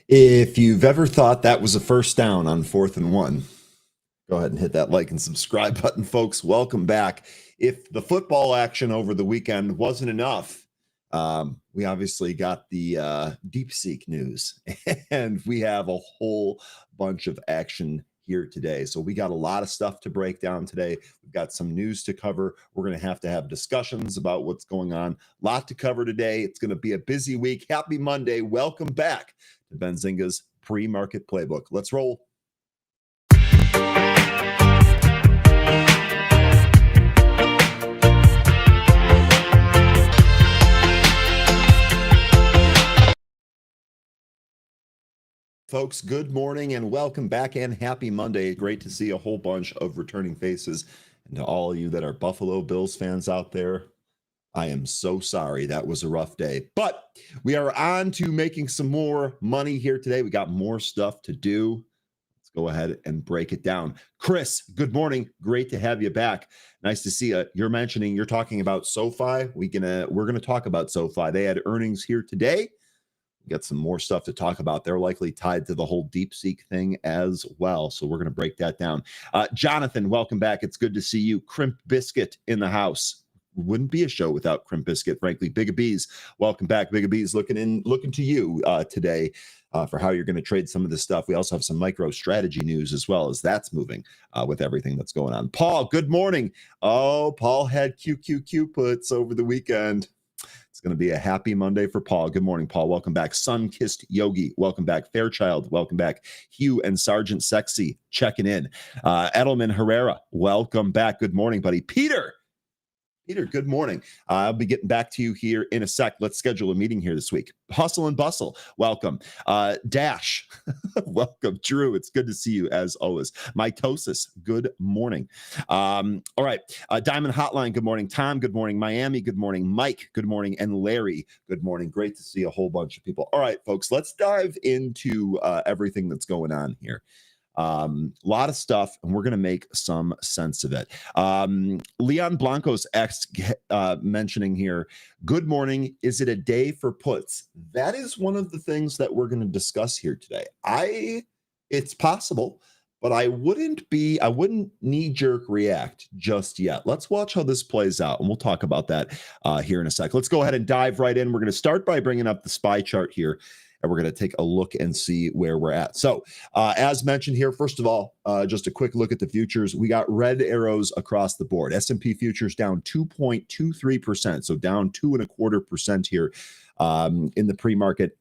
If you've ever thought that was a first down on 4th and 1, go ahead and hit that like and subscribe button, folks. Welcome back. If the football action over the weekend wasn't enough, we obviously got the DeepSeek news, and we have a whole bunch of action here today. So we got a lot of stuff to break down today. We've got some news to cover. We're going to have discussions about what's going on. A lot to cover today. It's going to be a busy week. Happy Monday. Welcome back to Benzinga's Pre-Market Playbook. Let's roll. Folks, good morning and welcome back and happy Monday. Great to see a whole bunch of returning faces. And to all of you that are Buffalo Bills fans out there, I am so sorry. That was a rough day. But we are on to making some more money here today. We got more stuff to do. Let's go ahead and break it down. Chris, good morning. Great to have you back. Nice to see you. You're talking about SoFi. We're gonna talk about SoFi. They had earnings here today. We got some more stuff to talk about. They're likely tied to the whole DeepSeek thing as well. So we're going to break that down. Jonathan, welcome back. It's good to see you. Crimp Biscuit in the house. Wouldn't be a show without Crimp Biscuit, frankly. Big B's, welcome back. Big B's looking to you today for how you're going to trade some of this stuff. We also have some micro strategy news as well, as that's moving with everything that's going on. Paul, good morning. Oh, Paul had QQQ puts over the weekend. It's going to be a happy Monday for Paul. Good morning, Paul. Welcome back. Sun-Kissed Yogi, welcome back. Fairchild, welcome back. Hugh and Sergeant Sexy, checking in. Edelman Herrera, welcome back. Good morning, buddy. Peter, good morning. I'll be getting back to you here in a sec. Let's schedule a meeting here this week. Hustle and Bustle, welcome. Dash, welcome. Drew, it's good to see you as always. Mitosis, good morning. All right. Diamond Hotline, good morning. Tom, good morning. Miami, good morning. Mike, good morning. And Larry, good morning. Great to see a whole bunch of people. All right, folks, let's dive into everything that's going on here. A lot of stuff, and we're going to make some sense of it. Leon Blanco's mentioning here, good morning. Is it a day for puts? That is one of the things that we're going to discuss here today. It's possible, but I wouldn't knee-jerk react just yet. Let's watch how this plays out, and we'll talk about that here in a sec. Let's go ahead and dive right in. We're going to start by bringing up the SPY chart here, and we're going to take a look and see where we're at. So as mentioned here, first of all, just a quick look at the futures. We got red arrows across the board. S&P futures down 2.23%, so down 2.25% here in the pre-market.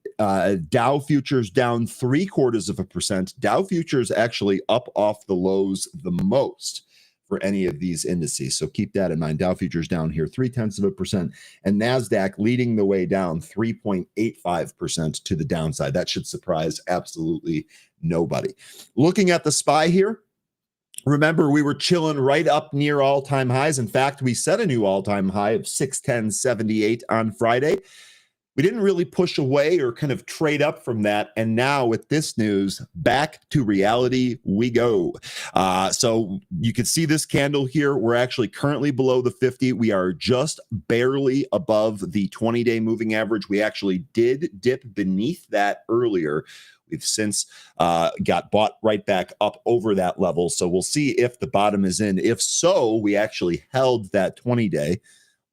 Dow futures down 0.75%. Dow futures actually up off the lows the most for any of these indices. So keep that in mind. Dow futures down here 0.3%, and NASDAQ leading the way down 3.85% to the downside. That should surprise absolutely nobody. Looking at the SPY here, remember we were chilling right up near all-time highs. In fact, we set a new all-time high of 610.78 on Friday. We didn't really push away or kind of trade up from that. And now with this news, back to reality we go. So you can see this candle here. We're actually currently below the 50. We are just barely above the 20-day moving average. We actually did dip beneath that earlier. We've since got bought right back up over that level. So we'll see if the bottom is in. If so, we actually held that 20-day.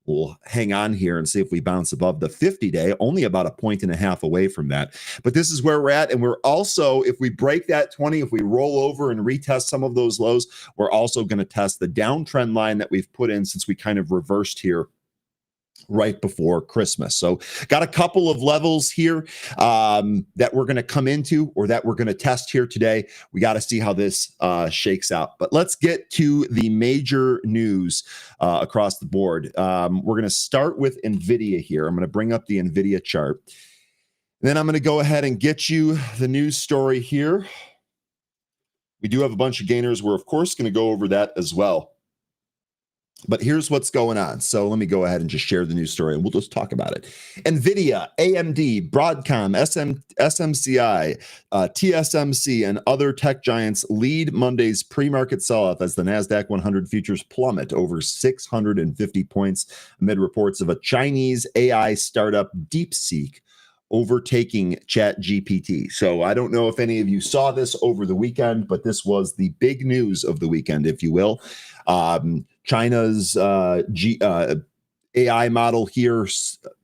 We'll hang on here and see if we bounce above the 50-day, only about 1.5 points away from that. But this is where we're at. And we're also, if we break that 20, if we roll over and retest some of those lows, we're also going to test the downtrend line that we've put in since we kind of reversed here right before Christmas. So got a couple of levels here that we're going to come into, or that we're going to test here today. We got to see how this shakes out. But let's get to the major news across the board. We're going to start with NVIDIA here. I'm going to bring up the NVIDIA chart. Then I'm going to go ahead and get you the news story here. We do have a bunch of gainers. We're, of course, going to go over that as well. But here's what's going on. So let me go ahead and just share the news story, and we'll just talk about it. NVIDIA, AMD, Broadcom, SMCI, TSMC, and other tech giants lead Monday's pre-market sell-off as the NASDAQ 100 futures plummet over 650 points amid reports of a Chinese AI startup DeepSeek overtaking ChatGPT. So I don't know if any of you saw this over the weekend, but this was the big news of the weekend, if you will. China's AI model here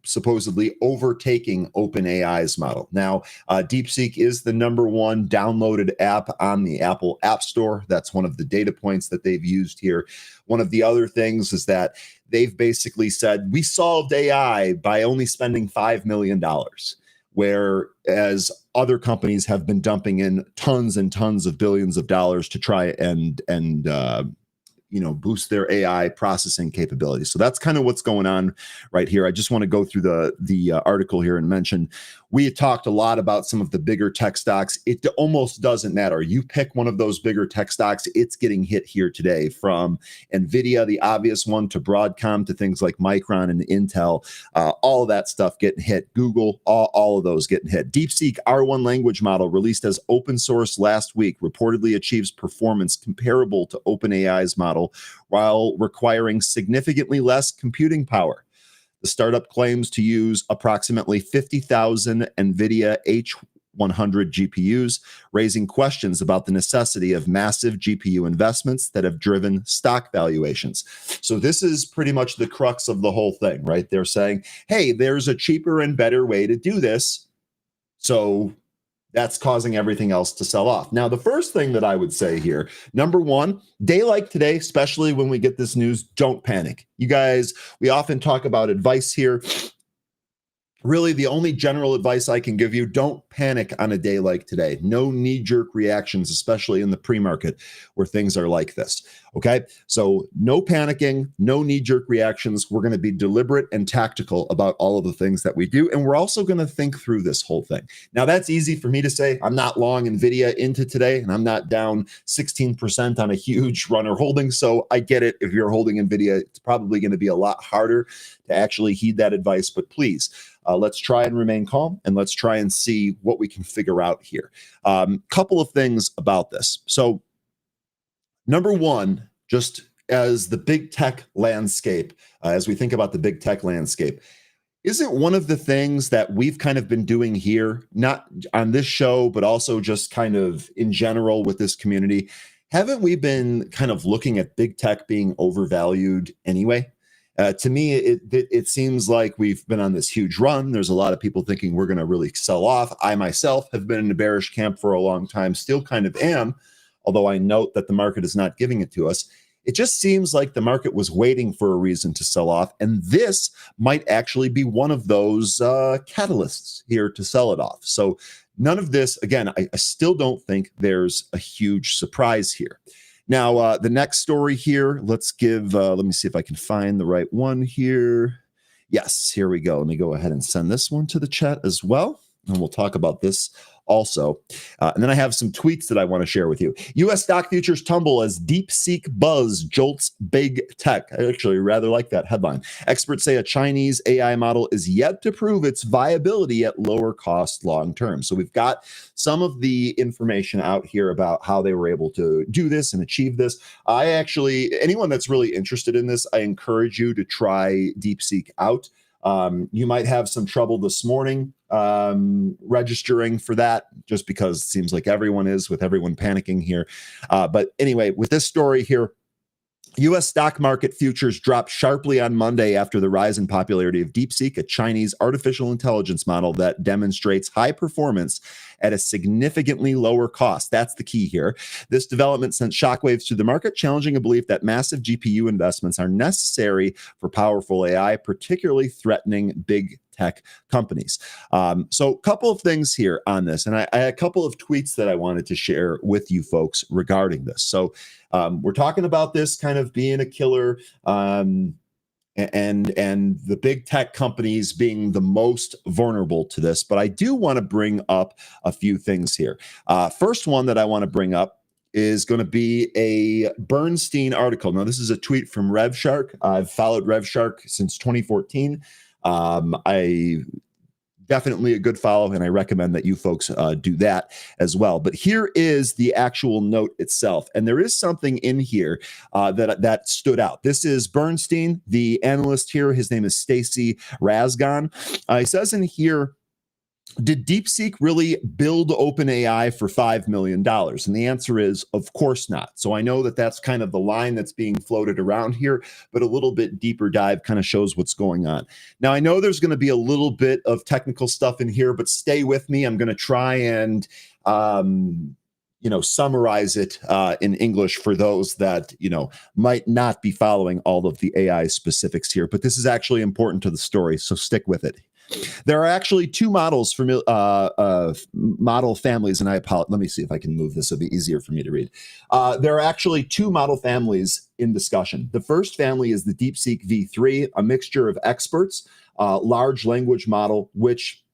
supposedly overtaking OpenAI's model. Now, DeepSeek is the #1 downloaded app on the Apple App Store. That's one of the data points that they've used here. One of the other things is that they've basically said, we solved AI by only spending $5 million, whereas other companies have been dumping in tons and tons of billions of dollars to try and boost their AI processing capabilities. So that's kind of what's going on right here. I just want to go through the article here and mention we had talked a lot about some of the bigger tech stocks. It almost doesn't matter. You pick one of those bigger tech stocks, it's getting hit here today, from NVIDIA, the obvious one, to Broadcom, to things like Micron and Intel. All of that stuff getting hit. Google, all of those getting hit. DeepSeek R1 language model released as open source last week reportedly achieves performance comparable to OpenAI's model while requiring significantly less computing power. The startup claims to use approximately 50,000 NVIDIA H100 GPUs, raising questions about the necessity of massive GPU investments that have driven stock valuations. So this is pretty much the crux of the whole thing, right? They're saying, hey, there's a cheaper and better way to do this. So that's causing everything else to sell off. Now, the first thing that I would say here, #1, day like today, especially when we get this news, don't panic. You guys, we often talk about advice here. Really, the only general advice I can give you, don't panic on a day like today. No knee-jerk reactions, especially in the pre-market where things are like this, okay? So no panicking, no knee-jerk reactions. We're going to be deliberate and tactical about all of the things that we do, and we're also going to think through this whole thing. Now, that's easy for me to say. I'm not long NVIDIA into today, and I'm not down 16% on a huge runner holding, so I get it. If you're holding NVIDIA, it's probably going to be a lot harder to actually heed that advice, but please, let's try and remain calm, and let's try and see what we can figure out here. Couple of things about this. So #1, just as the big tech landscape, as we think about the big tech landscape, isn't one of the things that we've kind of been doing here, not on this show, but also just kind of in general with this community, haven't we been kind of looking at big tech being overvalued anyway? To me, it seems like we've been on this huge run. There's a lot of people thinking we're going to really sell off. I myself have been in a bearish camp for a long time, still kind of am, although I note that the market is not giving it to us. It just seems like the market was waiting for a reason to sell off, and this might actually be one of those catalysts here to sell it off. So none of this, again, I still don't think there's a huge surprise here. Now, the next story here, let's give, let me see if I can find the right one here. Yes, here we go. Let me go ahead and send this one to the chat as well, and we'll talk about this also. And then I have some tweets that I want to share with you. U.S. stock futures tumble as DeepSeek buzz jolts big tech. I actually rather like that headline. Experts say a Chinese AI model is yet to prove its viability at lower cost long term. So we've got some of the information out here about how they were able to do this and achieve this. I actually, anyone that's really interested in this, I encourage you to try DeepSeek out. You might have some trouble this morning registering for that, just because it seems like everyone is, with everyone panicking here. But anyway, with this story here, U.S. stock market futures dropped sharply on Monday after the rise in popularity of DeepSeek, a Chinese artificial intelligence model that demonstrates high performance at a significantly lower cost. That's the key here. This development sent shockwaves through the market, challenging a belief that massive GPU investments are necessary for powerful AI, particularly threatening big tech companies. So a couple of things here on this, and I had a couple of tweets that I wanted to share with you folks regarding this. So we're talking about this kind of being a killer, and the big tech companies being the most vulnerable to this. But I do want to bring up a few things here. First one that I want to bring up is going to be a Bernstein article. Now, this is a tweet from RevShark. I've followed RevShark since 2014. I definitely a good follow, and I recommend that you folks do that as well. But here is the actual note itself, and there is something in here that stood out. This is Bernstein, the analyst here. His name is Stacy Razgon. He says in here did DeepSeek really build OpenAI for $5 million? And the answer is, of course not. So I know that that's kind of the line that's being floated around here, but a little bit deeper dive kind of shows what's going on. Now, I know there's going to be a little bit of technical stuff in here, but stay with me. I'm going to try and summarize it in English for those that, might not be following all of the AI specifics here. But this is actually important to the story, so stick with it. There are actually two models for model families, and let me see if I can move this. It'll be easier for me to read. There are actually two model families in discussion. The first family is the DeepSeek V3, a mixture of experts, large language model, which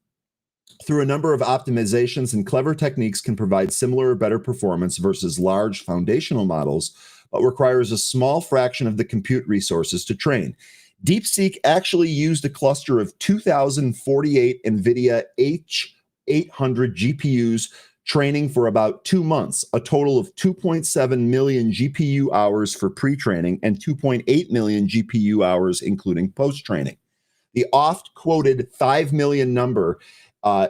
through a number of optimizations and clever techniques can provide similar or better performance versus large foundational models, but requires a small fraction of the compute resources to train. DeepSeek actually used a cluster of 2,048 NVIDIA H800 GPUs training for about 2 months, a total of 2.7 million GPU hours for pre-training and 2.8 million GPU hours including post-training. The oft-quoted 5 million number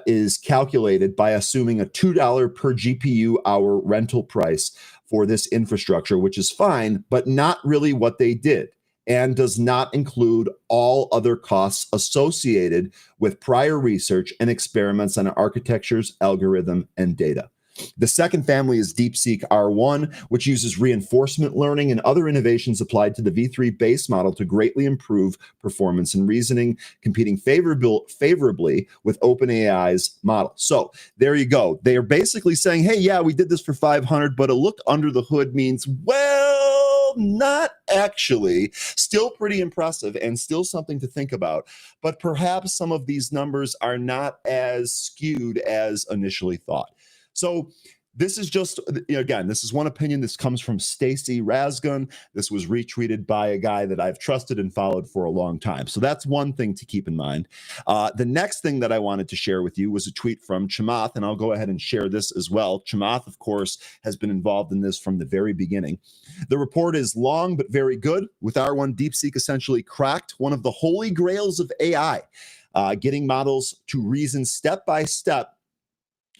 is calculated by assuming a $2 per GPU hour rental price for this infrastructure, which is fine, but not really what they did, and does not include all other costs associated with prior research and experiments on architectures, algorithm, and data. The second family is DeepSeek R1, which uses reinforcement learning and other innovations applied to the V3 base model to greatly improve performance and reasoning, competing favorably with OpenAI's model. So there you go. They are basically saying, hey, yeah, we did this for 500, but a look under the hood means, well, not actually. Still pretty impressive and still something to think about. But perhaps some of these numbers are not as skewed as initially thought. So this is just, again, this is one opinion. This comes from Stacy Razgun. This was retweeted by a guy that I've trusted and followed for a long time. So that's one thing to keep in mind. The next thing that I wanted to share with you was a tweet from Chamath, and I'll go ahead and share this as well. Chamath, of course, has been involved in this from the very beginning. The report is long but very good. With R1, DeepSeek essentially cracked one of the holy grails of AI, getting models to reason step by step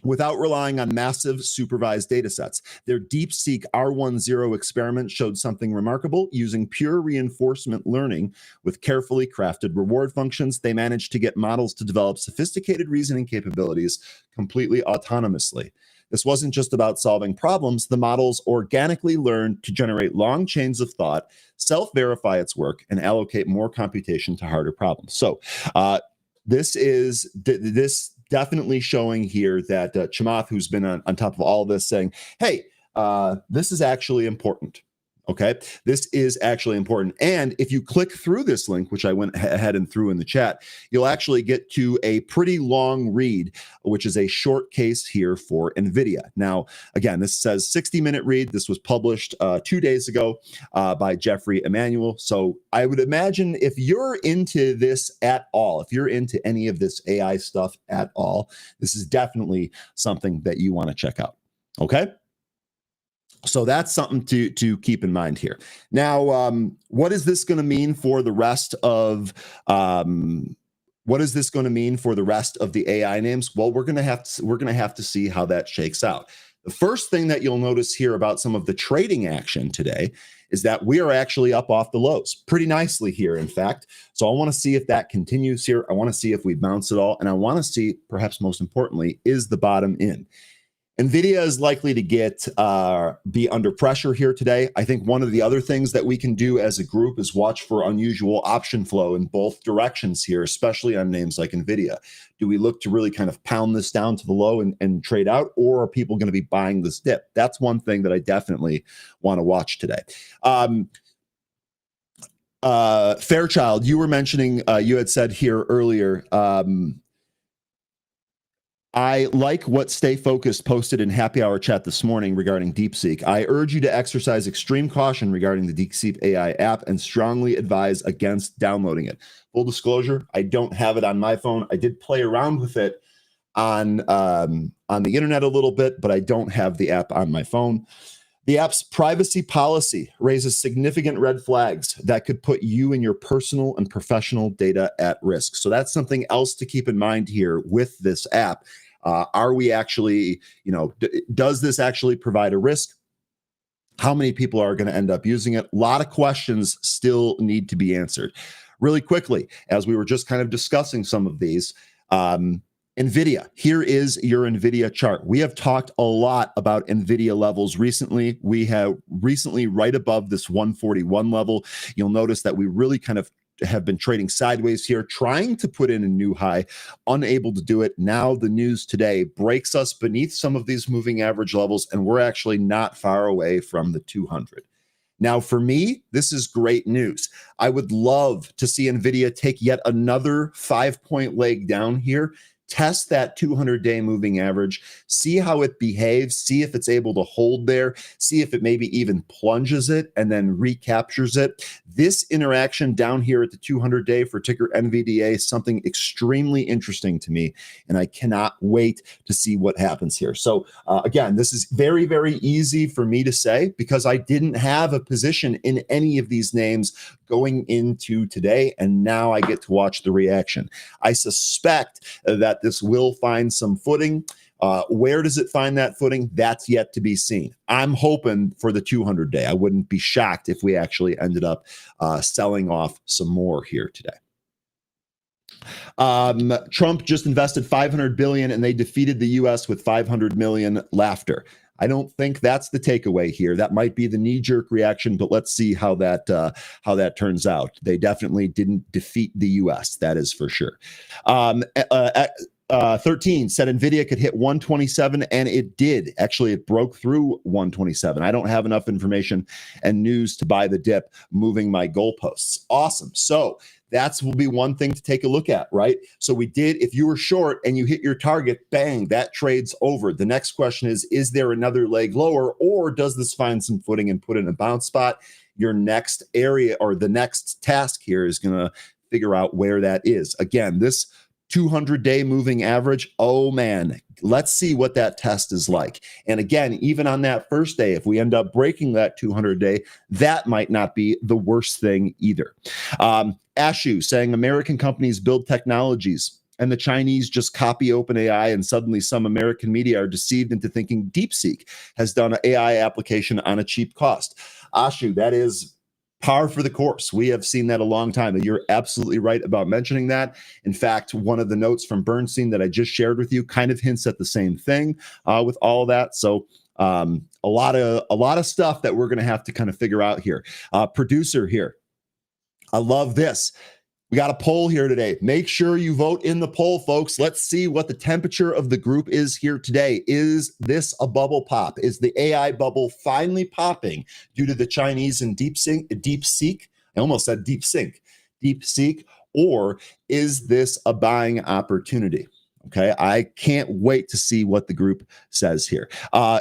without relying on massive supervised data sets. Their DeepSeek R10 experiment showed something remarkable. Using pure reinforcement learning with carefully crafted reward functions, they managed to get models to develop sophisticated reasoning capabilities completely autonomously. This wasn't just about solving problems. The models organically learned to generate long chains of thought, self-verify its work, and allocate more computation to harder problems. So this definitely showing here that Chamath, who's been on top of all of this, saying, hey, this is actually important. Okay, this is actually important. And if you click through this link, which I went ahead and threw in the chat, you'll actually get to a pretty long read, which is a short case here for NVIDIA. Now, again, this says 60-minute read. This was published 2 days ago by Jeffrey Emanuel. So I would imagine if you're into this at all, if you're into any of this AI stuff at all, this is definitely something that you want to check out. Okay. So that's something to keep in mind here. Now, what is this going to mean for the rest of the AI names? Well, we're going to have to see how that shakes out. The first thing that you'll notice here about some of the trading action today is that we are actually up off the lows pretty nicely here, in fact. So I want to see if that continues here. I want to see if we bounce it all, and I want to see, perhaps most importantly, is the bottom in. NVIDIA is likely to be under pressure here today. I think one of the other things that we can do as a group is watch for unusual option flow in both directions here, especially on names like NVIDIA. Do we look to really kind of pound this down to the low and trade out, or are people going to be buying this dip? That's one thing that I definitely want to watch today. Fairchild, you were mentioning, you had said here earlier, I like what Stay Focused posted in Happy Hour chat this morning regarding DeepSeek. I urge you to exercise extreme caution regarding the DeepSeek AI app and strongly advise against downloading it. Full disclosure, I don't have it on my phone. I did play around with it on the internet a little bit, but I don't have the app on my phone. The app's privacy policy raises significant red flags that could put you and your personal and professional data at risk. So that's something else to keep in mind here with this app. Are we actually, does this actually provide a risk? How many people are going to end up using it? A lot of questions still need to be answered. Really quickly, as we were just kind of discussing some of these, NVIDIA, here is your NVIDIA chart. We have talked a lot about NVIDIA levels recently. We have recently right above this 141 level. You'll notice that we really kind of have been trading sideways here, trying to put in a new high, unable to do it. Now the news today breaks us beneath some of these moving average levels, and we're actually not far away from the 200. Now, for me, this is great news. I would love to see NVIDIA take yet another 5-point leg down here, test that 200-day moving average, see how it behaves, see if it's able to hold there, see if it maybe even plunges it and then recaptures it. This interaction down here at the 200-day for ticker NVDA is something extremely interesting to me, and I cannot wait to see what happens here. So again, this is very, very easy for me to say because I didn't have a position in any of these names going into today, and now I get to watch the reaction. I suspect that this will find some footing. Where does it find that footing? That's yet to be seen. I'm hoping for the 200-day. I wouldn't be shocked if we actually ended up selling off some more here today. Trump just invested $500 billion and they defeated the U.S. with $500 million. Laughter. I don't think that's the takeaway here. That might be the knee-jerk reaction, but let's see how that turns out. They definitely didn't defeat the U.S. That is for sure. 13 said NVIDIA could hit 127, and it did. Actually, it broke through 127. I don't have enough information and news to buy the dip, moving my goalposts. Awesome. So that will be one thing to take a look at, right? So we did, if you were short and you hit your target, bang, that trade's over. The next question is there another leg lower, or does this find some footing and put in a bounce spot? Your next area or the next task here is going to figure out where that is. Again, this 200-day moving average, oh man, let's see what that test is like. And again, even on that first day, if we end up breaking that 200-day, that might not be the worst thing either. Ashu saying American companies build technologies and the Chinese just copy OpenAI, and suddenly some American media are deceived into thinking DeepSeek has done an AI application on a cheap cost. Ashu, that is par for the course. We have seen that a long time, and you're absolutely right about mentioning that. In fact, one of the notes from Bernstein that I just shared with you kind of hints at the same thing with all of that. So a lot of stuff that we're going to have to kind of figure out here. Producer here, I love this. We got a poll here today. Make sure you vote in the poll, folks. Let's see what the temperature of the group is here today. Is this a bubble pop? Is the AI bubble finally popping due to the Chinese and DeepSeek? I almost said DeepSeek. Or is this a buying opportunity? Okay, I can't wait to see what the group says here.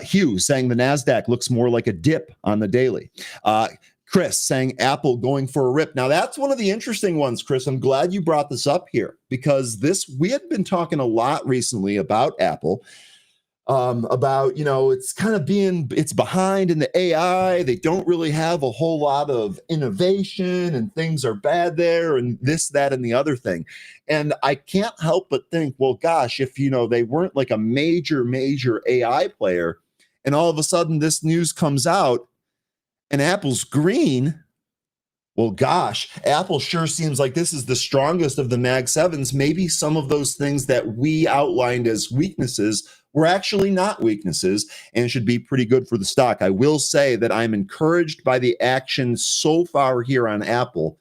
Hugh saying the NASDAQ looks more like a dip on the daily. Chris saying Apple going for a rip. Now, that's one of the interesting ones, Chris. I'm glad you brought this up here because we had been talking a lot recently about Apple, about, it's kind of it's behind in the AI. They don't really have a whole lot of innovation and things are bad there and this, that, and the other thing. And I can't help but think, well, gosh, if, they weren't like a major AI player and all of a sudden this news comes out, and Apple's green, well, gosh, Apple sure seems like this is the strongest of the Mag 7s. Maybe some of those things that we outlined as weaknesses were actually not weaknesses and should be pretty good for the stock. I will say that I'm encouraged by the action so far here on Apple.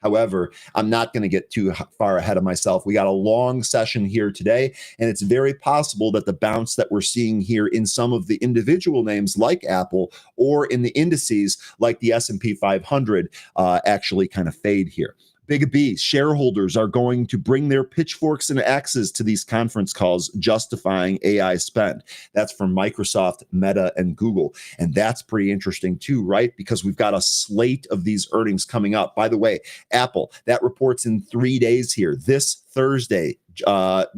However, I'm not going to get too far ahead of myself. We got a long session here today, and it's very possible that the bounce that we're seeing here in some of the individual names like Apple or in the indices like the S&P 500 actually kind of fade here. Big B, shareholders are going to bring their pitchforks and axes to these conference calls justifying AI spend. That's from Microsoft, Meta, and Google. And that's pretty interesting too, right? Because we've got a slate of these earnings coming up. By the way, Apple, that reports in 3 days here. This Thursday,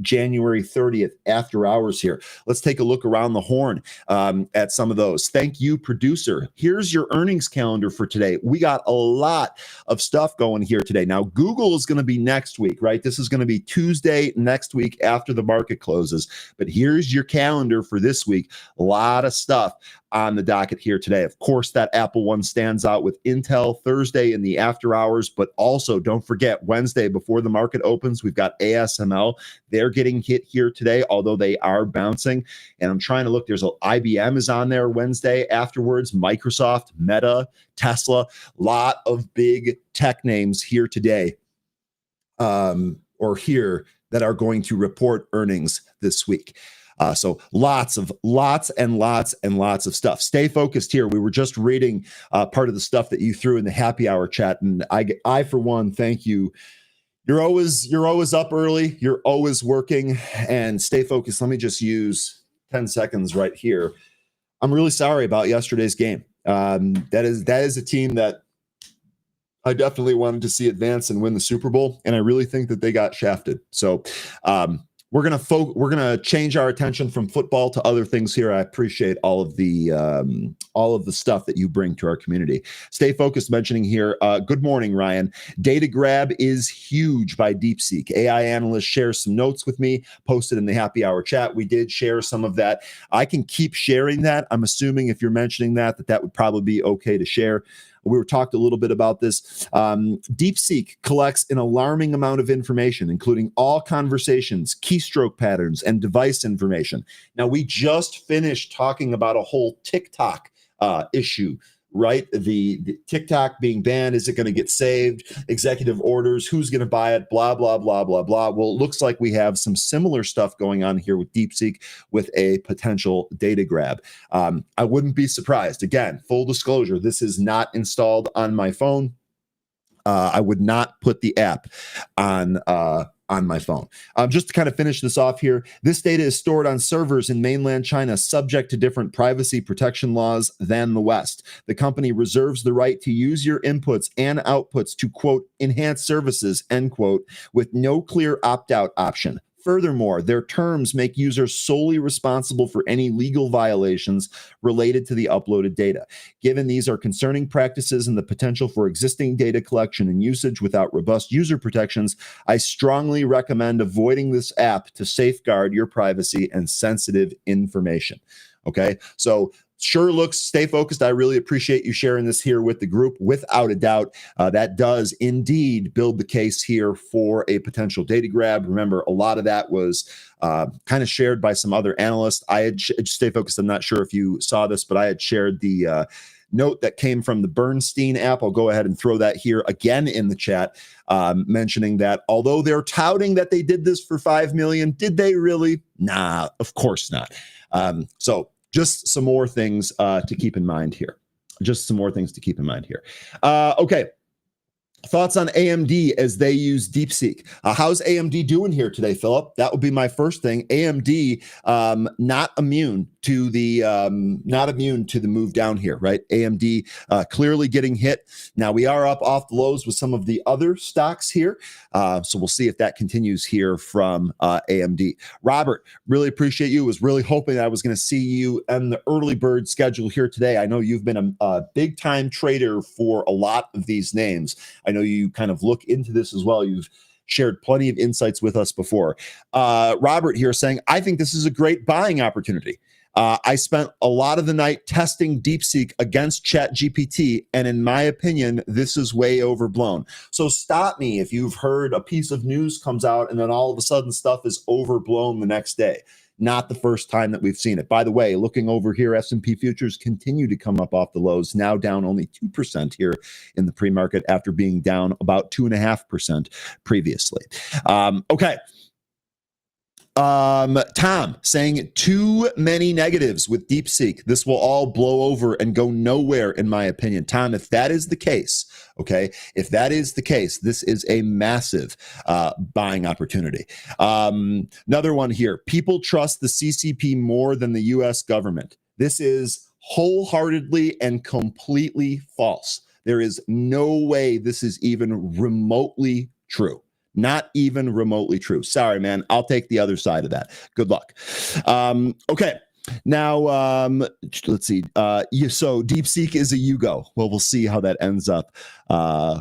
January 30th after hours here. Let's take a look around the horn at some of those. Thank you, producer. Here's your earnings calendar for today. We got a lot of stuff going here today. Now, Google is going to be next week, right? This is going to be Tuesday next week after the market closes. But here's your calendar for this week. A lot of stuff on the docket here today. Of course, that Apple one stands out with Intel Thursday in the after hours, but also don't forget Wednesday before the market opens, we've got ASML. They're getting hit here today, although they are bouncing. And I'm trying to look, there's IBM is on there Wednesday afterwards, Microsoft, Meta, Tesla, lot of big tech names here today or here that are going to report earnings this week. So lots and lots of stuff. Stay focused here. We were just reading part of the stuff that you threw in the happy hour chat, and I for one, thank you. You're always up early. You're always working, and stay focused. Let me just use 10 seconds right here. I'm really sorry about yesterday's game. That is a team that I definitely wanted to see advance and win the Super Bowl, and I really think that they got shafted. So we're gonna change our attention from football to other things here. I appreciate all of the stuff that you bring to our community. Stay focused. Mentioning here. Good morning, Ryan. Data grab is huge by DeepSeek. AI analyst shares some notes with me, posted in the happy hour chat. We did share some of that. I can keep sharing that. I'm assuming if you're mentioning that would probably be okay to share. We were talked a little bit about this. DeepSeek collects an alarming amount of information, including all conversations, keystroke patterns, and device information. Now, we just finished talking about a whole TikTok issue, right? The TikTok being banned. Is it going to get saved? Executive orders. Who's going to buy it? Blah, blah, blah, blah, blah. Well, it looks like we have some similar stuff going on here with DeepSeek with a potential data grab. I wouldn't be surprised. Again, full disclosure, this is not installed on my phone. I would not put the app on my phone. Just to kind of finish this off here, this data is stored on servers in mainland China, subject to different privacy protection laws than the West. The company reserves the right to use your inputs and outputs to, quote, enhance services, end quote, with no clear opt-out option. Furthermore, their terms make users solely responsible for any legal violations related to the uploaded data. Given these are concerning practices and the potential for existing data collection and usage without robust user protections, I strongly recommend avoiding this app to safeguard your privacy and sensitive information. Okay, so sure looks, stay focused. I really appreciate you sharing this here with the group. Without a doubt, that does indeed build the case here for a potential data grab. Remember, a lot of that was kind of shared by some other analysts. I had stay focused. I'm not sure if you saw this, but I had shared the note that came from the Bernstein app. I'll go ahead and throw that here again in the chat, mentioning that although they're touting that they did this for 5 million, did they really? Nah, of course not. So just some more things to keep in mind here. Okay. Thoughts on AMD as they use DeepSeek. How's AMD doing here today, Philip? That would be my first thing. AMD not immune to the move down here, right? AMD clearly getting hit. Now we are up off the lows with some of the other stocks here, so we'll see if that continues here from AMD. Robert, really appreciate you. Was really hoping I was going to see you on the early bird schedule here today. I know you've been a big time trader for a lot of these names. I know you kind of look into this as well. You've shared plenty of insights with us before. Robert here saying, I think this is a great buying opportunity. I spent a lot of the night testing DeepSeek against ChatGPT, and in my opinion, this is way overblown. So stop me if you've heard a piece of news comes out and then all of a sudden stuff is overblown the next day. Not the first time that we've seen it. By the way, looking over here, S&P futures continue to come up off the lows, now down only 2% here in the pre-market after being down about 2.5% previously. Okay. Tom saying too many negatives with DeepSeek. This will all blow over and go nowhere, in my opinion. Tom, if that is the case, okay, this is a massive buying opportunity. Another one here. People trust the CCP more than the U.S. government. This is wholeheartedly and completely false. There is no way this is even remotely true. Not even remotely true. Sorry, man. I'll take the other side of that. Good luck. Okay. Now, let's see. So DeepSeek is a Yugo. Well, we'll see how that ends up.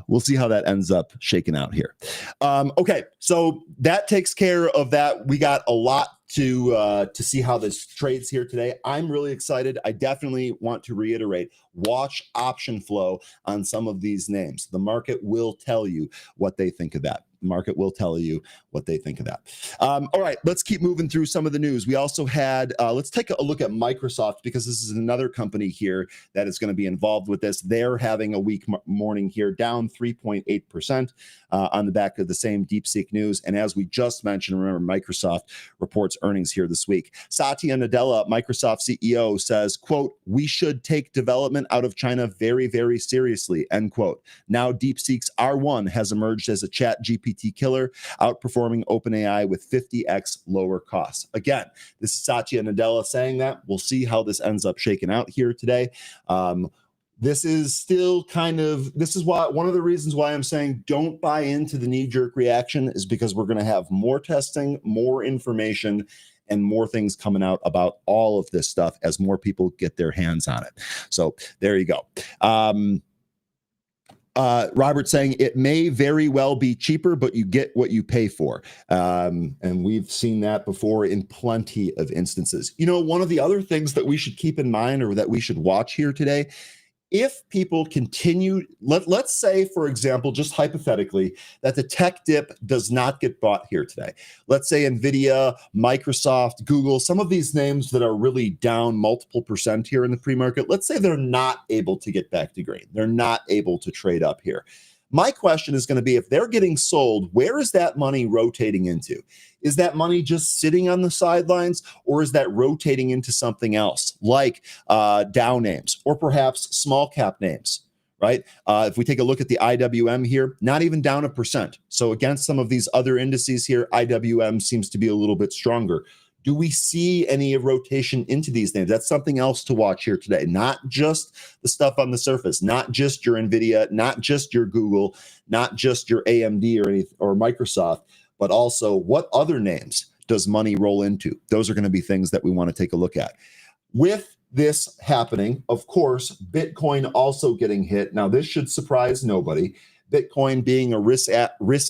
We'll see how that ends up shaking out here. Okay, so that takes care of that. We got a lot to see how this trades here today. I'm really excited. I definitely want to reiterate, watch option flow on some of these names. The market will tell you what they think of that. The market will tell you what they think of that. All right, let's keep moving through some of the news. We also had, let's take a look at Microsoft, because this is another company here that is going to be involved with this. They're having a weak morning here, down 3.8% on the back of the same DeepSeek news. And as we just mentioned, remember, Microsoft reports earnings here this week. Satya Nadella, Microsoft CEO, says, quote, "We should take development out of China very, very seriously," end quote. Now DeepSeek's R1 has emerged as a chat GPT killer, outperforming OpenAI with 50x lower costs. Again, this is Satya Nadella saying that. We'll see how this ends up shaking out here today. This is still this is why one of the reasons why I'm saying don't buy into the knee-jerk reaction is because we're going to have more testing, more information, and more things coming out about all of this stuff as more people get their hands on it. So there you go. Robert saying it may very well be cheaper, but you get what you pay for. And we've seen that before in plenty of instances. You know, one of the other things that we should keep in mind, or that we should watch here today, if people continue, let's say, for example, just hypothetically, that the tech dip does not get bought here today. Let's say NVIDIA, Microsoft, Google, some of these names that are really down multiple percent here in the pre-market, let's say they're not able to get back to green. They're not able to trade up here. My question is going to be, if they're getting sold, where is that money rotating into? Is that money just sitting on the sidelines, or is that rotating into something else, like Dow names, or perhaps small cap names, right? If we take a look at the IWM here, not even down 1%. So against some of these other indices here, IWM seems to be a little bit stronger. Do we see any rotation into these names? That's something else to watch here today. Not just the stuff on the surface, not just your NVIDIA, not just your Google, not just your AMD or Microsoft, but also what other names does money roll into? Those are going to be things that we want to take a look at. With this happening, of course, Bitcoin also getting hit. Now, this should surprise nobody. Bitcoin being a risk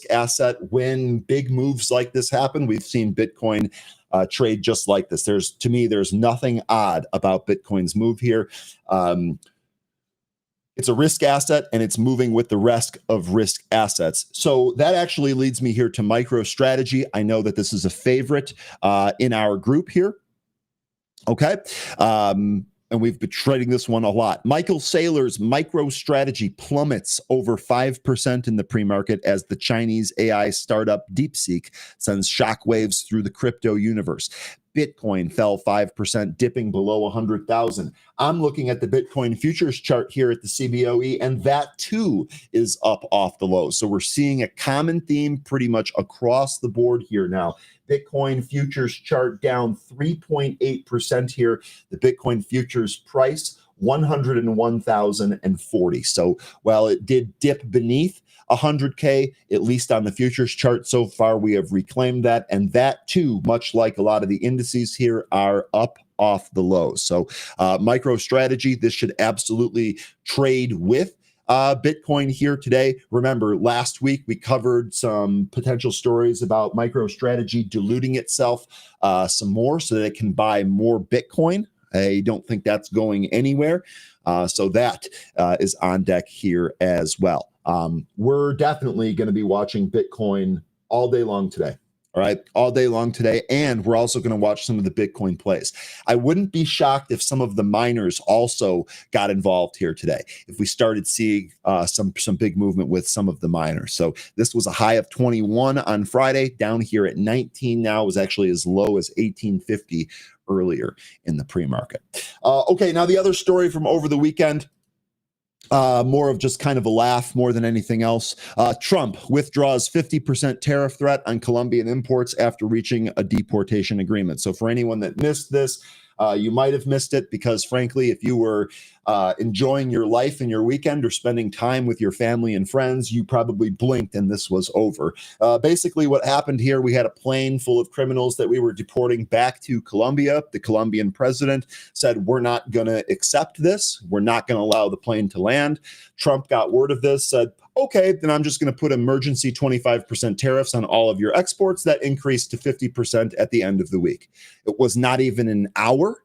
asset, when big moves like this happen, we've seen Bitcoin trade just like this. To me, there's nothing odd about Bitcoin's move here. It's a risk asset, and it's moving with the rest of risk assets. So that actually leads me here to MicroStrategy. I know that this is a favorite in our group here. Okay. And we've been trading this one a lot. Michael Saylor's MicroStrategy plummets over 5% in the pre-market as the Chinese AI startup DeepSeek sends shockwaves through the crypto universe. Bitcoin fell 5%, dipping below 100,000. I'm looking at the Bitcoin futures chart here at the CBOE, and that too is up off the low. So we're seeing a common theme pretty much across the board here now. Bitcoin futures chart down 3.8% here. The Bitcoin futures price, 101,040. So while it did dip beneath 100K, at least on the futures chart so far, we have reclaimed that. And that too, much like a lot of the indices here, are up off the lows. So MicroStrategy, this should absolutely trade with Bitcoin here today. Remember, last week we covered some potential stories about MicroStrategy diluting itself some more so that it can buy more Bitcoin. I don't think that's going anywhere. So that is on deck here as well. We're definitely going to be watching Bitcoin all day long today. All right, all day long today. And we're also going to watch some of the Bitcoin plays. I wouldn't be shocked if some of the miners also got involved here today, if we started seeing some big movement with some of the miners. So this was a high of 21 on Friday, down here at 19 now. It was actually as low as 1850 earlier in the pre-market. Okay, now the other story from over the weekend, more of just kind of a laugh more than anything else. Trump withdraws 50% tariff threat on Colombian imports after reaching a deportation agreement. So for anyone that missed this, You might have missed it because, frankly, if you were enjoying your life and your weekend or spending time with your family and friends, you probably blinked and this was over. Basically, what happened here, we had a plane full of criminals that we were deporting back to Colombia. The Colombian president said, we're not going to accept this. We're not going to allow the plane to land. Trump got word of this, said, okay, then I'm just going to put emergency 25% tariffs on all of your exports. That increased to 50% at the end of the week. It was not even an hour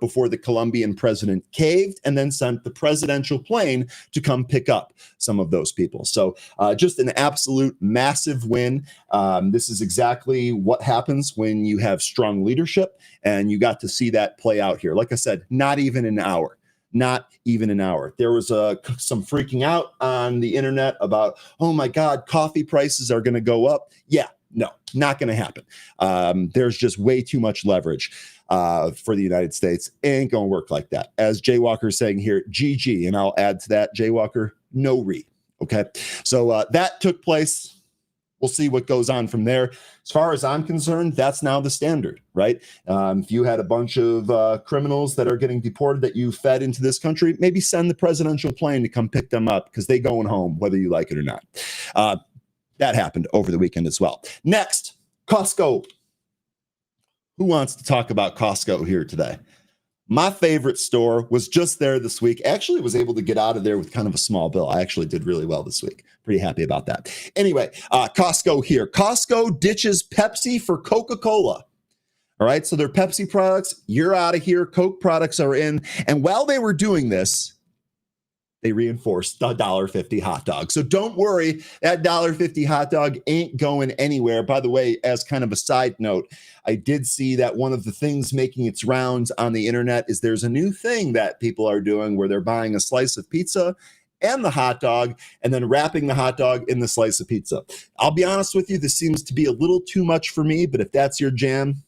before the Colombian president caved and then sent the presidential plane to come pick up some of those people. So just an absolute massive win. This is exactly what happens when you have strong leadership, and you got to see that play out here. Like I said, not even an hour. Not even an hour. There was some freaking out on the internet about, oh my God, coffee prices are going to go up. Yeah, no, not going to happen. There's just way too much leverage for the United States. It ain't going to work like that. As Jay Walker is saying here, GG, and I'll add to that, Jay Walker, no re. Okay, so that took place. We'll see what goes on from there. As far as I'm concerned, that's now the standard, right? If you had a bunch of criminals that are getting deported that you fed into this country, maybe send the presidential plane to come pick them up because they're going home, whether you like it or not. That happened over the weekend as well. Next, Costco. Who wants to talk about Costco here today? My favorite store was just there this week. Actually, was able to get out of there with kind of a small bill. I actually did really well this week. Pretty happy about that. Anyway, Costco here. Costco ditches Pepsi for Coca-Cola. All right, so their Pepsi products, you're out of here. Coke products are in. And while they were doing this, they reinforced the $1.50 hot dog. So don't worry, that $1.50 hot dog ain't going anywhere. By the way, as kind of a side note, I did see that one of the things making its rounds on the internet is there's a new thing that people are doing where they're buying a slice of pizza and the hot dog and then wrapping the hot dog in the slice of pizza. I'll be honest with you, this seems to be a little too much for me, but if that's your jam,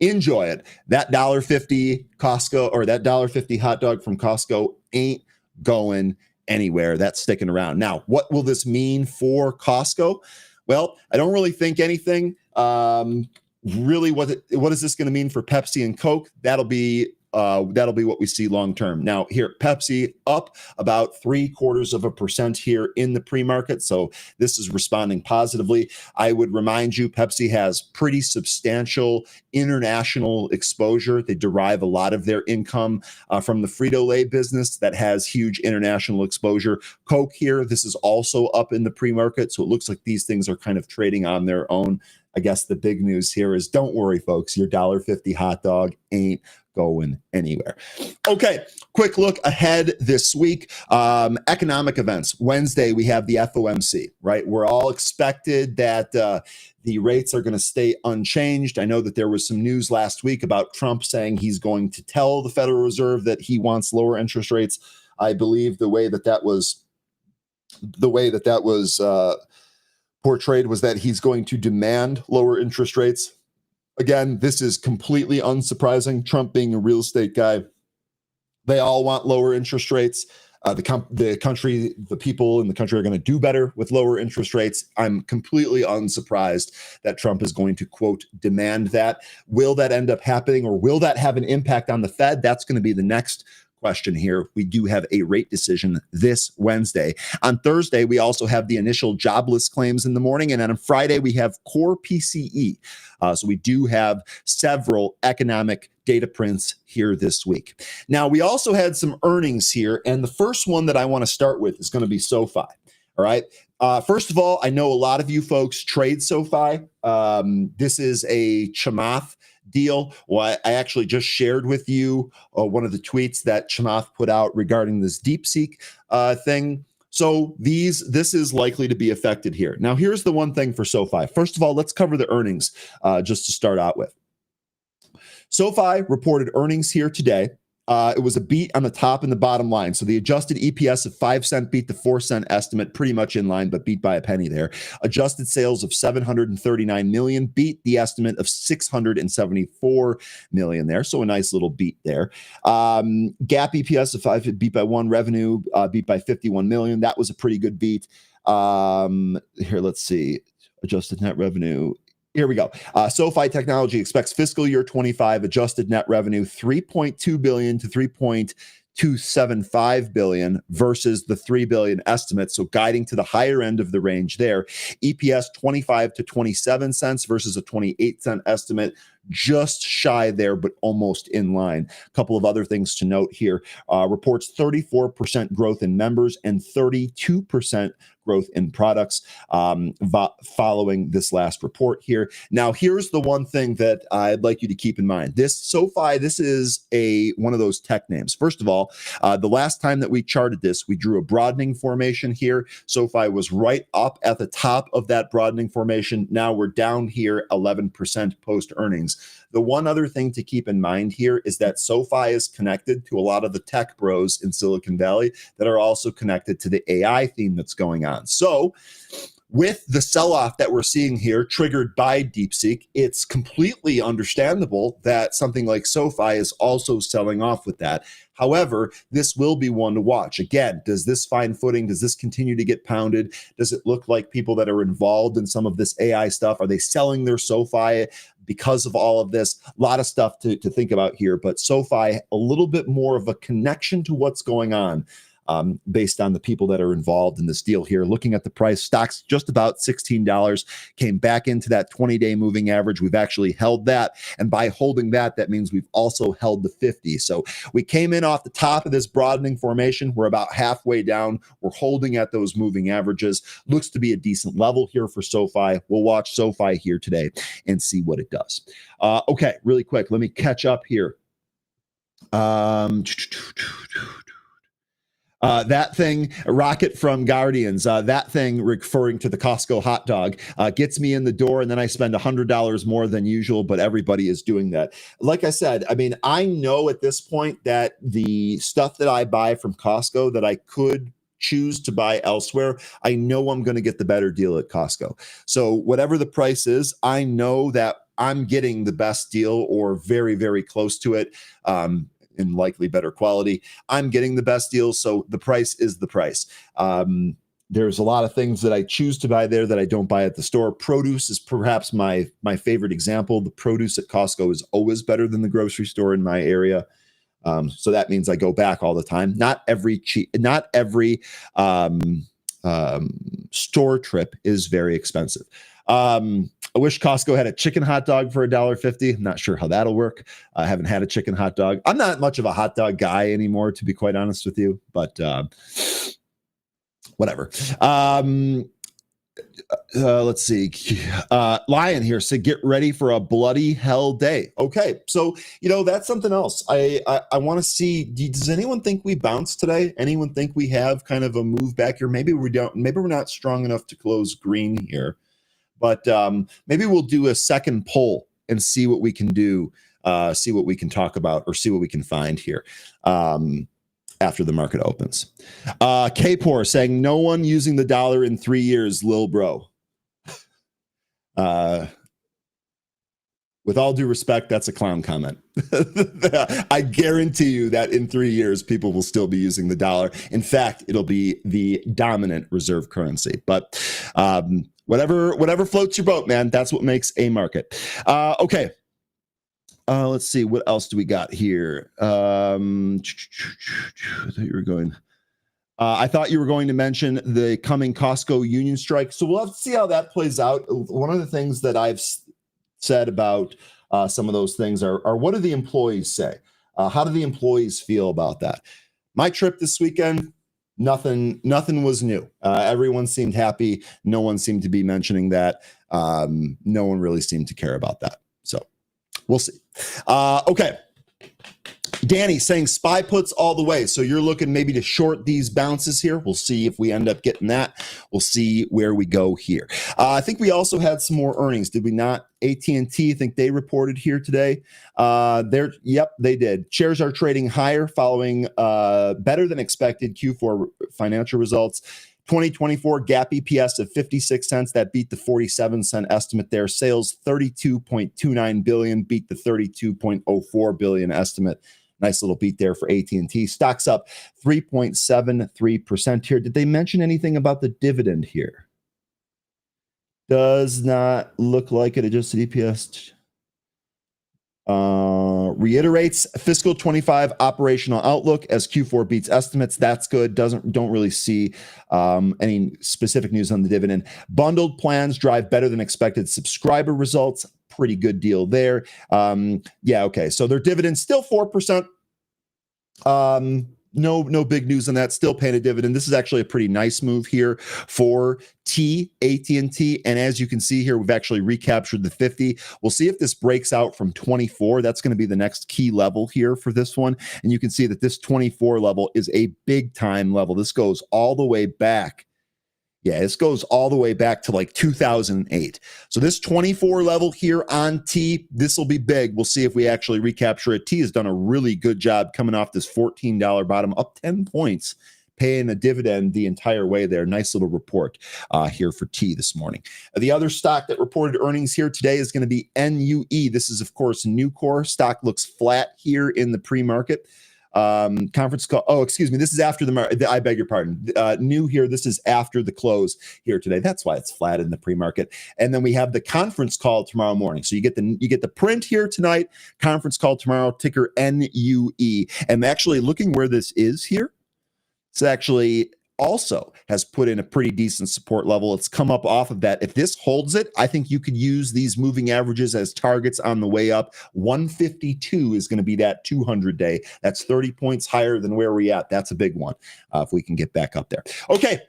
enjoy it. That $1.50 Costco or that $1.50 hot dog from Costco ain't going anywhere. That's sticking around. Now, what will this mean for Costco? Well, I don't really think anything. Really, what is this going to mean for Pepsi and Coke? That'll be what we see long term. Now, here, Pepsi up about 0.75% here in the pre-market. So this is responding positively. I would remind you, Pepsi has pretty substantial international exposure. They derive a lot of their income from the Frito-Lay business that has huge international exposure. Coke here, this is also up in the pre-market. So it looks like these things are kind of trading on their own. I guess the big news here is don't worry, folks. Your $1.50 hot dog ain't going anywhere. Okay, quick look ahead this week. Economic events. Wednesday, we have the FOMC, right? We're all expected that the rates are going to stay unchanged. I know that there was some news last week about Trump saying he's going to tell the Federal Reserve that he wants lower interest rates. I believe the way that was portrayed was that he's going to demand lower interest rates. Again, this is completely unsurprising. Trump being a real estate guy, they all want lower interest rates. The country, the people in the country are going to do better with lower interest rates. I'm completely unsurprised that Trump is going to, quote, demand that. Will that end up happening, or will that have an impact on the Fed? That's going to be the next question here. We do have a rate decision this Wednesday. On Thursday, we also have the initial jobless claims in the morning. And on Friday, we have core PCE. So we do have several economic data prints here this week. Now, we also had some earnings here. And the first one that I want to start with is going to be SoFi. All right. First of all, I know a lot of you folks trade SoFi. This is a Chamath deal. Well, I actually just shared with you one of the tweets that Chamath put out regarding this DeepSeek thing. So this is likely to be affected here. Now, here's the one thing for SoFi. First of all, let's cover the earnings just to start out with. SoFi reported earnings here today. It was a beat on the top and the bottom line. So the adjusted EPS of 5 cent beat the 4 cent estimate, pretty much in line, but beat by a penny there. Adjusted sales of 739 million beat the estimate of 674 million there. So a nice little beat there. GAAP EPS of 5 beat by 1. Revenue beat by 51 million. That was a pretty good beat. Here, let's see. Adjusted net revenue. Here we go. SoFi Technology expects fiscal year 25 adjusted net revenue 3.2 billion to 3.275 billion versus the 3 billion estimate. So guiding to the higher end of the range there. EPS 25 to 27 cents versus a 28-cent estimate. Just shy there, but almost in line. A couple of other things to note here. Reports 34% growth in members and 32% growth in products following this last report here. Now, here's the one thing that I'd like you to keep in mind. This SoFi, this is one of those tech names. First of all, the last time that we charted this, we drew a broadening formation here. SoFi was right up at the top of that broadening formation. Now we're down here 11% post earnings. The one other thing to keep in mind here is that SoFi is connected to a lot of the tech bros in Silicon Valley that are also connected to the AI theme that's going on. So with the sell-off that we're seeing here triggered by DeepSeek, it's completely understandable that something like SoFi is also selling off with that. However, this will be one to watch. Again, does this find footing? Does this continue to get pounded? Does it look like people that are involved in some of this AI stuff, are they selling their SoFi because of all of this? A lot of stuff to think about here, but SoFi, a little bit more of a connection to what's going on based on the people that are involved in this deal here. Looking at the price, stocks just about $16, came back into that 20-day moving average. We've actually held that. And by holding that, that means we've also held the 50. So we came in off the top of this broadening formation. We're about halfway down. We're holding at those moving averages. Looks to be a decent level here for SoFi. We'll watch SoFi here today and see what it does. Okay, really quick. Let me catch up here. That thing, Rocket from Guardians, that thing referring to the Costco hot dog gets me in the door, and then I spend $100 more than usual, but everybody is doing that. Like I said, I mean, I know at this point that the stuff that I buy from Costco that I could choose to buy elsewhere, I know I'm going to get the better deal at Costco. So whatever the price is, I know that I'm getting the best deal or very, very close to it. In likely better quality. I'm getting the best deals, so the price is the price. There's a lot of things that I choose to buy there that I don't buy at the store. Produce is perhaps my favorite example. The produce at Costco is always better than the grocery store in my area. So that means I go back all the time. Not every store trip is very expensive. I wish Costco had a chicken hot dog for $1.50. I'm not sure how that'll work. I haven't had a chicken hot dog. I'm not much of a hot dog guy anymore, to be quite honest with you, but whatever. Let's see. Lion here said, get ready for a bloody hell day. Okay, so that's something else. I want to see. Does anyone think we bounced today? Anyone think we have kind of a move back here? Maybe we don't. Maybe we're not strong enough to close green here. But maybe we'll do a second poll and see what we can do, see what we can talk about, or see what we can find here after the market opens. Kapor saying, no one using the dollar in 3 years, lil bro. With all due respect, that's a clown comment. I guarantee you that in 3 years, people will still be using the dollar. In fact, it'll be the dominant reserve currency. But whatever floats your boat, man. That's what makes a market. Okay. Let's see. What else do we got here? I thought you were going to mention the coming Costco union strike. So we'll have to see how that plays out. One of the things that I've said about some of those things are what do the employees say? How do the employees feel about that? My trip this weekend, nothing was new. Everyone seemed happy. No one seemed to be mentioning that. No one really seemed to care about that. So we'll see. Okay. Danny saying SPY puts all the way. So you're looking maybe to short these bounces here. We'll see if we end up getting that. We'll see where we go here. I think we also had some more earnings. Did we not? AT&T, I think they reported here today. Yep, they did. Shares are trading higher following better than expected Q4 financial results. 2024 GAAP EPS of 56 cents. That beat the 47-cent estimate there. Sales 32.29 billion, beat the 32.04 billion estimate. Nice little beat there for AT&T. Stocks up 3.73% here. Did they mention anything about the dividend here? Does not look like it. Adjusted EPS reiterates fiscal 25 operational outlook as Q4 beats estimates. That's good. Don't really see any specific news on the dividend. Bundled plans drive better than expected subscriber results. Pretty good deal there. Yeah, okay. So their dividend still 4%. No big news on that. Still paying a dividend. This is actually a pretty nice move here for AT&T. And as you can see here, we've actually recaptured the 50. We'll see if this breaks out from 24. That's going to be the next key level here for this one. And you can see that this 24 level is a big time level. This goes all the way back. Yeah, this goes all the way back to like 2008. So this 24 level here on T, this will be big. We'll see if we actually recapture it. T has done a really good job coming off this $14 bottom, up 10 points, paying a dividend the entire way there. Nice little report here for T this morning. The other stock that reported earnings here today is going to be NUE. This is, of course, Nucor. Stock looks flat here in the pre-market. Conference call. Oh, excuse me. This is after I beg your pardon. New here. This is after the close here today. That's why it's flat in the pre-market. And then we have the conference call tomorrow morning. So you get the print here tonight. Conference call tomorrow. Ticker NUE. And actually looking where this is here, it's actually also has put in a pretty decent support level. It's come up off of that. If this holds it, I think you could use these moving averages as targets on the way up. 152 is going to be that 200-day. That's 30 points higher than where we're at. That's a big one if we can get back up there. Okay.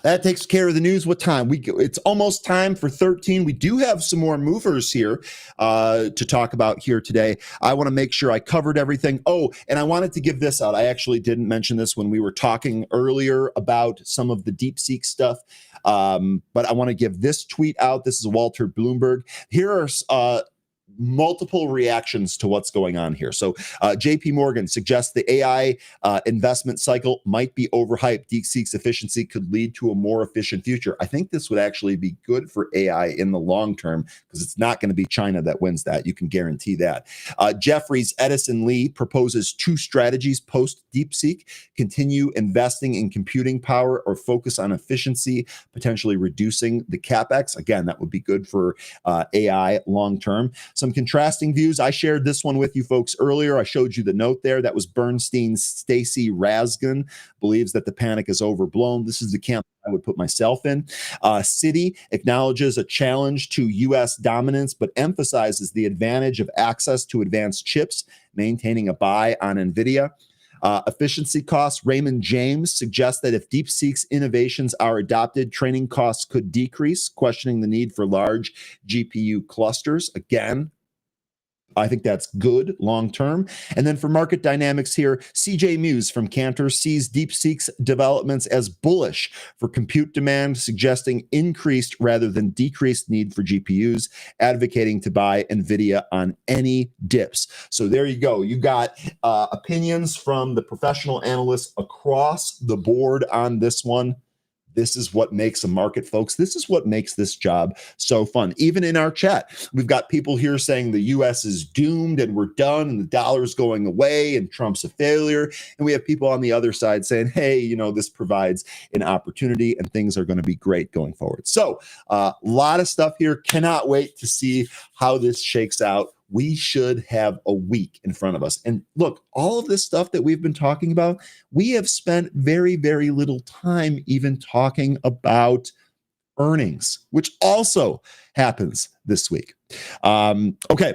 That takes care of the news. What time? It's almost time for 13. We do have some more movers here to talk about here today. I want to make sure I covered everything. Oh, and I wanted to give this out. I actually didn't mention this when we were talking earlier about some of the DeepSeek stuff, but I want to give this tweet out. This is Walter Bloomberg. Here are multiple reactions to what's going on here. So JP Morgan suggests the AI investment cycle might be overhyped. DeepSeek's efficiency could lead to a more efficient future. I think this would actually be good for AI in the long term because it's not going to be China that wins that. You can guarantee that. Jefferies Edison Lee proposes 2 strategies post DeepSeek: continue investing in computing power or focus on efficiency, potentially reducing the capex. Again, that would be good for AI long term. Some contrasting views. I shared this one with you folks earlier. I showed you the note there. That was Bernstein's Stacy Rasgon, believes that the panic is overblown. This is the camp I would put myself in. Citi acknowledges a challenge to U.S. dominance, but emphasizes the advantage of access to advanced chips, maintaining a buy on NVIDIA. Efficiency costs. Raymond James suggests that if DeepSeek's innovations are adopted, training costs could decrease, questioning the need for large GPU clusters. Again, I think that's good long term. And then for market dynamics here, CJ Muse from Cantor sees DeepSeek's developments as bullish for compute demand, suggesting increased rather than decreased need for GPUs, advocating to buy NVIDIA on any dips. So there you go. You got opinions from the professional analysts across the board on this one. This is what makes a market, folks. This is what makes this job so fun. Even in our chat, we've got people here saying the U.S. is doomed and we're done and the dollar's going away and Trump's a failure. And we have people on the other side saying, hey, you know, this provides an opportunity and things are going to be great going forward. So a lot of stuff here. Cannot wait to see how this shakes out. We should have a week in front of us. And look, all of this stuff that we've been talking about, we have spent very, very little time even talking about earnings, which also happens this week. Okay.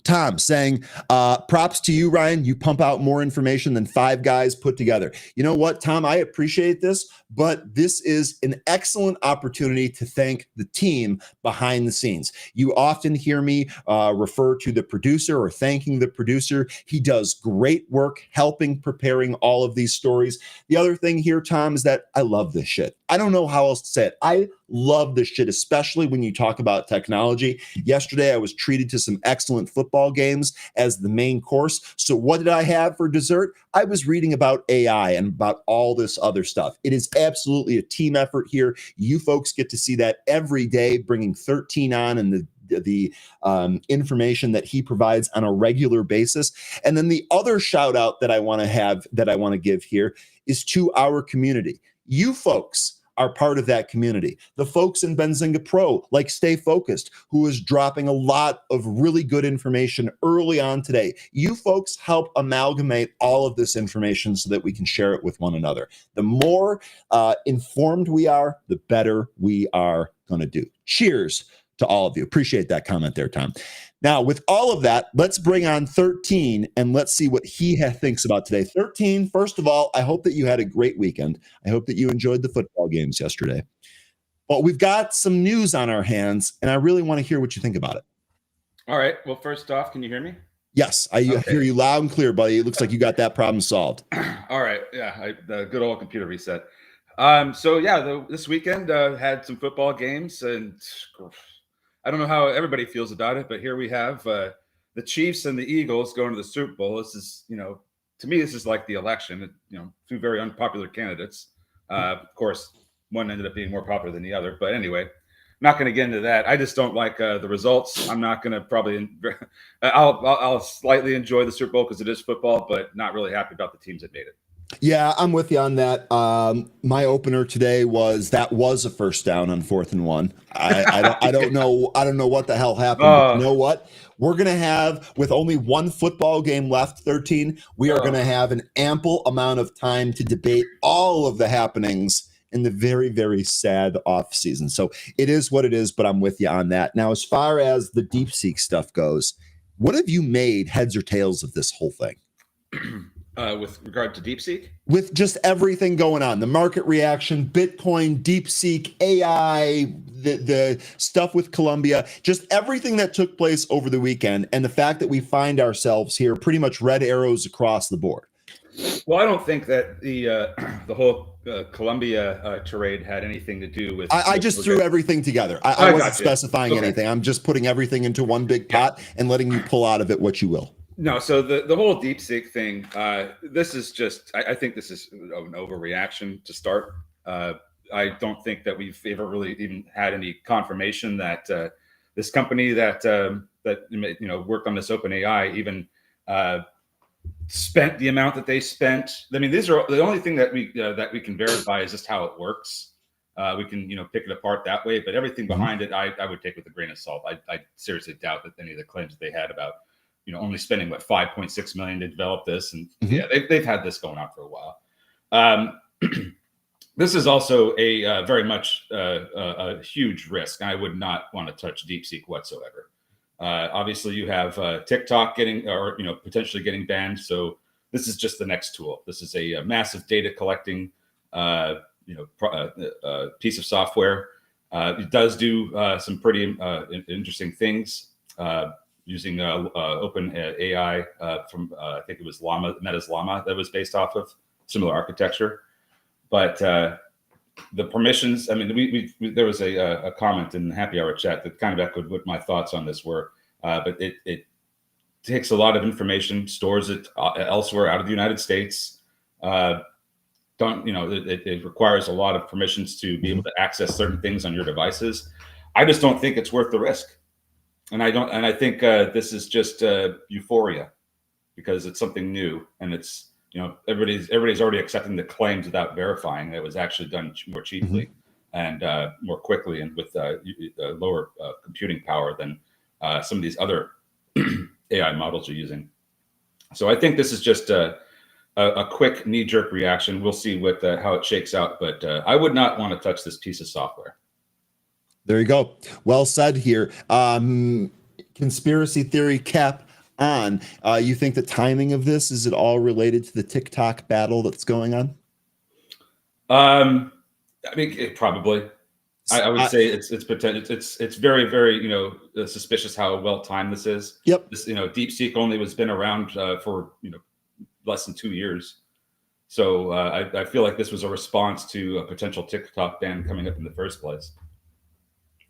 Tom saying, props to you, Ryan. You pump out more information than 5 guys put together. You know what, Tom? I appreciate this, but this is an excellent opportunity to thank the team behind the scenes. You often hear me refer to the producer or thanking the producer. He does great work helping preparing all of these stories. The other thing here, Tom, is that I love this shit. I don't know how else to say it. I love this shit, especially when you talk about technology. Yesterday, I was treated to some excellent football games as the main course. So what did I have for dessert? I was reading about AI and about all this other stuff. It is absolutely a team effort here. You folks get to see that every day, bringing 13 on and the information that he provides on a regular basis. And then the other shout out that I want to give here is to our community. You folks are part of that community. The folks in Benzinga Pro, like Stay Focused, who is dropping a lot of really good information early on today. You folks help amalgamate all of this information so that we can share it with one another. The more informed we are, the better we are going to do. Cheers to all of you. Appreciate that comment there, Tom. Now, with all of that, let's bring on 13 and let's see what he thinks about today. 13, first of all, I hope that you had a great weekend. I hope that you enjoyed the football games yesterday. But we've got some news on our hands, and I really want to hear what you think about it. All right. Well, first off, can you hear me? Yes, I hear you loud and clear, buddy. It looks like you got that problem solved. All right. Yeah, the good old computer reset. So yeah, this weekend had some football games, and I don't know how everybody feels about it, but here we have the Chiefs and the Eagles going to the Super Bowl. This is, to me, this is like the election. Two very unpopular candidates. Of course, one ended up being more popular than the other, but anyway. Not going to get into that. I just don't like the results. I'm not going to probably. I'll slightly enjoy the Super Bowl because it is football, but not really happy about the teams that made it. Yeah, I'm with you on that. My opener today was a first down on 4th and 1. I don't know what the hell happened. But you know what? We're gonna have, with only one football game left, 13. We are gonna have an ample amount of time to debate all of the happenings in the very, very sad off season. So it is what it is, but I'm with you on that. Now, as far as the DeepSeek stuff goes, what have you made heads or tails of this whole thing? With regard to DeepSeek? With just everything going on, the market reaction, Bitcoin, DeepSeek, AI, the stuff with Colombia, just everything that took place over the weekend, and the fact that we find ourselves here pretty much red arrows across the board. Well, I don't think that the whole Colombia tirade had anything to do with. I just threw everything together. I wasn't specifying anything. I'm just putting everything into one big pot and letting you pull out of it what you will. No, so the whole DeepSeek thing, this is just, I think this is an overreaction to start. I don't think that we've ever really even had any confirmation that this company that worked on this OpenAI even spent the amount that they spent. I mean, these are the only thing that we can verify is just how it works. We can pick it apart that way, but everything behind it, I would take with a grain of salt. I seriously doubt that any of the claims that they had about only spending $5.6 million to develop this, and they've had this going on for a while. This is also a very much a huge risk. I would not want to touch DeepSeek whatsoever. Obviously, you have TikTok getting or potentially getting banned. So this is just the next tool. This is a massive data collecting piece of software. It does do some pretty interesting things using open AI from I think it was Meta's Llama that was based off of similar architecture. But the permissions, I mean, we there was a comment in the happy hour chat that kind of echoed what my thoughts on this were. But it takes a lot of information, stores it elsewhere out of the United States. It requires a lot of permissions to be able to access certain things on your devices. I just don't think it's worth the risk. And I think this is just euphoria because it's something new, and it's everybody's already accepting the claims without verifying that it was actually done more cheaply and more quickly and with lower computing power than some of these other AI models are using. So I think this is just a quick knee-jerk reaction. We'll see how it shakes out, but I would not want to touch this piece of software. There you go. Well said here. Conspiracy theory cap on. You think the timing of this, is it all related to the TikTok battle that's going on? I mean, probably. I would say it's potential. It's very, very suspicious how well timed this is. Yep. This DeepSeek only has been around for less than 2 years, so I feel like this was a response to a potential TikTok ban coming up in the first place.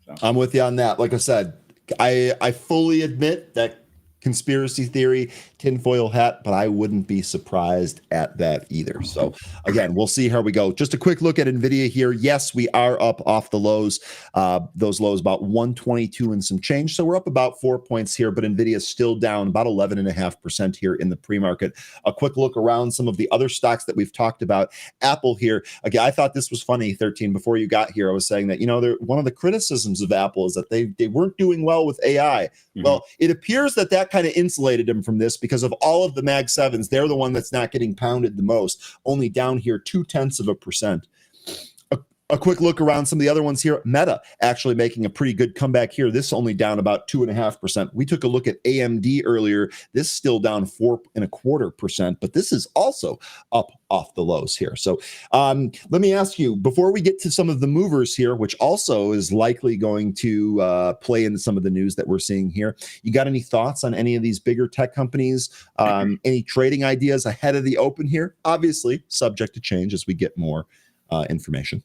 So. I'm with you on that. Like I said, I fully admit that conspiracy theory, tinfoil hat, but I wouldn't be surprised at that either. So again, we'll see how we go. Just a quick look at NVIDIA here. Yes, we are up off the lows. Those lows about 122 and some change. So we're up about 4 points here, but NVIDIA is still down about 11.5% here in the pre-market. A quick look around some of the other stocks that we've talked about. Apple here. Again, I thought this was funny, 13. Before you got here, I was saying that, one of the criticisms of Apple is that they weren't doing well with AI. Well, it appears that kind of insulated them from this because of all of the Mag 7s. They're the one that's not getting pounded the most, only down here 0.2%. A quick look around some of the other ones here. Meta actually making a pretty good comeback here. This only down about 2.5%. We took a look at AMD earlier. This still down 4.25%, but this is also up off the lows here. So let me ask you, before we get to some of the movers here, which also is likely going to play into some of the news that we're seeing here, you got any thoughts on any of these bigger tech companies? Any trading ideas ahead of the open here? Obviously, subject to change as we get more information.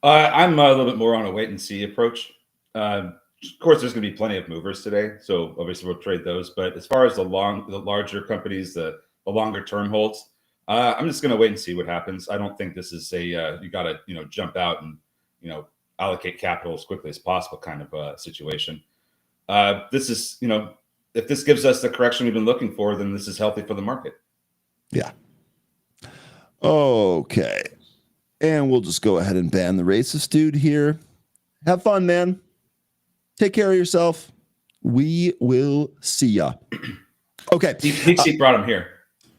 I'm a little bit more on a wait and see approach. Of course, there's going to be plenty of movers today, so obviously we'll trade those. But as far as the larger companies, the longer term holds, I'm just going to wait and see what happens. I don't think this is a you got to jump out and allocate capital as quickly as possible kind of situation. This is if this gives us the correction we've been looking for, then this is healthy for the market. Yeah. Okay. And we'll just go ahead and ban the racist dude here. Have fun, man. Take care of yourself. We will see ya. Okay. DeepSeek brought him here.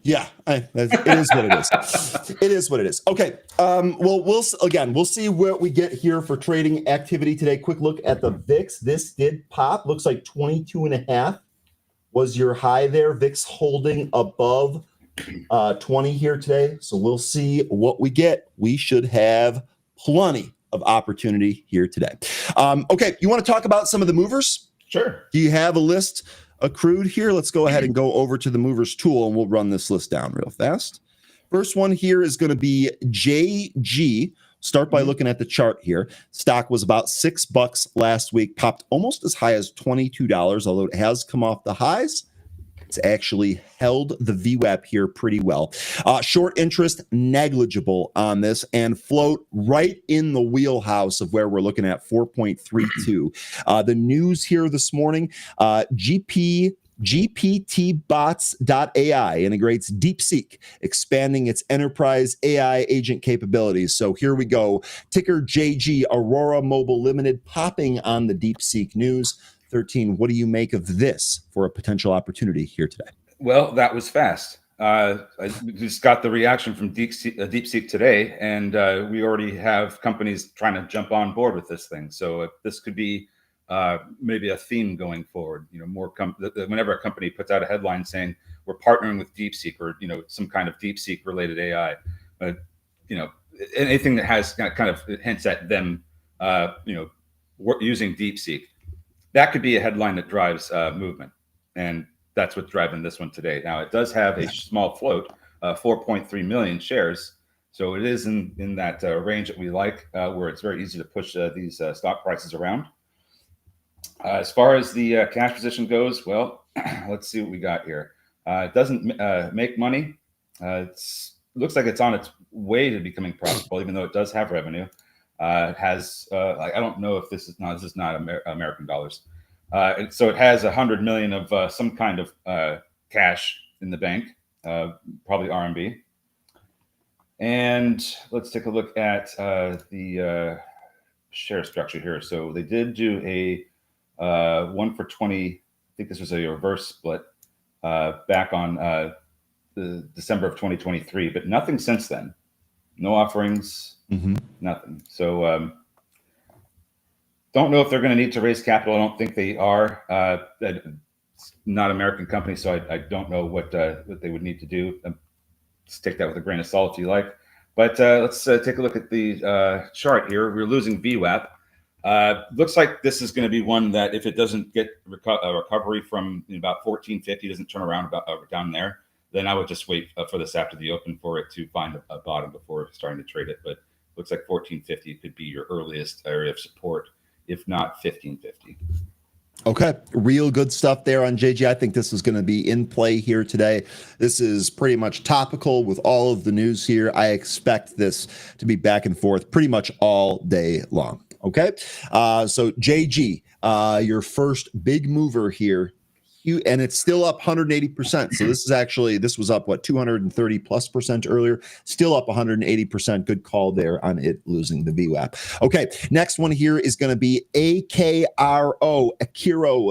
Yeah, it is what it is. It is what it is. Okay. Well, we'll see what we get here for trading activity today. Quick look at the VIX. This did pop. Looks like 22.5 was your high there. VIX holding above 20 here today. So we'll see what we get. We should have plenty of opportunity here today. Okay, you want to talk about some of the movers? Sure. Do you have a list accrued here? Let's go ahead and go over to the movers tool and we'll run this list down real fast. First one here is going to be JG. Start by looking at the chart here. Stock was about $6 last week, popped almost as high as $22, although it has come off the highs. It's actually held the VWAP here pretty well. Short interest, negligible on this, and float right in the wheelhouse of where we're looking at 4.32. The news here this morning, GPTbots.ai integrates DeepSeek, expanding its enterprise AI agent capabilities. So here we go. Ticker JG, Aurora Mobile Limited, popping on the DeepSeek news. 13, what do you make of this for a potential opportunity here today? Well, that was fast. I just got the reaction from DeepSeek today, and we already have companies trying to jump on board with this thing. So this could be maybe a theme going forward. More whenever a company puts out a headline saying we're partnering with DeepSeek or some kind of DeepSeek related AI, anything that has kind of hints at them, using DeepSeek. That could be a headline that drives movement, and that's what's driving this one today. Now, it does have a small float, 4.3 million shares, so it is in that range that we like, where it's very easy to push these stock prices around. As far as the cash position goes, well, let's see what we got here. It doesn't make money. It looks like it's on its way to becoming profitable, even though it does have revenue. It has, I don't know if this is not American dollars. So it has 100 million of some kind of cash in the bank, probably RMB. And let's take a look at the share structure here. So they did do a 1 for 20. I think this was a reverse split back on the December of 2023, but nothing since then. No offerings. Nothing. So don't know if they're going to need to raise capital. I don't think they are. It's not an American company, so I don't know what they would need to do. Just take that with a grain of salt if you like. But let's take a look at the chart here. We're losing VWAP. Looks like this is going to be one that if it doesn't get a recovery from about 1450, doesn't turn around down there, then I would just wait for this after the open for it to find a bottom before starting to trade it. But looks like 1450 could be your earliest area of support, if not 1550. Okay, real good stuff there on JG. I think this is going to be in play here today. This is pretty much topical with all of the news here. I expect this to be back and forth pretty much all day long. Okay, so JG, your first big mover here, and it's still up 180%. So this was up what 230+% earlier, still up 180%. Good call there on it losing the VWAP. Okay, next one here is going to be Akero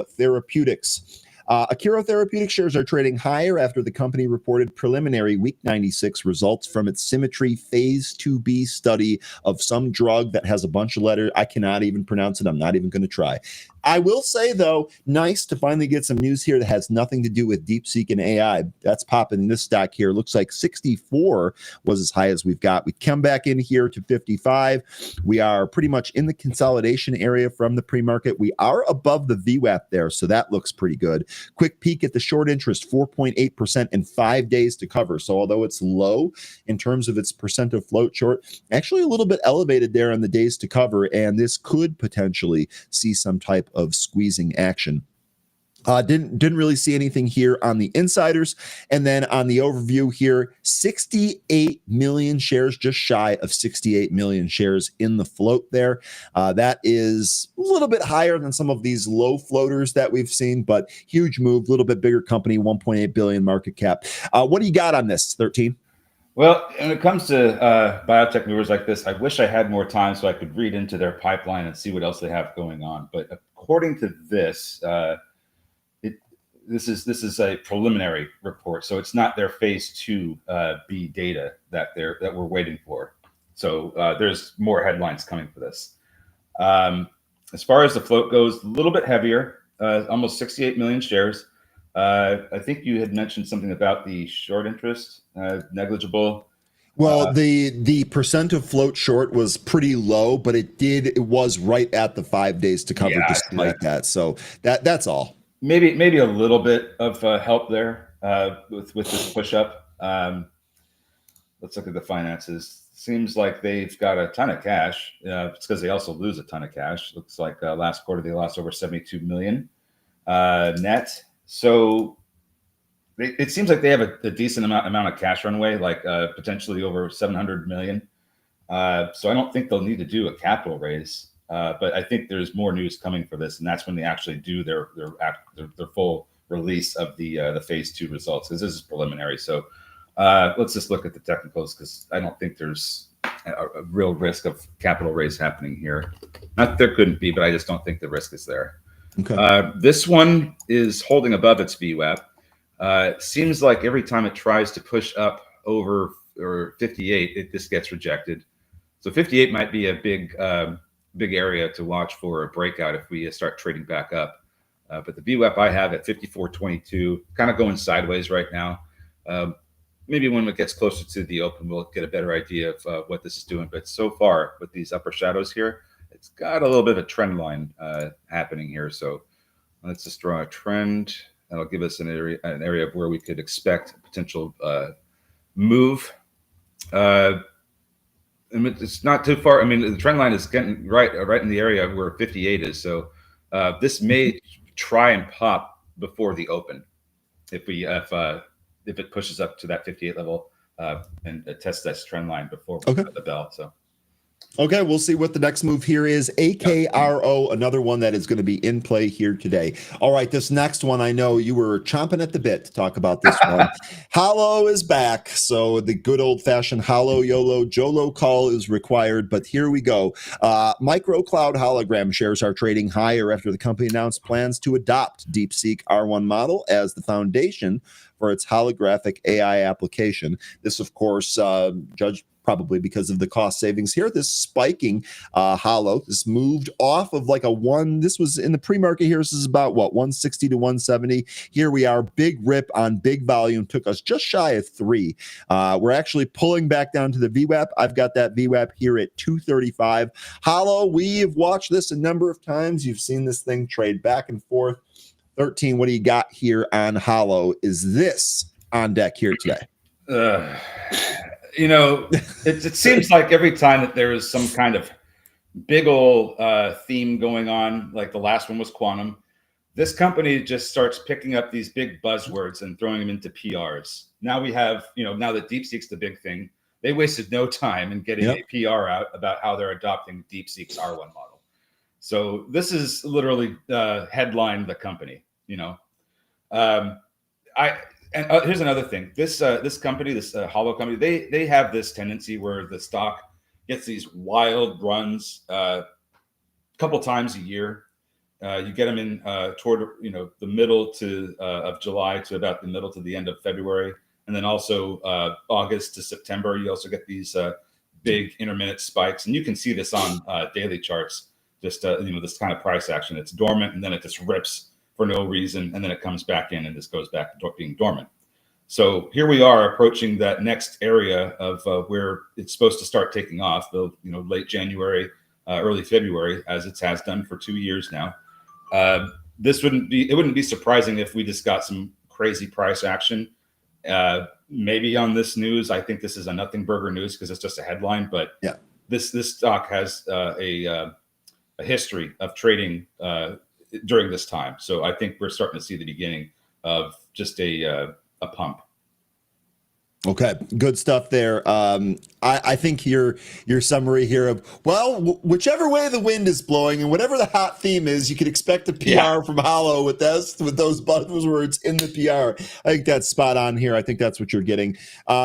Therapeutics. Akero Therapeutics shares are trading higher after the company reported preliminary week 96 results from its Symmetry phase 2b study of some drug that has a bunch of letters. I cannot even pronounce it. I'm not even going to try. I will say, though, nice to finally get some news here that has nothing to do with DeepSeek and AI. That's popping in this stock here. Looks like 64 was as high as we've got. We come back in here to 55. We are pretty much in the consolidation area from the pre-market. We are above the VWAP there, so that looks pretty good. Quick peek at the short interest, 4.8% and 5 days to cover. So although it's low in terms of its percent of float short, actually a little bit elevated there on the days to cover, and this could potentially see some type of squeezing action. Didn't really see anything here on the insiders. And then on the overview here, 68 million shares, just shy of 68 million shares in the float there. That is a little bit higher than some of these low floaters that we've seen, but huge move, a little bit bigger company, 1.8 billion market cap. What do you got on this, 13? Well, when it comes to biotech movers like this, I wish I had more time so I could read into their pipeline and see what else they have going on. But according to this, this is a preliminary report, so it's not their phase 2b data that we're waiting for. So there's more headlines coming for this. As far as the float goes, a little bit heavier, almost 68 million shares. I think you had mentioned something about the short interest, negligible. Well, the percent of float short was pretty low, but it was right at the 5 days to cover despite that. So that's all. Maybe a little bit of help there with this push up. Let's look at the finances. Seems like they've got a ton of cash. It's because they also lose a ton of cash. Looks like last quarter they lost over 72 million net. So it seems like they have a decent amount of cash runway, like potentially over 700 million. So I don't think they'll need to do a capital raise. But I think there's more news coming for this, and that's when they actually do their full release of the phase 2 results, because this is preliminary. So let's just look at the technicals, because I don't think there's a real risk of capital raise happening here. Not that there couldn't be, but I just don't think the risk is there. Okay. This one is holding above its VWAP. Seems like every time it tries to push up over or 58, it just gets rejected. So 58 might be a big area to watch for a breakout if we start trading back up. But the VWAP I have at 54.22, kind of going sideways right now. Maybe when it gets closer to the open, we'll get a better idea of what this is doing. But so far, with these upper shadows here, it's got a little bit of a trend line happening here. So let's just draw a trend. That'll give us an area of where we could expect a potential move. And it's not too far. I mean, the trend line is getting right in the area where 58 is. So this may try and pop before the open if it pushes up to that 58 level and tests this trend line before we cut the bell. So. Okay, we'll see what the next move here is. Akero, another one that is going to be in play here today. All right, this next one, I know you were chomping at the bit to talk about this one. Halo is back, so the good old-fashioned Halo, YOLO, JOLO call is required, but here we go. Micro Cloud Hologram shares are trading higher after the company announced plans to adopt DeepSeek R1 model as the foundation for its holographic AI application. This, of course, judged probably because of the cost savings here. This spiking Halo, this moved off of like a one. This was in the pre-market here. This is about what, 160 to 170. Here we are, big rip on big volume, took us just shy of 3. We're actually pulling back down to the VWAP. I've got that VWAP here at 235. Halo, we've watched this a number of times. You've seen this thing trade back and forth. 13, what do you got here on Halo? Is this on deck here today? It seems like every time that there is some kind of big old theme going on, like the last one was quantum, This company just starts picking up these big buzzwords and throwing them into PRs. Now we have, now that DeepSeek's the big thing, they wasted no time in getting a PR out about how they're adopting DeepSeek's R1 model. So this is literally headline the company, here's another thing. This company, this Hollow company, they have this tendency where the stock gets these wild runs a couple times a year. You get them in toward the middle of July to about the middle to the end of February, and then also August to September. You also get these big intermittent spikes, and you can see this on daily charts. Just this kind of price action. It's dormant, and then it just rips for no reason, and then it comes back in, and this goes back to being dormant. So here we are approaching that next area of where it's supposed to start taking off. The late January, early February, as it has done for 2 years now. It wouldn't be surprising if we just got some crazy price action. Maybe on this news, I think this is a nothing burger news because it's just a headline, but yeah, this stock has a history of trading during this time. So I think we're starting to see the beginning of just a pump. Okay, good stuff there. I think your summary here of, whichever way the wind is blowing and whatever the hot theme is, you could expect a PR from Hollow with those buzzwords in the PR. I think that's spot on here. I think that's what you're getting.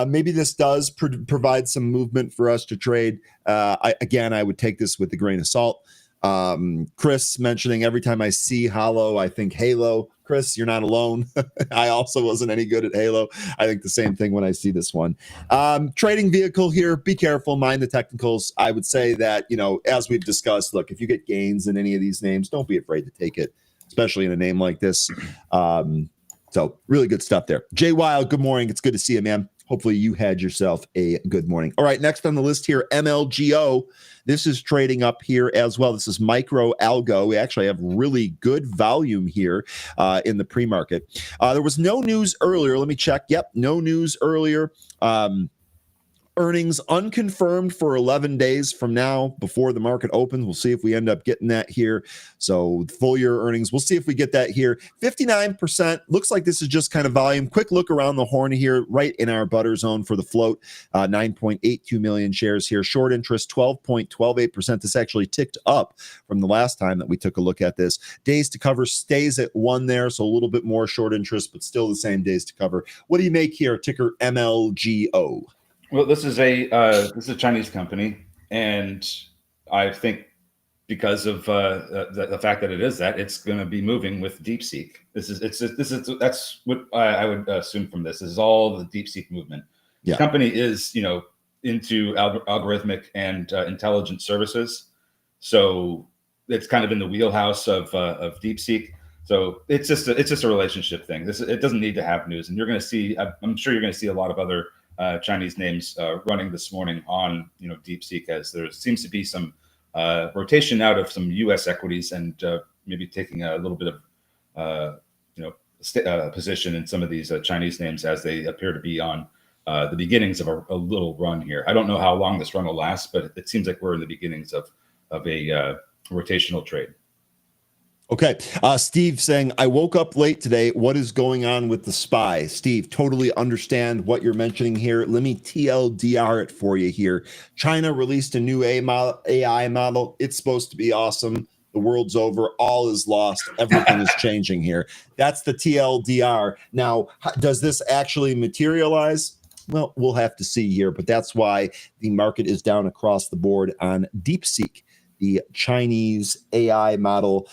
Maybe this does provide some movement for us to trade. I would take this with a grain of salt. Chris mentioning every time I see Hollow, I think Halo. Chris, you're not alone. I also wasn't any good at Halo. I think the same thing when I see this one. Trading vehicle here, be careful, mind the technicals. I would say that, as we've discussed, look, if you get gains in any of these names, don't be afraid to take it, especially in a name like this. So really good stuff there. Jay Wild, good morning. It's good to see you, man. Hopefully you had yourself a good morning. All right, next on the list here, MLGO. This is trading up here as well. This is micro algo. We actually have really good volume here in the pre-market. There was no news earlier. Let me check. Yep, no news earlier. Earnings unconfirmed for 11 days from now before the market opens. We'll see if we end up getting that here. So full year earnings, we'll see if we get that here. 59%. Looks like this is just kind of volume. Quick look around the horn here, right in our butter zone for the float. 9.82 million shares here. Short interest, 12.128%. This actually ticked up from the last time that we took a look at this. Days to cover stays at 1 there, so a little bit more short interest, but still the same days to cover. What do you make here? Ticker MLGO. Well, this is a Chinese company, and I think because of the fact that it is that, it's going to be moving with DeepSeek. That's what I would assume from this. This is all the DeepSeek movement. Yeah. The company is into algorithmic and intelligent services, so it's kind of in the wheelhouse of DeepSeek. So it's just a relationship thing. It doesn't need to have news, and you're going to see. I'm sure you're going to see a lot of other Chinese names running this morning on DeepSeek, as there seems to be some rotation out of some U.S. equities and maybe taking a little bit of position in some of these Chinese names as they appear to be on the beginnings of a little run here. I don't know how long this run will last, but it seems like we're in the beginnings of a rotational trade. Okay. Steve saying, I woke up late today. What is going on with the SPY? Steve, totally understand what you're mentioning here. Let me TLDR it for you here. China released a new AI model. It's supposed to be awesome. The world's over. All is lost. Everything is changing here. That's the TLDR. Now, does this actually materialize? Well, we'll have to see here, but that's why the market is down across the board on DeepSeek, the Chinese AI model,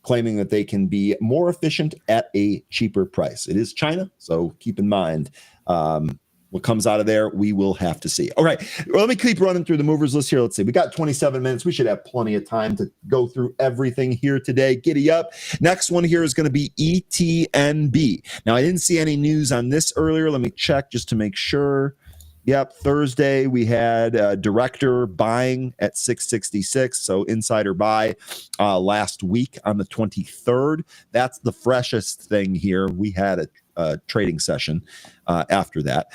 claiming that they can be more efficient at a cheaper price. It is China, so keep in mind what comes out of there. We will have to see. All right, well, let me keep running through the movers list here. Let's see. We got 27 minutes. We should have plenty of time to go through everything here today. Giddy up. Next one here is going to be ETNB. Now, I didn't see any news on this earlier. Let me check just to make sure. Yep, Thursday we had director buying at 666, so insider buy last week on the 23rd. That's the freshest thing here. We had a trading session after that.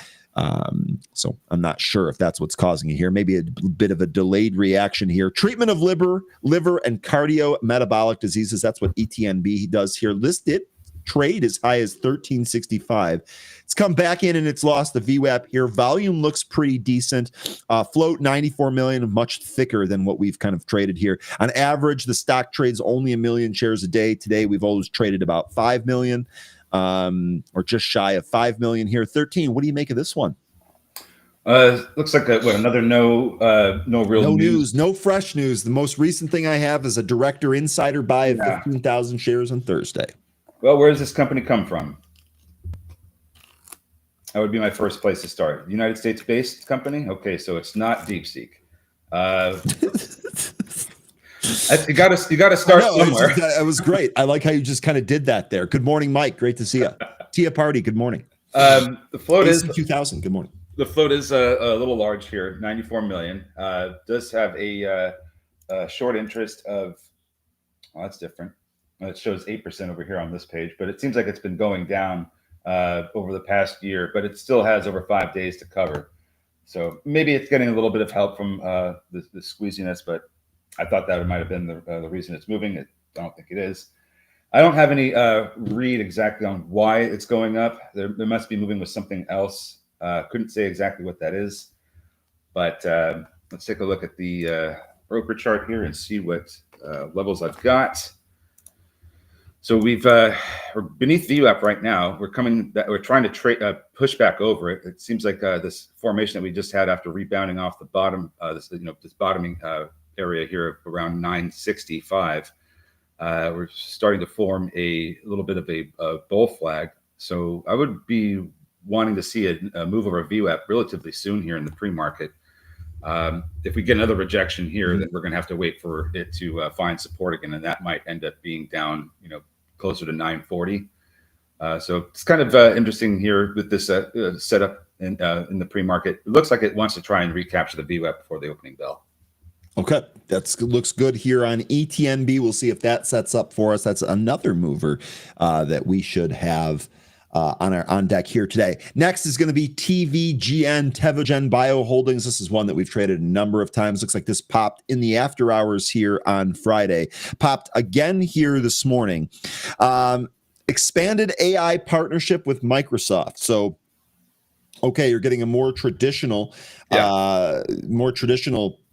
So I'm not sure if that's what's causing it here. Maybe a bit of a delayed reaction here. Treatment of liver and cardio metabolic diseases. That's what ETNB does here. Listed trade as high as 1365. It's come back in and it's lost the VWAP here. Volume looks pretty decent. Float 94 million, much thicker than what we've kind of traded here. On average, the stock trades only 1 million shares a day. Today, we've always traded about 5 million. Or just shy of 5 million here. 13. What do you make of this one? Looks like another no real news, no fresh news. The most recent thing I have is a director insider buy of 15,000 shares on Thursday. Well, where does this company come from? That would be my first place to start. United States-based company. Okay, so it's not DeepSeek. You got to start somewhere. It was great. I like how you just kind of did that there. Good morning, Mike. Great to see you. Tia Party. Good morning. The float is 2000. Good morning. The float is a little large here, 94 million. Does have a short interest of. Well, that's different. It shows 8% over here on this page, but it seems like it's been going down over the past year. But it still has over 5 days to cover. So maybe it's getting a little bit of help from the squeeziness, but I thought that might have been the reason it's moving. I don't think it is. I don't have any read exactly on why it's going up. There must be moving with something else. Couldn't say exactly what that is. But let's take a look at the broker chart here and see what levels I've got. So we're beneath VWAP right now. We're trying to push back over it. It seems like this formation that we just had after rebounding off the bottom, this bottoming area here around 965. We're starting to form a little bit of a bull flag. So I would be wanting to see a move over VWAP relatively soon here in the pre-market. If we get another rejection here, then we're going to have to wait for it to find support again, and that might end up being down, closer to 940. So it's kind of interesting here with this setup in the pre-market. It looks like it wants to try and recapture the VWAP before the opening bell. Okay, looks good here on ETNB. We'll see if that sets up for us. That's another mover that we should have on deck here today. Next is going to be TVGN, Tevagen Bio Holdings. This is one that we've traded a number of times. Looks like this popped in the after hours here on Friday. Popped again here this morning. Expanded AI partnership with Microsoft. So, okay, you're getting a more traditional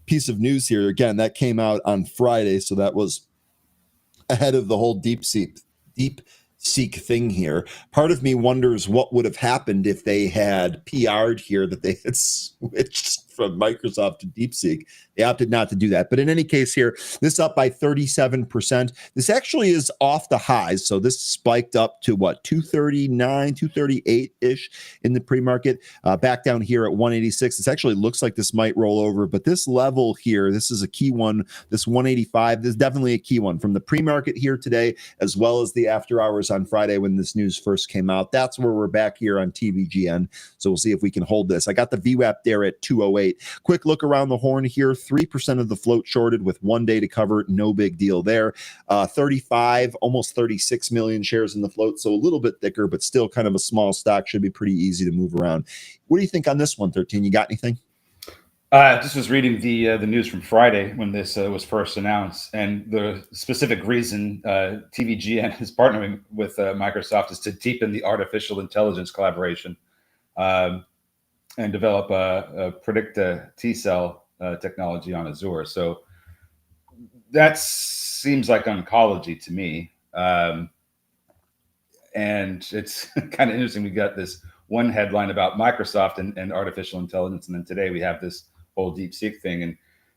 piece of news here. Again, that came out on Friday, so that was ahead of the whole DeepSeek thing here. Part of me wonders what would have happened if they had PR'd here that they had switched from Microsoft to DeepSeek. They opted not to do that. But in any case here, this up by 37%. This actually is off the highs. So this spiked up to what, 239, 238-ish in the pre-market. Back down here at 186. This actually looks like this might roll over. But this level here, this is a key one. This 185, this is definitely a key one from the pre-market here today, as well as the after hours on Friday when this news first came out. That's where we're back here on TVGN. So we'll see if we can hold this. I got the VWAP there at 208. Quick look around the horn here. 3% of the float shorted with 1 day to cover. No big deal there. 35, almost 36 million shares in the float. So a little bit thicker, but still kind of a small stock. Should be pretty easy to move around. What do you think on this one, 13? You got anything? Just was reading the news from Friday when this was first announced, and the specific reason TVGN is partnering with Microsoft is to deepen the artificial intelligence collaboration and develop a predict T-cell technology on Azure. So that seems like oncology to me, and it's kind of interesting. We got this one headline about Microsoft and artificial intelligence, and then today we have this whole DeepSeek thing, and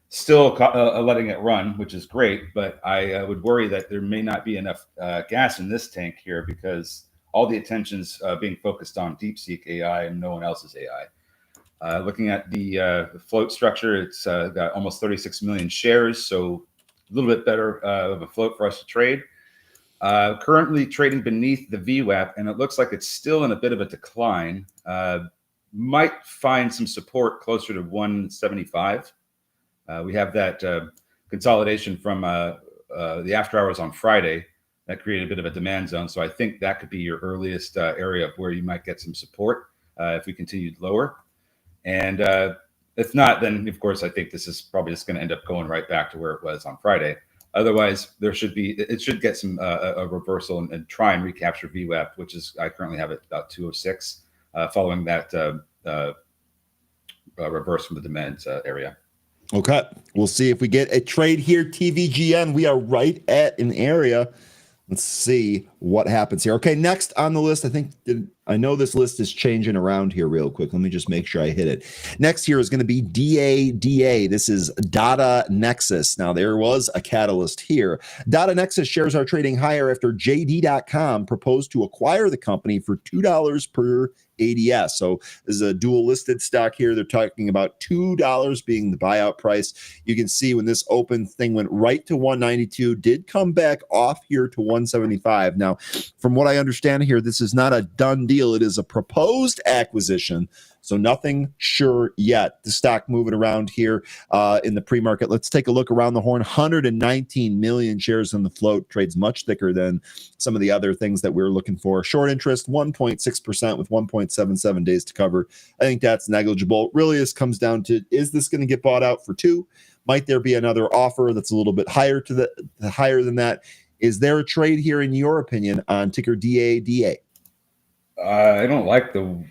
still letting it run, which is great. But I would worry that there may not be enough gas in this tank here because all the attention's being focused on DeepSeek AI and no one else's AI. Looking at the float structure, it's got almost 36 million shares, so a little bit better of a float for us to trade. Currently trading beneath the VWAP, and it looks like it's still in a bit of a decline. Might find some support closer to 175. We have that consolidation from the after hours on Friday that created a bit of a demand zone. So I think that could be your earliest area of where you might get some support. if we continued lower. And if not, then of course I think this is probably just going to end up going right back to where it was on Friday. Otherwise, it should get some a reversal and try and recapture VWAP, which is I currently have it about 206, following that reverse from the demand area. Okay, we'll see if we get a trade here. TVGN, we are right at an area. Let's see what happens here. Okay, next on the list, I know this list is changing around here real quick. Let me just make sure I hit it. Next here is going to be DADA. This is Data Nexus. Now, there was a catalyst here. Data Nexus shares are trading higher after JD.com proposed to acquire the company for $2 per ADS. So this is a dual listed stock here. They're talking about $2 being the buyout price. You can see when this opened, thing went right to 192, did come back off here to 175. Now, from what I understand here, this is not a done deal. It is a proposed acquisition. So nothing sure yet. The stock moving around here in the pre-market. Let's take a look around the horn. 119 million shares in the float. Trades much thicker than some of the other things that we're looking for. Short interest, 1.6% with 1.77 days to cover. I think that's negligible. Really, this comes down to, is this going to get bought out for $2? Might there be another offer that's a little bit higher higher than that? Is there a trade here, in your opinion, on ticker DADA? I don't like the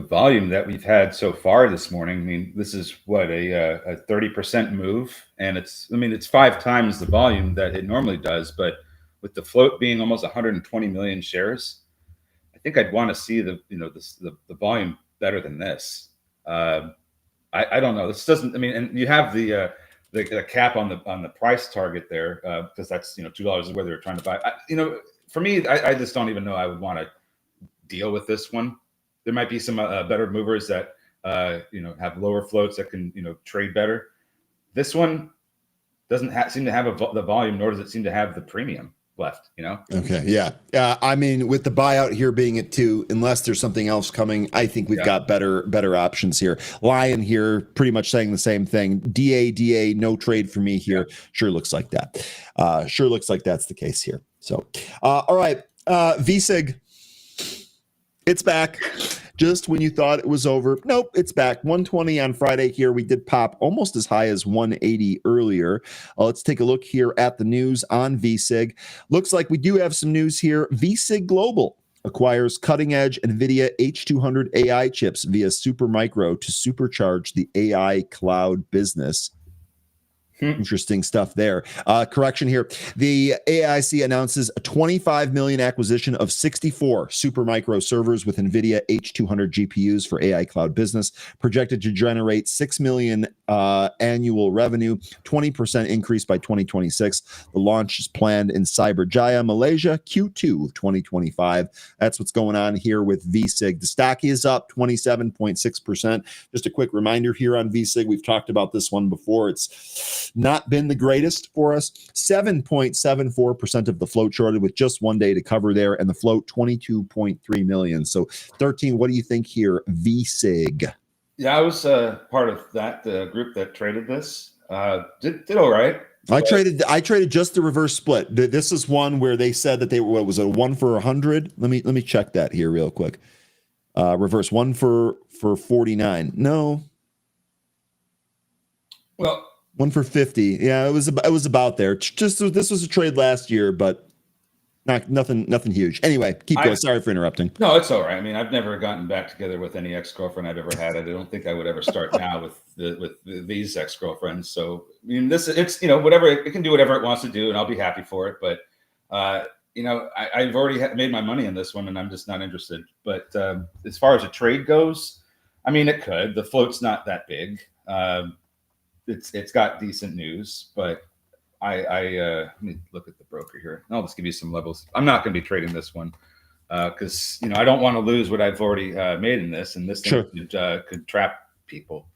volume that we've had so far this morning. I mean, this is what a 30% move, and it's 5 times the volume that it normally does. But with the float being almost 120 million shares, I think I'd want to see the volume better than this. I don't know. This doesn't. I mean, and you have the cap on the price target there because that's $2 is where they're trying to buy. For me, I just don't even know I would want to deal with this one. There might be some better movers that have lower floats that can trade better. This one doesn't seem to have the volume, nor does it seem to have the premium left. Okay, yeah. I mean, with the buyout here being at 2, unless there's something else coming, I think we've got better options here. Lion here, pretty much saying the same thing. DADA, no trade for me here. Yeah. Sure looks like that. Sure looks like that's the case here. So, all right, VSIG. It's back. Just when you thought it was over, nope, it's back. 120 on Friday here. We did pop almost as high as 180 earlier. Let's take a look here at the news on VSIG. Looks like we do have some news here. VSIG Global acquires cutting-edge NVIDIA H200 AI chips via Supermicro to supercharge the AI cloud business. Interesting stuff there. Correction here. The AIC announces a $25 million acquisition of 64 Supermicro servers with NVIDIA H200 GPUs for AI cloud business, projected to generate $6 million annual revenue, 20% increase by 2026. The launch is planned in Cyberjaya, Malaysia, Q2 of 2025. That's what's going on here with VSIG. The stock is up 27.6%. Just a quick reminder here on VSIG. We've talked about this one before. It's not been the greatest for us. 7.74% of the float shorted with just 1 day to cover there, and the float 22.3 million. So 13, what do you think here, VSIG? Yeah, I was part of that group that traded this. Did all right. I traded just the reverse split. This is one where they said that what was it, 1 for 100? Let me check that here real quick. Reverse 1 for 49. No. Well, 1 for 50. Yeah, it was about there. Just this was a trade last year, but nothing huge. Anyway, keep going. Sorry for interrupting. No, it's all right. I mean, I've never gotten back together with any ex-girlfriend I've ever had. I don't think I would ever start now with these ex-girlfriends. So I mean, it's whatever it can do, whatever it wants to do, and I'll be happy for it. But I've already made my money in this one, and I'm just not interested. But as far as a trade goes, I mean, it could. The float's not that big. It's got decent news, but let me look at the broker here. I'll just give you some levels. I'm not going to be trading this one because I don't want to lose what I've already made in this, and this thing could trap people.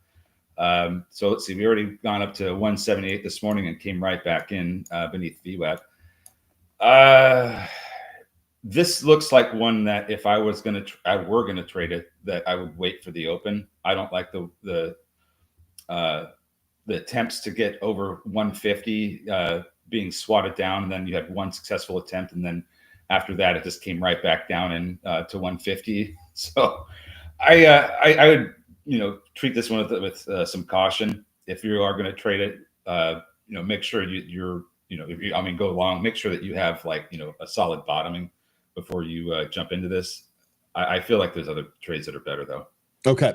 So let's see. We already gone up to 178 this morning and came right back in beneath VWAP. This looks like one that if I were going to trade it, that I would wait for the open. I don't like the attempts to get over 150 being swatted down, and then you had one successful attempt, and then after that it just came right back down to 150. So I would treat this one with some caution. If you are going to trade it, make sure you're if you, I mean, go long. Make sure that you have a solid bottoming before you jump into this. I feel like there's other trades that are better though. Okay.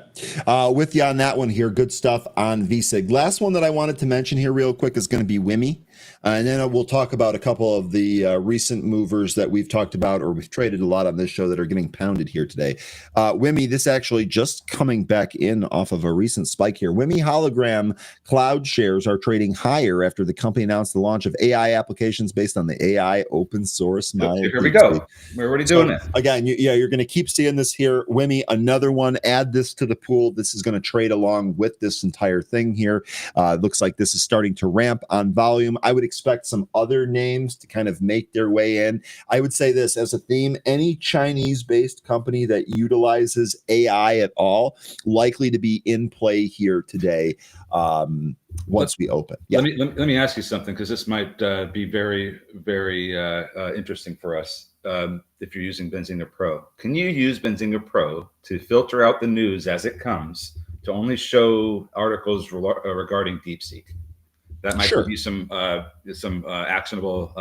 With you on that one here. Good stuff on VSIG. Last one that I wanted to mention here real quick is going to be WIMI. And then we'll talk about a couple of the recent movers that we've talked about or we've traded a lot on this show that are getting pounded here today. WIMI, this actually just coming back in off of a recent spike here. WIMI hologram cloud shares are trading higher after the company announced the launch of AI applications based on the AI open source model. Here we go. We're already doing it. Again, you're going to keep seeing this here. WIMI, another one. Add this to the pool. This is going to trade along with this entire thing here. Looks like this is starting to ramp on volume. I would expect some other names to kind of make their way in. I would say this as a theme: any Chinese-based company that utilizes AI at all likely to be in play here today. Once we open. Yeah. Let me ask you something, because this might be very, very interesting for us. If you're using Benzinga Pro, can you use Benzinga Pro to filter out the news as it comes to only show articles regarding DeepSeek? That might give you some actionable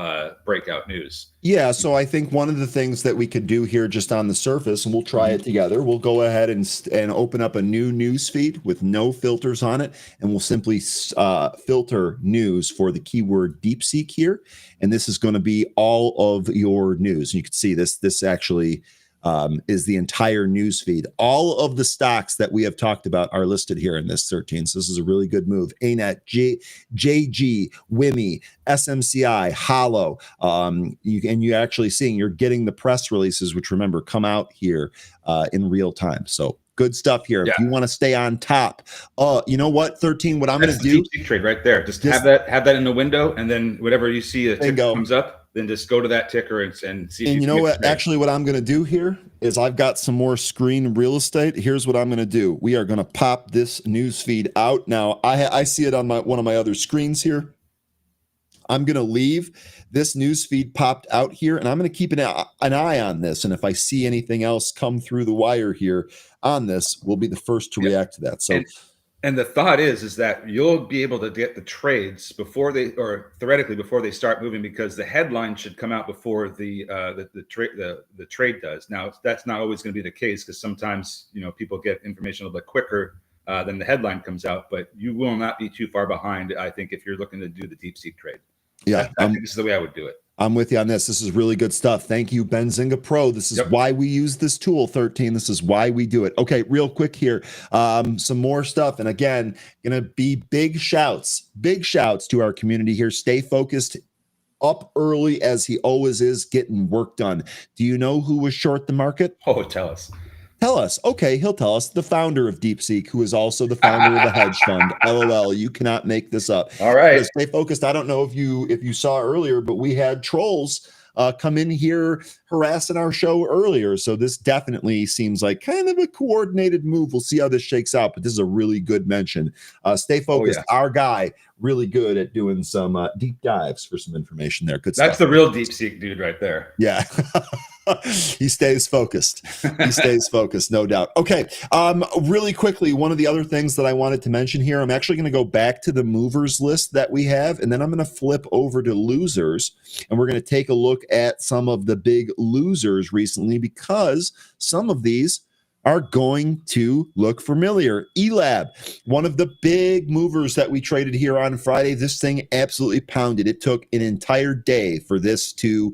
breakout news. Yeah, so I think one of the things that we could do here just on the surface, and we'll try it together, we'll go ahead and open up a new news feed with no filters on it, and we'll simply filter news for the keyword DeepSeek here, and this is going to be all of your news. And you can see this actually is the entire news feed. All of the stocks that we have talked about are listed here in this 13. So this is a really good move. ANET, JG, WIMI, SMCI, Hollow. You're actually seeing, you're getting the press releases, which remember come out here in real time. So good stuff here. Yeah. If you want to stay on top, you know what, 13, what I'm going to do. DeepSeek trade right there. Just have that in the window, and then whatever you see a ticker comes up, then just go to that ticker and see. And you know what? Actually, what I'm going to do here is I've got some more screen real estate. Here's what I'm going to do. We are going to pop this news feed out. Now, I see it on one of my other screens here. I'm going to leave this news feed popped out here, and I'm going to keep an eye on this. And if I see anything else come through the wire here on this, we'll be the first to react to that. So. And the thought is that you'll be able to get the trades before they, or theoretically before they start moving, because the headline should come out before the trade does. Now, that's not always going to be the case, because sometimes people get information a little bit quicker than the headline comes out. But you will not be too far behind, I think, if you're looking to do the DeepSeek trade. Yeah, I think this is the way I would do it. I'm with you on this. This is really good stuff. Thank you, Benzinga Pro. This is why we use this tool, 13. This is why we do it. Okay, real quick here. Some more stuff. And again, going to be big shouts to our community here. Stay focused, up early as he always is, getting work done. Do you know who was short the market? Oh, tell us. Tell us. Okay, he'll tell us. The founder of DeepSeek, who is also the founder of a hedge fund. LOL, you cannot make this up. All right. So stay focused. I don't know if you saw earlier, but we had trolls come in here harassing our show earlier. So this definitely seems like kind of a coordinated move. We'll see how this shakes out, but this is a really good mention. Stay focused. Oh, yeah. Our guy, really good at doing some deep dives for some information there. Good stuff. That's the real DeepSeek dude right there. Yeah. He stays focused. He stays focused, no doubt. Okay. Really quickly, one of the other things that I wanted to mention here, I'm actually going to go back to the movers list that we have, and then I'm going to flip over to losers, and we're going to take a look at some of the big losers recently, because some of these are going to look familiar. ELAB, one of the big movers that we traded here on Friday. This thing absolutely pounded. It took an entire day for this to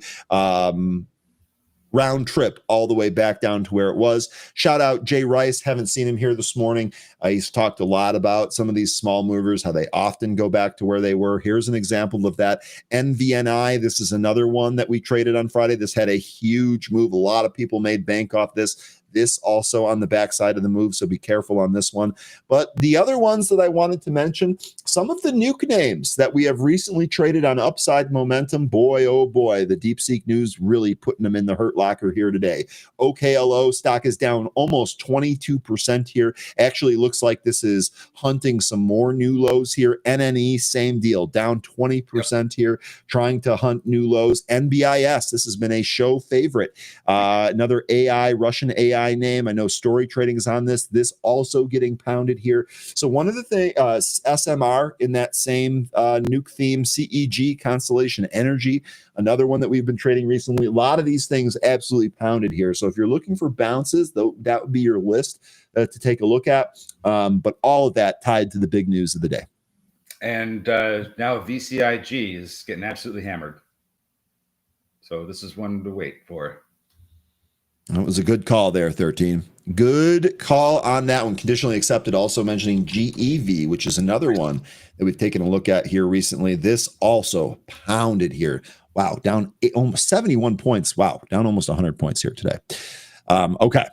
round trip all the way back down to where it was. Shout out Jay Rice. Haven't seen him here this morning. He's talked a lot about some of these small movers, how they often go back to where they were. Here's an example of that. NVNI, this is another one that we traded on Friday. This had a huge move. A lot of people made bank off this. This also on the backside of the move, so be careful on this one. But the other ones that I wanted to mention, some of the nuke names that we have recently traded on upside momentum. Boy, oh boy, the DeepSeek news really putting them in the hurt locker here today. OKLO stock is down almost 22% here. Actually, looks like this is hunting some more new lows here. NNE, same deal, down 20% here, trying to hunt new lows. NBIS, this has been a show favorite. Another AI, Russian AI VCI name. I know Story Trading is on this. This also getting pounded here. So one of the things, SMR in that same nuke theme, CEG, Constellation Energy, another one that we've been trading recently. A lot of these things absolutely pounded here. So if you're looking for bounces, though, that would be your list to take a look at. But all of that tied to the big news of the day. And now VCIG is getting absolutely hammered. So this is one to wait for. That was a good call there, 13. Good call on that one. Conditionally accepted. Also mentioning GEV, which is another one that we've taken a look at here recently. This also pounded here. Wow, down almost 71 points. Wow, down almost 100 points here today. Okay.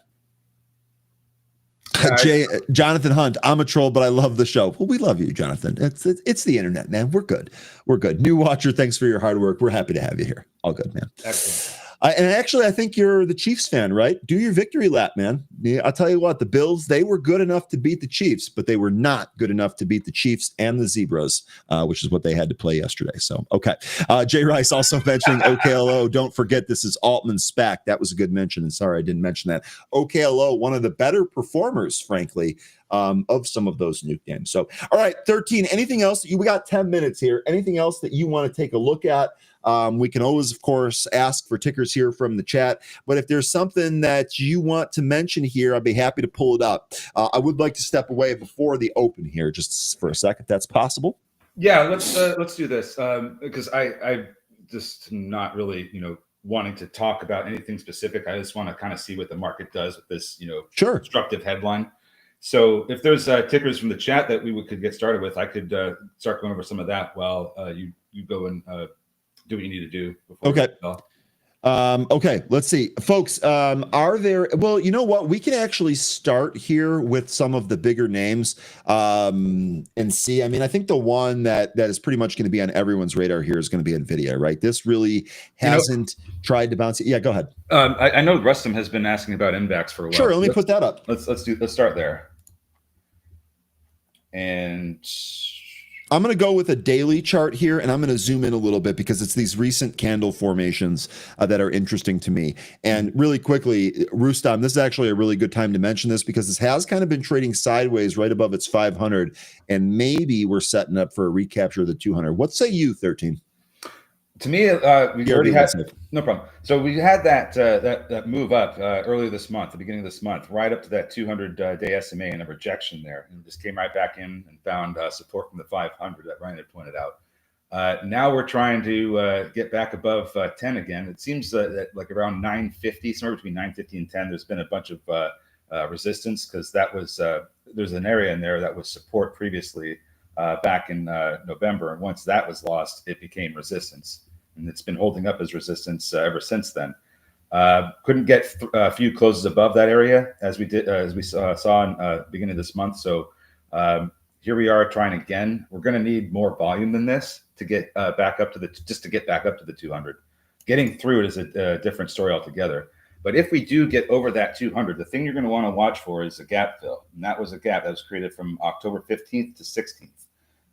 Jonathan Hunt, I'm a troll, but I love the show. Well, we love you, Jonathan. It's the internet, man. We're good. We're good. New watcher, thanks for your hard work. We're happy to have you here. All good, man. Excellent. And actually, I think you're the Chiefs fan, right? Do your victory lap, man. Yeah, I'll tell you what, the Bills, they were good enough to beat the Chiefs, but they were not good enough to beat the Chiefs and the Zebras, which is what they had to play yesterday. So, okay. Jay Rice also mentioning OKLO. Don't forget, this is Altman SPAC. That was a good mention. And sorry, I didn't mention that. OKLO, one of the better performers, frankly, of some of those nuke games. So, all right, 13, anything else? We got 10 minutes here. Anything else that you want to take a look at? We can always, of course, ask for tickers here from the chat. But if there's something that you want to mention here, I'd be happy to pull it up. I would like to step away before the open here, just for a second, if that's possible. Yeah, let's do this because I just not really wanting to talk about anything specific. I just want to kind of see what the market does with this sure constructive headline. So if there's tickers from the chat that we could get started with, I could start going over some of that while you go and do what you need to do before. Okay. Okay, let's see. Folks, are there, well, you know what? We can actually start here with some of the bigger names and see. I mean, I think the one that is pretty much going to be on everyone's radar here is going to be NVIDIA, right? This really hasn't tried to bounce it. Yeah, go ahead. I know Rustam has been asking about NVAX for a while. Sure, let me put that up. Let's start there. And I'm going to go with a daily chart here, and I'm going to zoom in a little bit because it's these recent candle formations that are interesting to me. And really quickly, Rustam, this is actually a really good time to mention this because this has kind of been trading sideways right above its 500, and maybe we're setting up for a recapture of the 200. What say you, 13? To me, we already had no problem. So we had that move up earlier this month, the beginning of this month, right up to that 200-day SMA and a rejection there, and just came right back in and found support from the 500 that Ryan had pointed out. Now we're trying to get back above 10 again. It seems that like around 950, somewhere between 950 and 10, there's been a bunch of resistance because that was there's an area in there that was support previously back in November, and once that was lost, it became resistance. And it's been holding up as resistance ever since then. Couldn't get a few closes above that area as we saw in beginning of this month. So here we are trying again. We're going to need more volume than this to get back up to the 200. Getting through it is a different story altogether. But if we do get over that 200, the thing you're going to want to watch for is a gap fill, and that was a gap that was created from October 15th to 16th.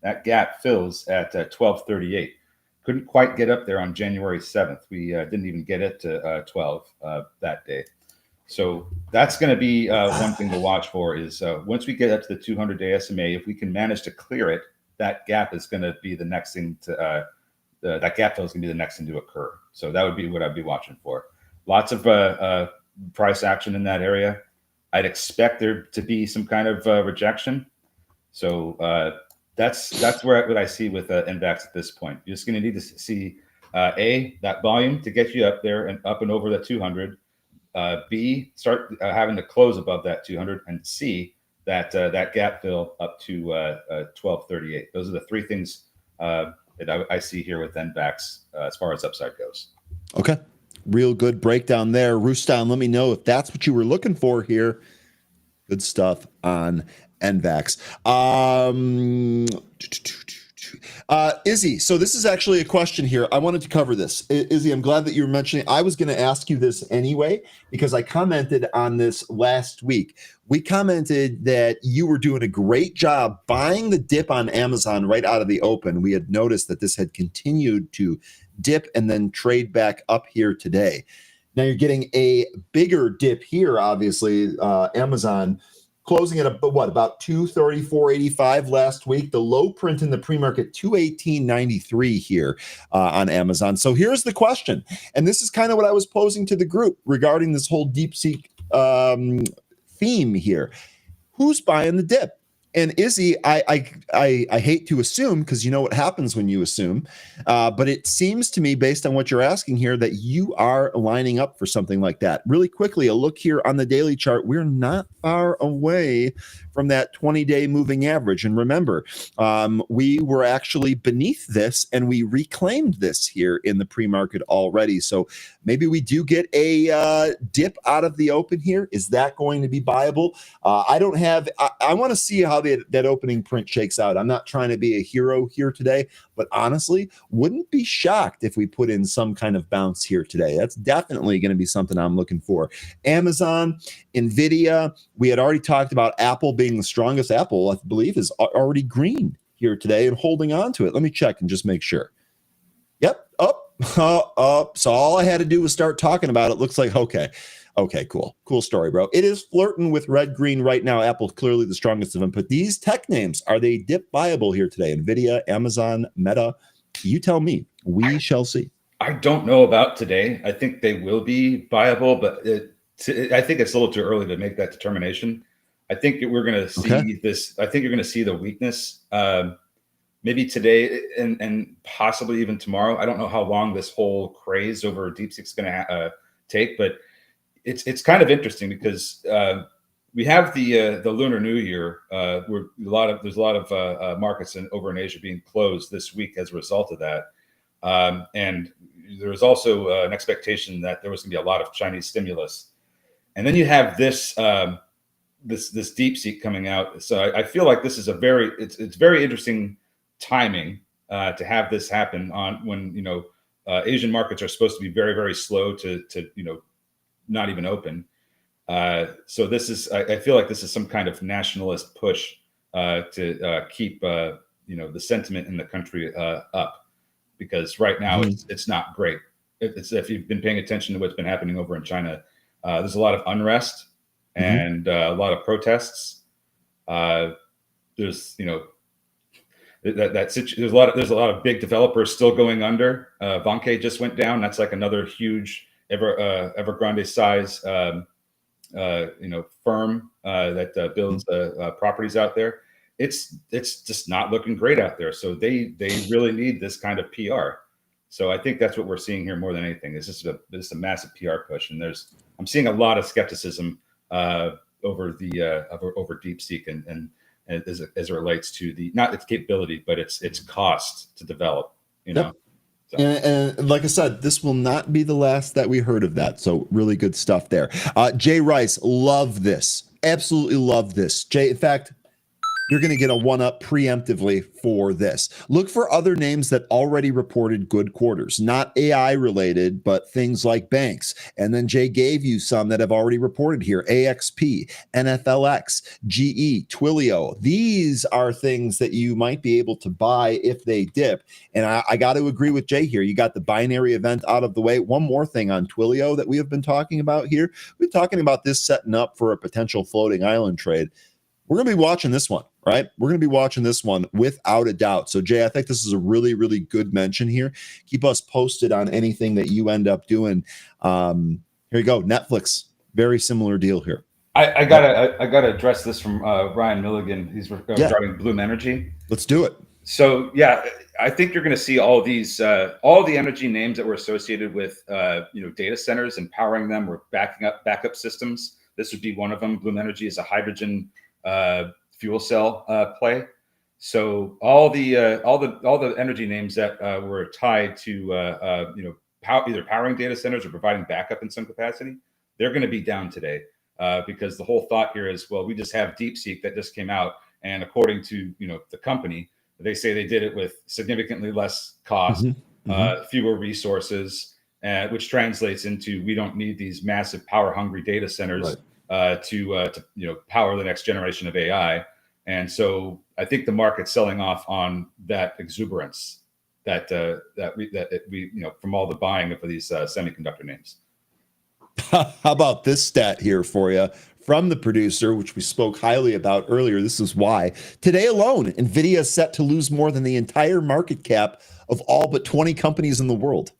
That gap fills at 1238. Couldn't quite get up there on January 7th. We didn't even get it to 12 that day. So that's going to be one thing to watch for is once we get up to the 200-day SMA, if we can manage to clear it, that gap is going to be the next thing to that gap fill is going to be the next thing to occur. So that would be what I'd be watching for. Lots of price action in that area. I'd expect there to be some kind of rejection. So that's what I see with NVAX at this point. You're just going to need to see that volume to get you up there and up and over that 200. B, start having to close above that 200, and C, that gap fill up to 1238. Those are the three things that I see here with NVAX as far as upside goes. Okay, real good breakdown there, Rustam. Let me know if that's what you were looking for here. Good stuff on NVAX. Izzy, so this is actually a question here. I wanted to cover this. Izzy, I'm glad that you were mentioning. I was going to ask you this anyway, because I commented on this last week. We commented that you were doing a great job buying the dip on Amazon right out of the open. We had noticed that this had continued to dip and then trade back up here today. Now you're getting a bigger dip here, obviously. Amazon closing at about 234.85 last week. The low print in the pre-market 218.93 here on Amazon. So here's the question, and this is kind of what I was posing to the group regarding this whole DeepSeek theme here. Who's buying the dip? And Izzy, I hate to assume, because you know what happens when you assume, but it seems to me, based on what you're asking here, that you are lining up for something like that. Really quickly, a look here on the daily chart. We're not far away from that 20-day moving average. And remember, we were actually beneath this, and we reclaimed this here in the pre-market already. So maybe we do get a dip out of the open here. Is that going to be viable? I don't have. I want to see how that opening print shakes out. I'm not trying to be a hero here today, but honestly, wouldn't be shocked if we put in some kind of bounce here today. That's definitely going to be something I'm looking for. Amazon, Nvidia. We had already talked about Apple being the strongest. Apple, I believe, is already green here today and holding on to it. Let me check and just make sure. Yep, up. So all I had to do was start talking about it. Looks like okay, cool story, bro. It is flirting with red green right now. Apple's clearly the strongest of them. But these tech names, are they dip viable here today? Nvidia, Amazon, Meta. You tell me. We shall see. I don't know about today. I think they will be viable, but I think it's a little too early to make that determination. I think we're going to see this. I think you're going to see the weakness maybe today and possibly even tomorrow. I don't know how long this whole craze over DeepSeek is going to take, but it's kind of interesting because we have the Lunar New Year, where there's a lot of markets over in Asia being closed this week as a result of that, and there was also an expectation that there was going to be a lot of Chinese stimulus, and then you have this this DeepSeek coming out. So I feel like this is it's very interesting timing to have this happen on when Asian markets are supposed to be very, very slow to not even open. So this is, I feel like this is some kind of nationalist push to keep, the sentiment in the country up, because right now it's not great. If you've been paying attention to what's been happening over in China, there's a lot of unrest and a lot of protests. There's, there's a lot of big developers still going under. Vanke just went down. That's like another huge Evergrande size, firm that builds properties out there. It's just not looking great out there. So they really need this kind of PR. So I think that's what we're seeing here more than anything. This is a massive PR push, and I'm seeing a lot of skepticism over DeepSeek and as it relates to not its capability, but its cost to develop. Yep. And like I said, this will not be the last that we heard of that. So really good stuff there. Jay Rice, love this. Absolutely love this. Jay, in fact, you're going to get a one-up preemptively for this. Look for other names that already reported good quarters, not AI related, but things like banks. And then Jay gave you some that have already reported here: AXP, NFLX, GE, Twilio. These are things that you might be able to buy if they dip. And I got to agree with Jay here. You got the binary event out of the way. One more thing on Twilio that we have been talking about here. We've been talking about this setting up for a potential floating island trade. We're going to be watching this one, right? We're going to be watching this one without a doubt. So, Jay, I think this is a really, really good mention here. Keep us posted on anything that you end up doing. Here you go. Netflix, very similar deal here. I gotta address this from Ryan Milligan. He's regarding Bloom Energy. Let's do it. So, yeah, I think you're going to see all these, all the energy names that were associated with, data centers and powering them or backup systems. This would be one of them. Bloom Energy is a hydrogen fuel cell play. So all the energy names that were tied to either powering data centers or providing backup in some capacity, they're going to be down today because the whole thought here is, well, we just have DeepSeek that just came out, and according to the company, they say they did it with significantly less cost, fewer resources, which translates into we don't need these massive power hungry data centers. Right. To power the next generation of AI. And so I think the market's selling off on that exuberance that we from all the buying of these semiconductor names. How about this stat here for you from the producer, which we spoke highly about earlier? This is why. Today alone, NVIDIA is set to lose more than the entire market cap of all but 20 companies in the world.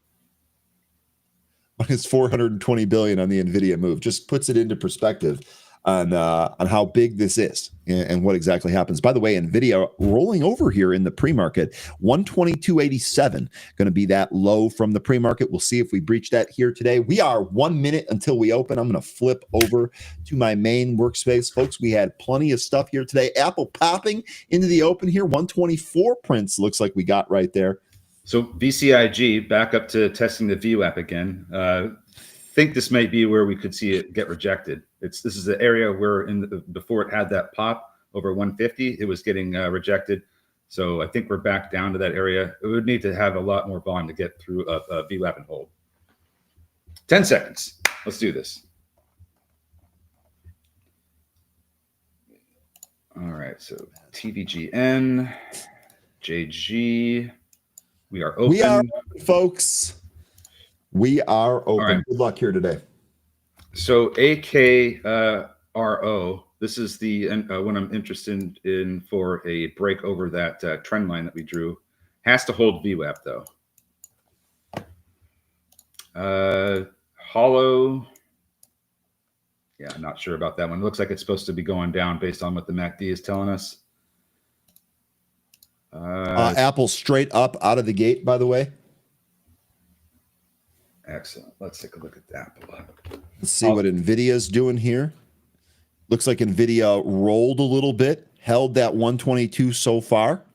Minus 420 billion on the NVIDIA move. Just puts it into perspective on how big this is and what exactly happens. By the way, NVIDIA rolling over here in the pre-market, 122.87, going to be that low from the pre-market. We'll see if we breach that here today. We are 1 minute until we open. I'm going to flip over to my main workspace. Folks, we had plenty of stuff here today. Apple popping into the open here. 124 prints looks like we got right there. So VCIG back up to testing the VWAP again. Think this might be where we could see it get rejected. This is the area where before it had that pop over 150, it was getting rejected. So I think we're back down to that area. It would need to have a lot more volume to get through a VWAP and hold. 10 seconds. Let's do this. All right. So TVGN, JG. We are open. We are open, folks. We are open. Right. Good luck here today. So AKRO, this is the one I'm interested in for a break over that trend line that we drew. Has to hold VWAP though. Hollow. Yeah, I'm not sure about that one. It looks like it's supposed to be going down based on what the MACD is telling us. Apple straight up out of the gate, by the way. Excellent. Let's take a look at that. Let's see what NVIDIA's doing here. Looks like NVIDIA rolled a little bit, held that 122 so far.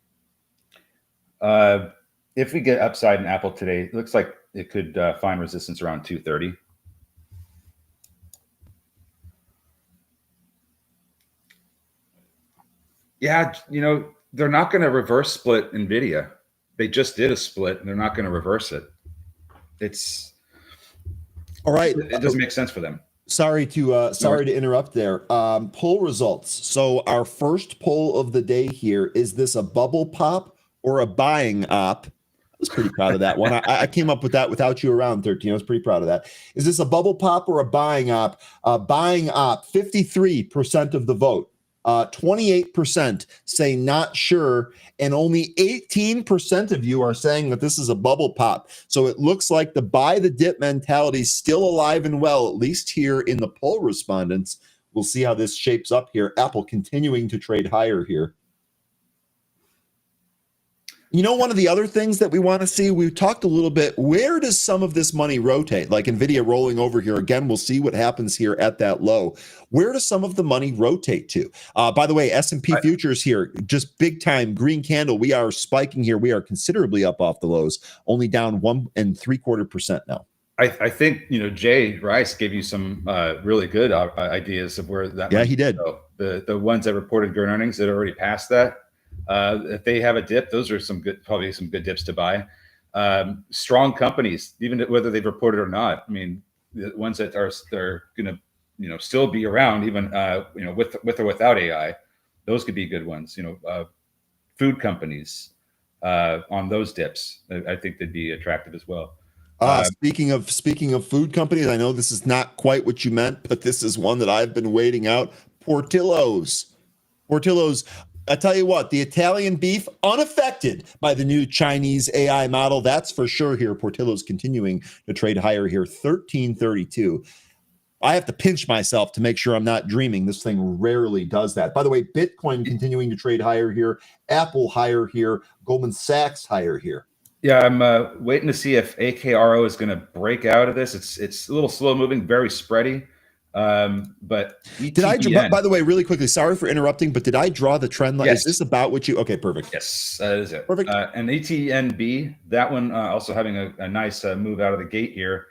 If we get upside in Apple today, it looks like it could find resistance around 230. Yeah, you know, they're not going to reverse split NVIDIA. They just did a split, and they're not going to reverse it. It's all right. It doesn't make sense for them. Sorry to interrupt there. Poll results. So our first poll of the day here, is this a bubble pop or a buying op? I was pretty proud of that one. I came up with that without you around, 13. I was pretty proud of that. Is this a bubble pop or a buying op? Buying op, 53% of the vote. 28% say not sure, and only 18% of you are saying that this is a bubble pop. So it looks like the buy the dip mentality is still alive and well, at least here in the poll respondents. We'll see how this shapes up here. Apple continuing to trade higher here. You know, one of the other things that we want to see, we've talked a little bit, where does some of this money rotate? Like NVIDIA rolling over here. Again, we'll see what happens here at that low. Where does some of the money rotate to? By the way, S&P futures here, just big time green candle. We are spiking here. We are considerably up off the lows, only down 1 3/4% now. I think, you know, Jay Rice gave you some really good ideas of where that. Yeah, he did. Go. The ones that reported good earnings that already passed that. If they have a dip, those are probably some good dips to buy. Strong companies, even whether they've reported or not. I mean, the ones that they're going to, you know, still be around, even you know, with or without AI, those could be good ones. You know, food companies on those dips, I think they'd be attractive as well. Speaking of food companies, I know this is not quite what you meant, but this is one that I've been waiting out. Portillo's. I tell you what, the Italian beef unaffected by the new Chinese AI model. That's for sure here. Portillo's continuing to trade higher here, 1332. I have to pinch myself to make sure I'm not dreaming. This thing rarely does that. By the way, Bitcoin continuing to trade higher here. Apple higher here. Goldman Sachs higher here. Yeah, I'm waiting to see if AKRO is going to break out of this. It's a little slow moving, very spready. But ETBN, by the way, really quickly, sorry for interrupting, but did I draw the trend line? Yes. Is this about what you? Okay, perfect. Yes, that is it. Perfect. And ETNB, that one also having a nice move out of the gate here.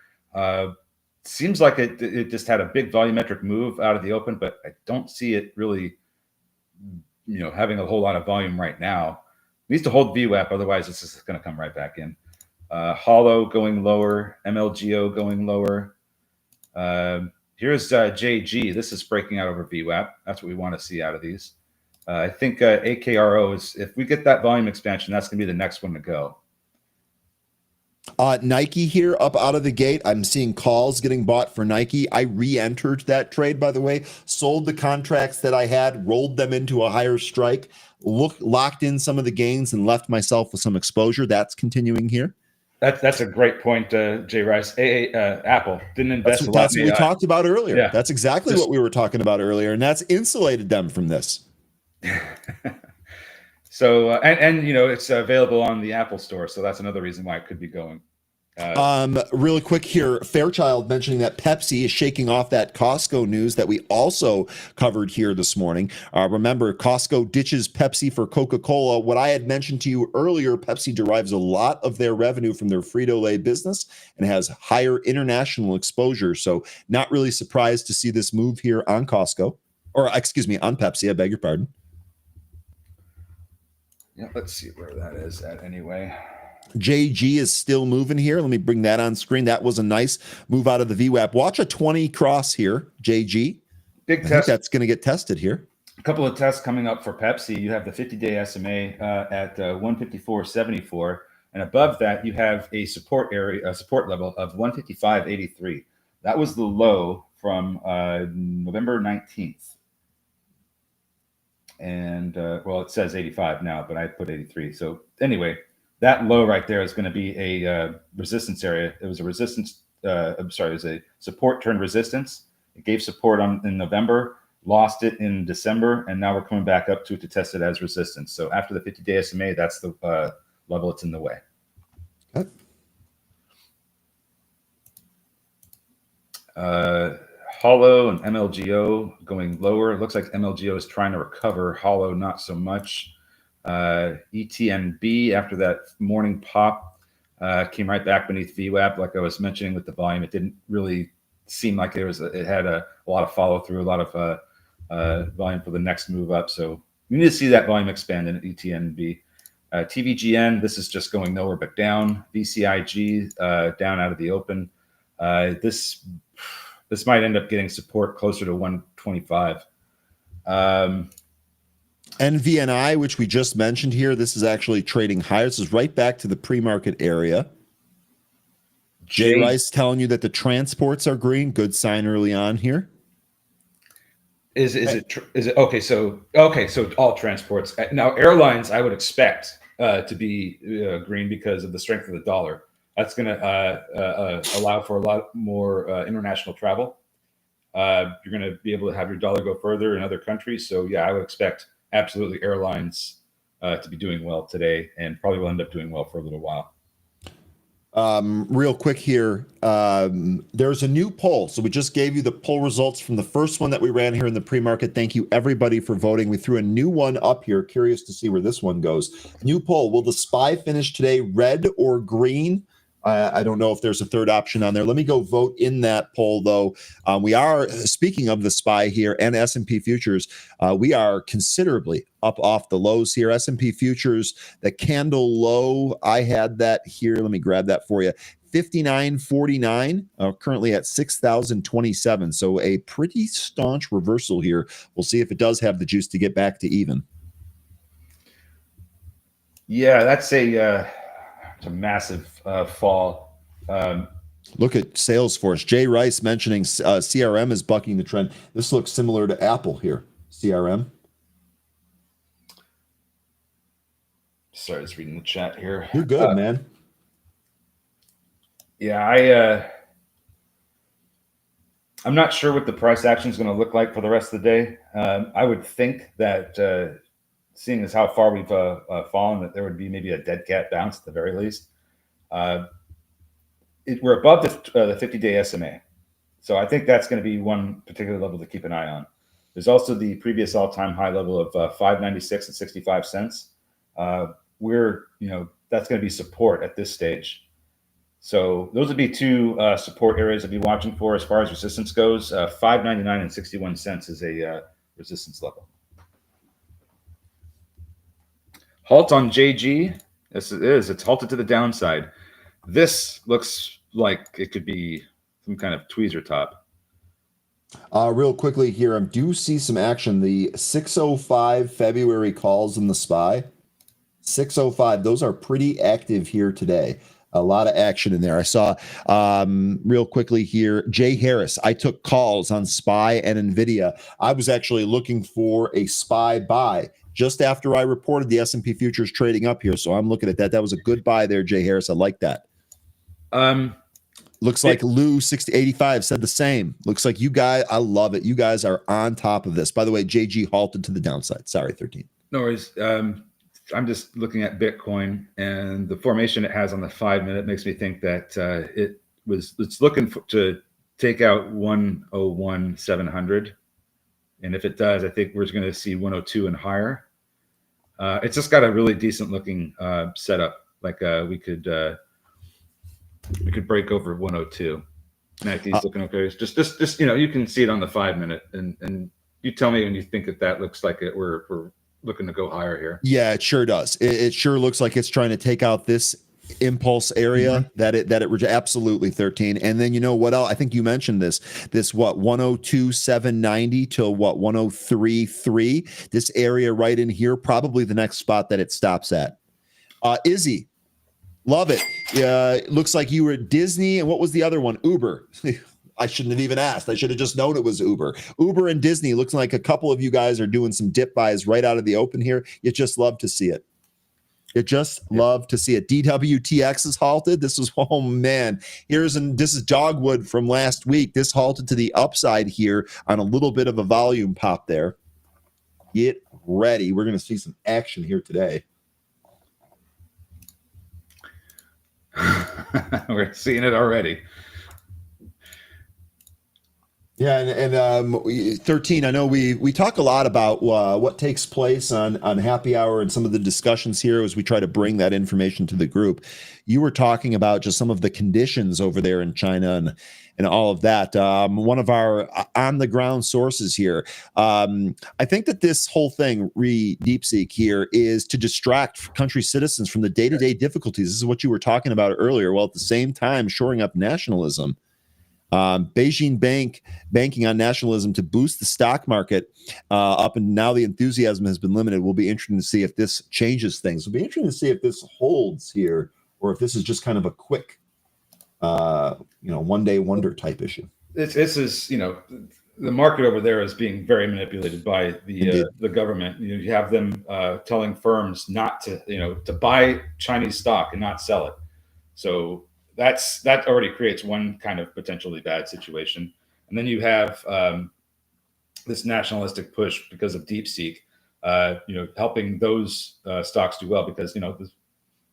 Seems like it just had a big volumetric move out of the open, but I don't see it really, you know, having a whole lot of volume right now. It needs to hold VWAP, otherwise it's just going to come right back in. Hollow going lower, MLGO going lower. Here's JG. This is breaking out over VWAP. That's what we want to see out of these. I think AKRO is, if we get that volume expansion, that's going to be the next one to go. Nike here up out of the gate. I'm seeing calls getting bought for Nike. I re-entered that trade, by the way, sold the contracts that I had, rolled them into a higher strike, locked in some of the gains and left myself with some exposure. That's continuing here. That's a great point, Jay Rice. Apple didn't invest a lot That's in what we AI. talked about earlier. Yeah. That's exactly what we were talking about earlier, and that's insulated them from this. So and it's available on the Apple Store, so that's another reason why it could be going. Really quick here, Fairchild mentioning that Pepsi is shaking off that Costco news that we also covered here this morning. Remember, Costco ditches Pepsi for Coca-Cola. What I had mentioned to you earlier, Pepsi derives a lot of their revenue from their Frito-Lay business and has higher international exposure. So not really surprised to see this move here on Costco, or excuse me, on Pepsi, I beg your pardon. Yeah, let's see where that is at anyway. JG is still moving here. Let me bring that on screen. That was a nice move out of the VWAP. Watch a 20 cross here, JG. Big I test. think that's going to get tested here. A couple of tests coming up for Pepsi. You have the 50-day SMA at 154.74, and above that you have a support level of 155.83. That was the low from November 19th. And well, it says 85 now, but I put 83. So anyway, that low right there is going to be a resistance area. It was a resistance. It was a support turned resistance. It gave support in November, lost it in December, and now we're coming back up to it to test it as resistance. So after the 50-day SMA, that's the level it's in the way. Okay. Hollow and MLGO going lower. It looks like MLGO is trying to recover. Hollow not so much. ETNB after that morning pop came right back beneath VWAP. Like I was mentioning with the volume, it didn't really seem like it had a lot of follow through, a lot of volume for the next move up. So we need to see that volume expand in ETNB. TVGN, this is just going nowhere but down. VCIG down out of the open. This might end up getting support closer to 125. NVNI, which we just mentioned here, this is actually trading higher. This is right back to the pre-market area. Jay Rice telling you that the transports are green. Good sign early on here. Is it okay? So all transports now. Airlines, I would expect to be green because of the strength of the dollar. That's going to allow for a lot more international travel. You're going to be able to have your dollar go further in other countries. So yeah, I would expect absolutely airlines to be doing well today, and probably will end up doing well for a little while. Real quick here, there's a new poll. So we just gave you the poll results from the first one that we ran here in the pre-market. Thank you everybody for voting. We threw a new one up here. Curious to see where this one goes. New poll. Will the SPY finish today red or green? I don't know if there's a third option on there. Let me go vote in that poll, though. We are, speaking of the SPY here and S&P futures, we are considerably up off the lows here. S&P futures, the candle low, I had that here. Let me grab that for you. 59.49, currently at 6,027. So a pretty staunch reversal here. We'll see if it does have the juice to get back to even. Yeah, that's a massive fall. Look at Salesforce. Jay Rice mentioning CRM is bucking the trend. This looks similar to Apple here. CRM. Sorry, just reading the chat here. You're good, man. Yeah, I'm not sure what the price action is going to look like for the rest of the day. I would think that seeing as how far we've fallen, that there would be maybe a dead cat bounce at the very least. We're above the 50-day SMA. So I think that's going to be one particular level to keep an eye on. There's also the previous all-time high level of 596 and 65 cents. That's going to be support at this stage. So those would be two support areas to be watching for as far as resistance goes. 599 and 61 cents is a resistance level. Halt on JG. Yes, it is. It's halted to the downside. This looks like it could be some kind of tweezer top. Real quickly here, I do see some action. The 605 February calls in the SPY. 605, those are pretty active here today. A lot of action in there. I saw real quickly here, Jay Harris. I took calls on SPY and NVIDIA. I was actually looking for a SPY buy just after I reported the S&P futures trading up here. So I'm looking at that. That was a good buy there, Jay Harris. I like that. Looks like Lou 6085 said the same. Looks like you guys, I love it. You guys are on top of this. By the way, JG halted to the downside. Sorry, 13. No worries. I'm just looking at Bitcoin, and the formation it has on the 5-minute makes me think that it's looking to take out 101,700, and if it does, I think we're going to see 102 and higher. It's just got a really decent looking setup. Like we could break over 102. MACD's looking okay. Just you can see it on the 5-minute, and you tell me when you think that looks like it. We're looking to go higher here. Yeah, it sure does. It sure looks like it's trying to take out this impulse area that it absolutely 13. And then you know what else? I think you mentioned this what 102,790 to what 103.3. This area right in here, probably the next spot that it stops at. Izzy, love it. Looks like you were at Disney, and what was the other one? Uber. I shouldn't have even asked. I should have just known it was Uber. Uber and Disney. Looks like a couple of you guys are doing some dip buys right out of the open here. You just love to see it. Love to see it. DWTX is halted. This is, oh man, this is Dogwood from last week. This halted to the upside here on a little bit of a volume pop there. Get ready. We're going to see some action here today. We're seeing it already. Yeah, and 13, I know we talk a lot about what takes place on happy hour and some of the discussions here as we try to bring that information to the group. You were talking about just some of the conditions over there in China and all of that. One of our on-the-ground sources here, I think that this whole thing, DeepSeek here, is to distract country citizens from the day-to-day difficulties. This is what you were talking about earlier, while at the same time shoring up nationalism. Beijing banking on nationalism to boost the stock market up, and now the enthusiasm has been limited. We'll be interested to see if this changes things. We'll be interested to see if this holds here, or if this is just kind of a quick, one-day wonder type issue. This is, the market over there is being very manipulated by the government. You have them telling firms not to, to buy Chinese stock and not sell it. So that already creates one kind of potentially bad situation. And then you have this nationalistic push because of DeepSeek, helping those stocks do well because, the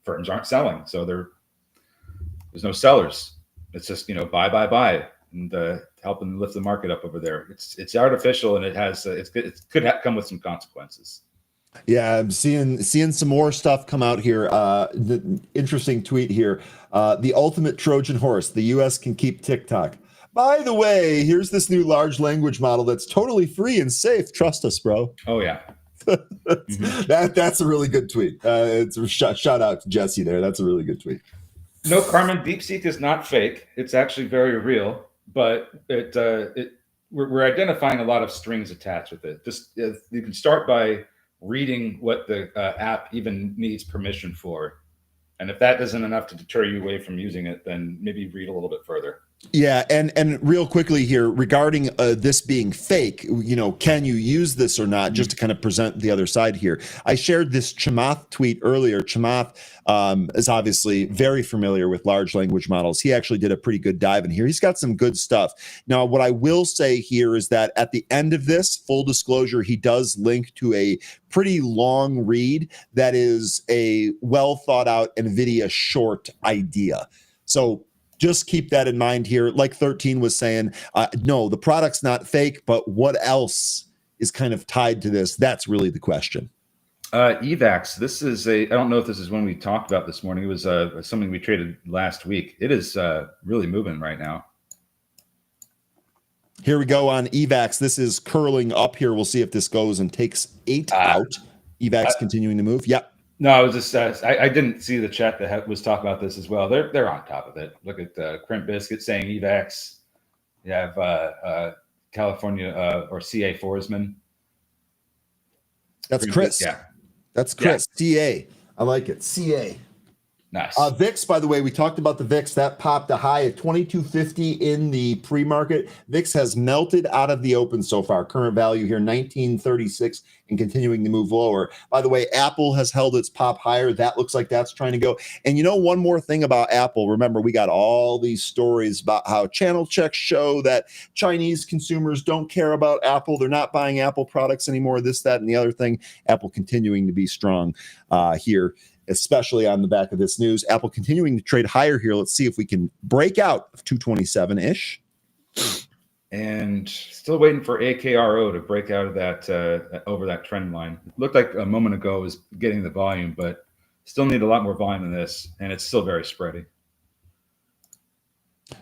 firms aren't selling. So there's no sellers. It's just, buy, and helping lift the market up over there. It's artificial, and it could come with some consequences. Yeah, I'm seeing some more stuff come out here. The interesting tweet here. The ultimate Trojan horse. The U.S. can keep TikTok. By the way, here's this new large language model that's totally free and safe. Trust us, bro. Oh, yeah. That's a really good tweet. It's a shout out to Jesse there. That's a really good tweet. No, Carmen, DeepSeek is not fake. It's actually very real, but we're identifying a lot of strings attached with it. You can start by reading what the app even needs permission for. And if that isn't enough to deter you away from using it, then maybe read a little bit further. Yeah, and real quickly here regarding this being fake, can you use this or not? Just to kind of present the other side here. I shared this Chamath tweet earlier. Chamath is obviously very familiar with large language models. He actually did a pretty good dive in here. He's got some good stuff. Now, what I will say here is that at the end of this, full disclosure, he does link to a pretty long read that is a well thought out NVIDIA short idea. So just keep that in mind here. Like 13 was saying, no, the product's not fake, but what else is kind of tied to this? That's really the question. EVAX, this is I don't know if this is one we talked about this morning. It was something we traded last week. It is really moving right now. Here we go on EVAX. This is curling up here. We'll see if this goes and takes 8 out. EVAX continuing to move. Yep. No, I was just I didn't see the chat that was talking about this as well. They're on top of it. Look at Crimp Biscuit saying EVAX. You have California or CA Forsman. That's Chris. Yeah, that's Chris. Yeah. CA. I like it. CA. Nice. VIX, by the way, we talked about the VIX. That popped a high at 2250 in the pre-market. VIX has melted out of the open so far. Current value here, 1936, and continuing to move lower. By the way, Apple has held its pop higher. That looks like that's trying to go. And one more thing about Apple. Remember, we got all these stories about how channel checks show that Chinese consumers don't care about Apple. They're not buying Apple products anymore, this, that, and the other thing. Apple continuing to be strong here, especially on the back of this news. Apple continuing to trade higher here. Let's see if we can break out of 227-ish. And still waiting for AKRO to break out of that over that trend line. It looked like a moment ago it was getting the volume, but still need a lot more volume than this, and it's still very spready.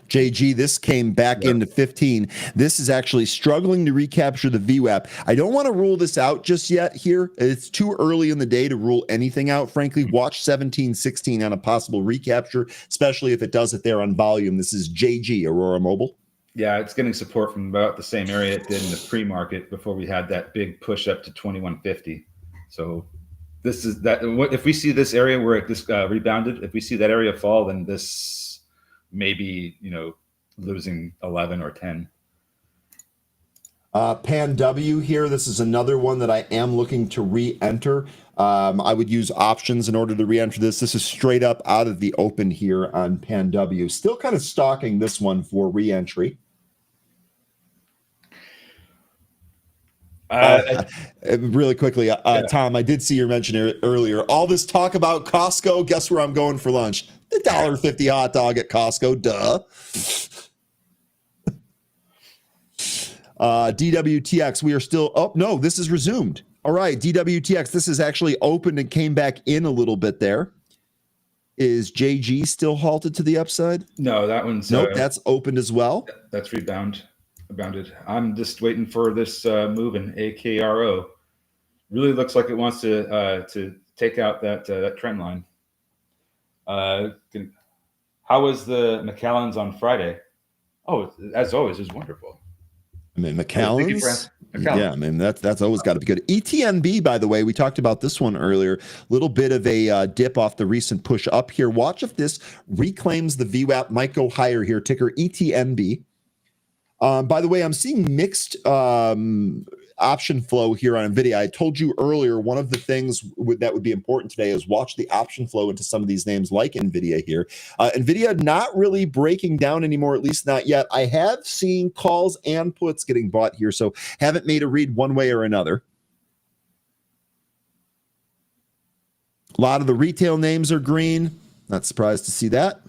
JG, this came back into 15. This is actually struggling to recapture the VWAP. I don't want to rule this out just yet here. It's too early in the day to rule anything out, frankly. Watch 17-16 on a possible recapture, especially if it does it there on volume. This is JG, Aurora Mobile. Yeah, it's getting support from about the same area it did in the pre-market before we had that big push up to 2150. So this is that. If we see this area where this rebounded, if we see that area fall, then this maybe losing 11 or 10. Pan W here. This is another one that I am looking to re-enter. I would use options in order to re-enter this. This is straight up out of the open here on Pan W. Still kind of stalking this one for re-entry. Really quickly, Tom, I did see your mention earlier. All this talk about Costco. Guess where I'm going for lunch? The $1.50 hot dog at Costco. Duh. DWTX, we are still. Oh no, this is resumed. All right, DWTX. This is actually opened and came back in a little bit there. Is JG still halted to the upside? No, that one's nope. That's opened as well. That's rebounded. I'm just waiting for this move in AKRO. Really looks like it wants to take out that trend line. How was the McAllen's on Friday? Oh, as always, is wonderful. I mean, McAllen's. Yeah, I mean that's always got to be good. ETNB, by the way, we talked about this one earlier. Little bit of a dip off the recent push up here. Watch if this reclaims the VWAP. Might go higher here. Ticker ETNB. By the way, I'm seeing mixed option flow here on NVIDIA. I told you earlier, one of the things that would be important today is watch the option flow into some of these names like NVIDIA here. NVIDIA not really breaking down anymore, at least not yet. I have seen calls and puts getting bought here, so haven't made a read one way or another. A lot of the retail names are green. Not surprised to see that.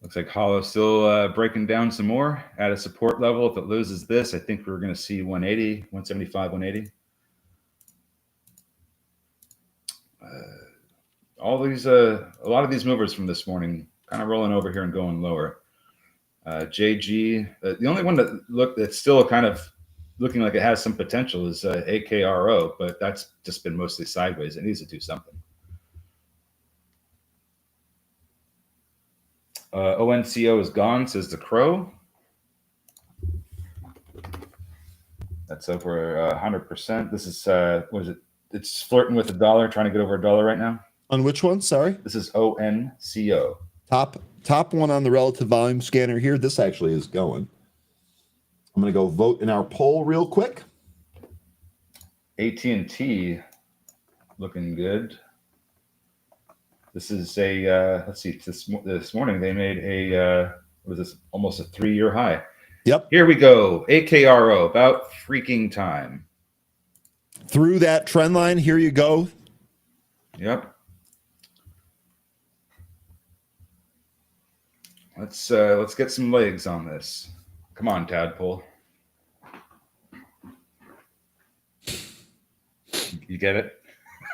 Looks like Hollow still breaking down some more at a support level. If it loses this, I think we're going to see 180, 175, 180. A lot of these movers from this morning kind of rolling over here and going lower. JG, the only one that's still kind of looking like it has some potential is AKRO, but that's just been mostly sideways. It needs to do something. ONCO is gone, says the Crow. That's over 100%. This is, what is it? It's flirting with $1, trying to get over $1 right now. On which one? Sorry? This is ONCO. Top one on the relative volume scanner here. This actually is going. I'm going to go vote in our poll real quick. AT&T looking good. This is a, let's see, this morning they made a, what is this, almost a 3-year high. Yep. Here we go. AKRO, about freaking time. Through that trend line, here you go. Yep. Let's get some legs on this. Come on, Tadpole. You get it?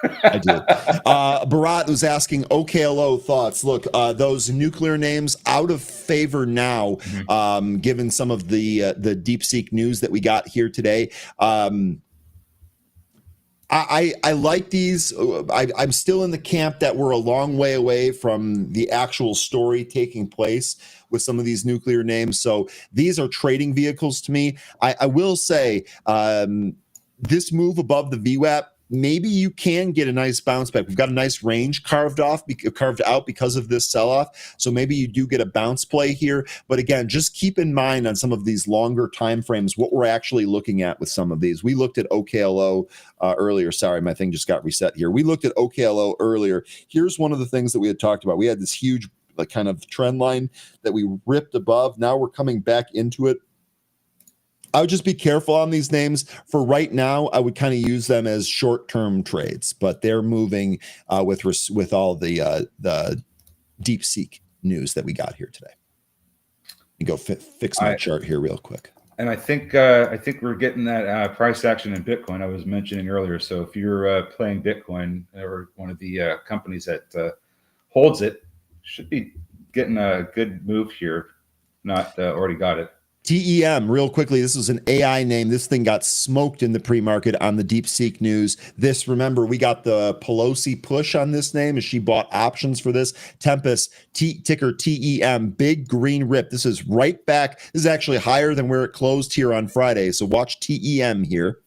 I do. Bharat was asking OKLO thoughts. Look, those nuclear names out of favor now, given some of the DeepSeek news that we got here today. I like these. I'm still in the camp that we're a long way away from the actual story taking place with some of these nuclear names. So these are trading vehicles to me. I will say this move above the VWAP maybe you can get a nice bounce back. We've got a nice range carved out because of this sell-off. So maybe you do get a bounce play here. But again, just keep in mind on some of these longer time frames what we're actually looking at with some of these. We looked at OKLO earlier. Sorry, my thing just got reset here. We looked at OKLO earlier. Here's one of the things that we had talked about. We had this huge kind of trend line that we ripped above. Now we're coming back into it. I would just be careful on these names. For right now, I would kind of use them as short-term trades, but they're moving with all the DeepSeek news that we got here today. You go fix my chart here real quick. And I think we're getting that price action in Bitcoin I was mentioning earlier. So if you're playing Bitcoin or one of the companies that holds it, should be getting a good move here. Not already got it. TEM, real quickly, this was an AI name. This thing got smoked in the pre-market on the DeepSeek news. Remember, we got the Pelosi push on this name as she bought options for this. Tempest, ticker TEM, big green rip. This is right back. This is actually higher than where it closed here on Friday. So watch TEM here.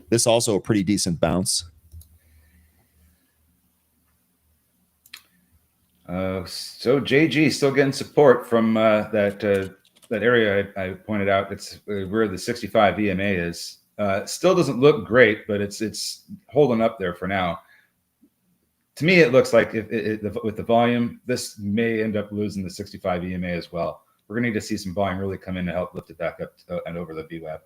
This also a pretty decent bounce. So JG still getting support from that area I pointed out. It's where the 65 EMA is. Still doesn't look great, but it's holding up there for now. To me, it looks like with the volume, this may end up losing the 65 EMA as well. We're going to need to see some volume really come in to help lift it back up and over the VWAP.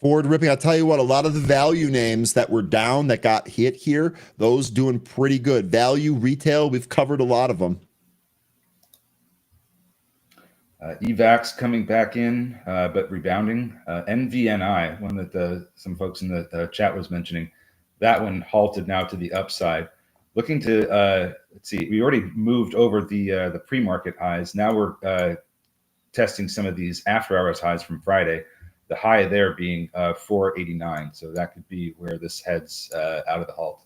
Forward ripping. I'll tell you what, a lot of the value names that were down that got hit here, those doing pretty good. Value, retail, we've covered a lot of them. EVAX coming back in, but rebounding. NVNI, one that some folks in the chat was mentioning, that one halted now to the upside. Looking to, let's see, we already moved over the pre-market highs. Now we're testing some of these after-hours highs from Friday. The high there being 489. So that could be where this heads out of the halt.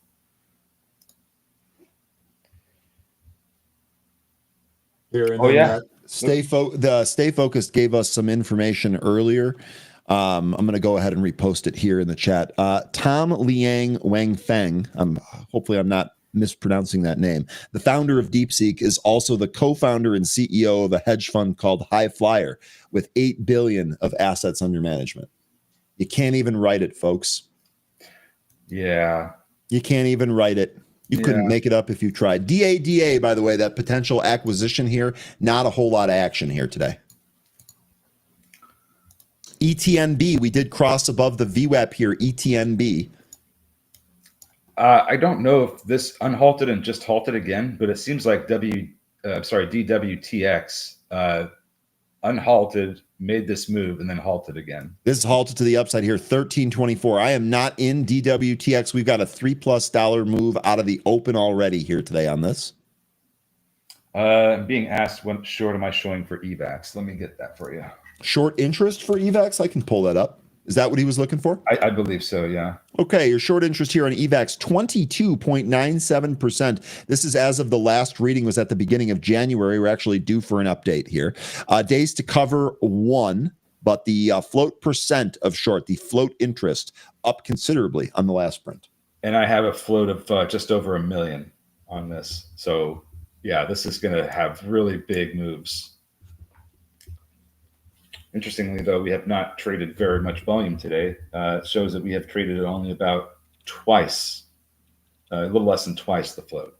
Here, and then, Stay Focused gave us some information earlier. I'm going to go ahead and repost it here in the chat. Tom Liang Wangfeng, hopefully I'm not mispronouncing that name. The founder of DeepSeek is also the co-founder and CEO of a hedge fund called High Flyer with $8 billion of assets under management. You can't even write it, folks. Yeah. You can't even write it. You couldn't make it up if you tried. DADA, by the way, that potential acquisition here, not a whole lot of action here today. ETNB, we did cross above the VWAP here, ETNB. I don't know if this unhalted and just halted again, but it seems like DWTX unhalted, made this move, and then halted again. This is halted to the upside here, 1324. I am not in DWTX. We've got a $3+ move out of the open already here today on this. I'm being asked what short am I showing for EVAX. Let me get that for you. Short interest for EVAX? I can pull that up. Is that what he was looking for? I believe so, yeah. Okay, your short interest here on EVAX, 22.97%. This is as of the last reading was at the beginning of January. We're actually due for an update here. Days to cover 1, but the float percent of short, the float interest, up considerably on the last print. And I have a float of just over 1 million on this. So, yeah, this is going to have really big moves. Interestingly, though, we have not traded very much volume today. It shows that we have traded it only about twice, a little less than twice the float.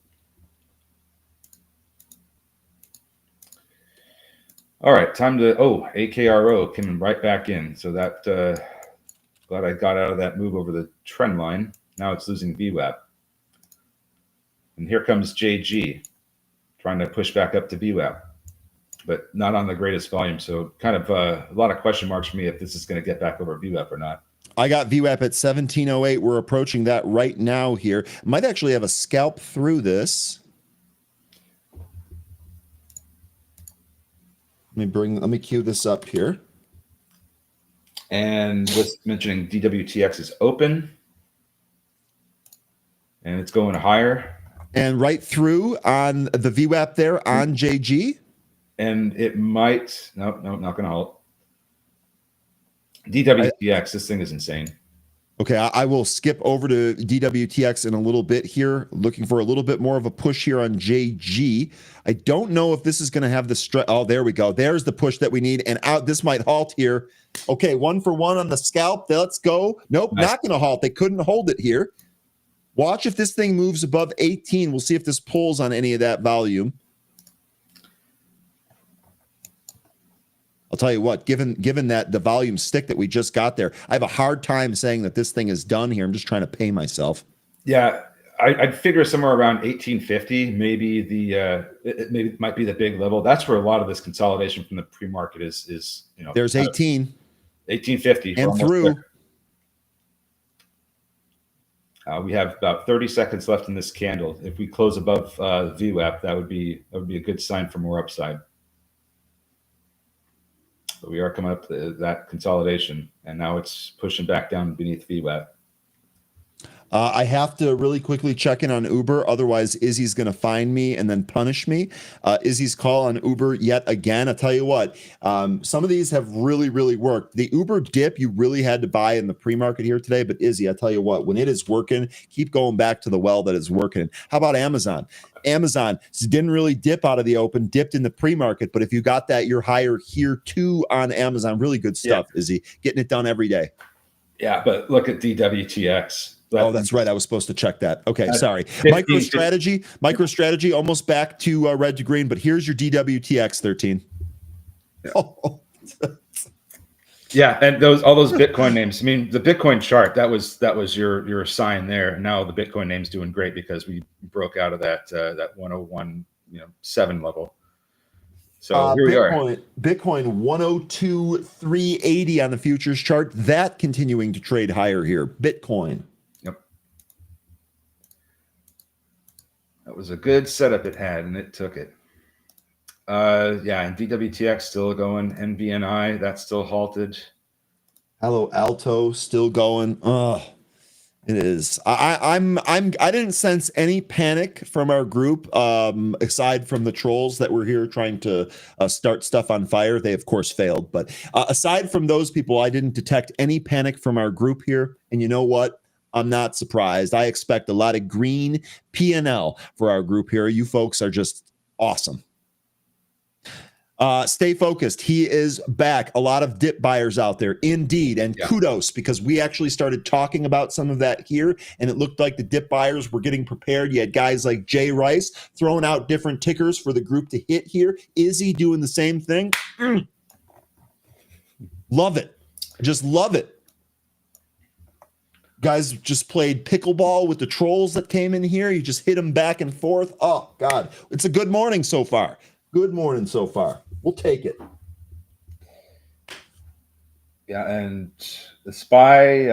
All right, time to, AKRO coming right back in. So that, glad I got out of that move over the trend line. Now it's losing VWAP. And here comes JG trying to push back up to VWAP, but not on the greatest volume. So kind of a lot of question marks for me if this is going to get back over VWAP or not. I got VWAP at 1708. We're approaching that right now here. Might actually have a scalp through this. Let me cue this up here. And just mentioning DWTX is open. And it's going higher. And right through on the VWAP there on JG. And it might, no, not going to halt. DWTX, this thing is insane. Okay, I will skip over to DWTX in a little bit here, looking for a little bit more of a push here on JG. I don't know if this is going to have the oh, there we go. There's the push that we need, and out. This might halt here. Okay, 1 for 1 on the scalp. Let's go. Nope, Nice. not going to halt. They couldn't hold it here. Watch if this thing moves above 18. We'll see if this pulls on any of that volume. I'll tell you what, given that the volume stick that we just got there, I have a hard time saying that this thing is done here. I'm just trying to pay myself. Yeah, I'd figure somewhere around 1850, maybe it might be the big level. That's where a lot of this consolidation from the pre-market is There's 18. 1850 and through. We have about 30 seconds left in this candle. If we close above VWAP, that would be a good sign for more upside. But we are coming up to that consolidation, and now it's pushing back down beneath VWAP. I have to really quickly check in on Uber. Otherwise, Izzy's going to find me and then punish me. Izzy's call on Uber yet again. I'll tell you what, some of these have really, really worked. The Uber dip, you really had to buy in the pre-market here today. But Izzy, I tell you what, when it is working, keep going back to the well that is working. How about Amazon? Amazon didn't really dip out of the open, dipped in the pre-market. But if you got that, you're higher here too on Amazon. Really good stuff, yeah. Izzy. Getting it done every day. Yeah, but look at DWTX. Oh, that's right. I was supposed to check that. Okay, sorry. MicroStrategy almost back to red to green, but here's your DWTX 13. Yeah. Oh. Yeah, and all those Bitcoin names. I mean, the Bitcoin chart, that was your sign there. And now the Bitcoin name's doing great because we broke out of that 101.7 level. So here we are. Bitcoin 102.380 on the futures chart. That continuing to trade higher here. Bitcoin. Yep. That was a good setup it had, and it took it. Yeah, and DWTX still going. NVNI, that's still halted. Hello, Alto still going. It is. I didn't sense any panic from our group, aside from the trolls that were here trying to start stuff on fire. They of course failed, but aside from those people, I didn't detect any panic from our group here. And you know what? I'm not surprised. I expect a lot of green P&L for our group here. You folks are just awesome. Stay focused. He is back. A lot of dip buyers out there, indeed, and kudos, because we actually started talking about some of that here, and it looked like the dip buyers were getting prepared. You had guys like Jay Rice throwing out different tickers for the group to hit here. Izzy doing the same thing. Love it. Just love it. Guys just played pickleball with the trolls that came in here. You just hit them back and forth. Oh, God. It's a good morning so far. Good morning so far. We'll take it. Yeah, and the SPY,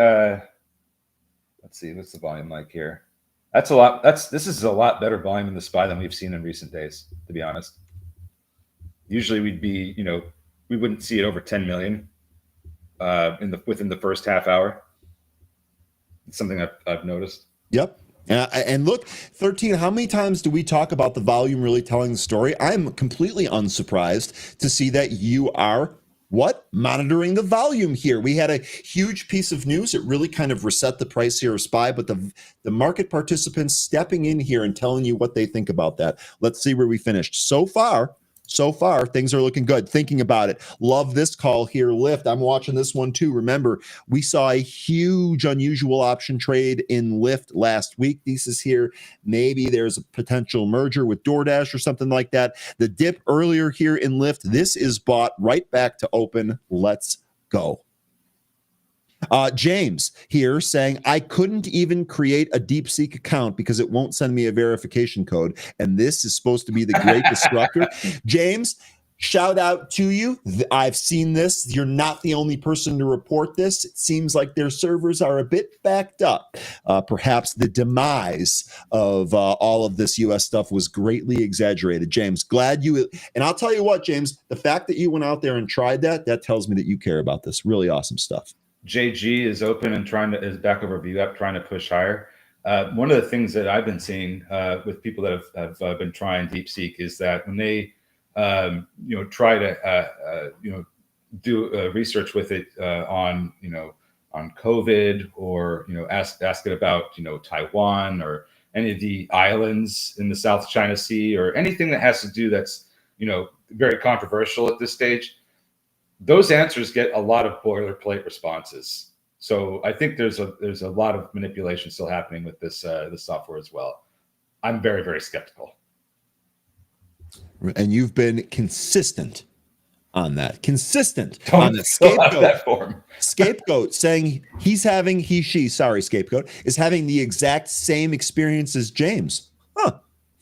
let's see, what's the volume like here? That's a lot. This is a lot better volume in the SPY than we've seen in recent days, to be honest. Usually we'd be, we wouldn't see it over 10 million within the first half hour. It's something I've noticed. Yep. And look, 13, how many times do we talk about the volume really telling the story? I'm completely unsurprised to see that you are, monitoring the volume here. We had a huge piece of news. It really kind of reset the price here of SPY, but the market participants stepping in here and telling you what they think about that. Let's see where we finished. So far, things are looking good. Thinking about it. Love this call here, Lyft. I'm watching this one too. Remember, we saw a huge unusual option trade in Lyft last week. Thesis here, maybe there's a potential merger with DoorDash or something like that. The dip earlier here in Lyft, this is bought right back to open. Let's go. James here saying, I couldn't even create a DeepSeek account because it won't send me a verification code. And this is supposed to be the great disruptor. James, shout out to you. I've seen this. You're not the only person to report this. It seems like their servers are a bit backed up. Perhaps the demise of all of this US stuff was greatly exaggerated. James, glad you, and I'll tell you what, James, the fact that you went out there and tried that tells me that you care about this. Really awesome stuff. JG is open and is back over VWAP, trying to push higher. One of the things that I've been seeing with people that have been trying DeepSeek is that when they try to do research with it on COVID, or asking about Taiwan or any of the islands in the South China Sea, or anything that has to do that's very controversial at this stage, those answers get a lot of boilerplate responses. So I think there's a lot of manipulation still happening with this software as well. I'm very, very skeptical. And you've been consistent on that. On the scapegoat saying scapegoat is having the exact same experience as James. Huh.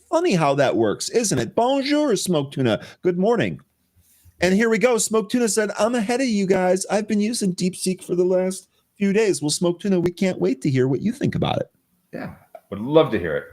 Funny how that works, isn't it? Bonjour, Smoke Tuna. Good morning. And here we go. Smoke Tuna said, I'm ahead of you guys. I've been using DeepSeek for the last few days. Well, Smoke Tuna, we can't wait to hear what you think about it. Yeah, would love to hear it.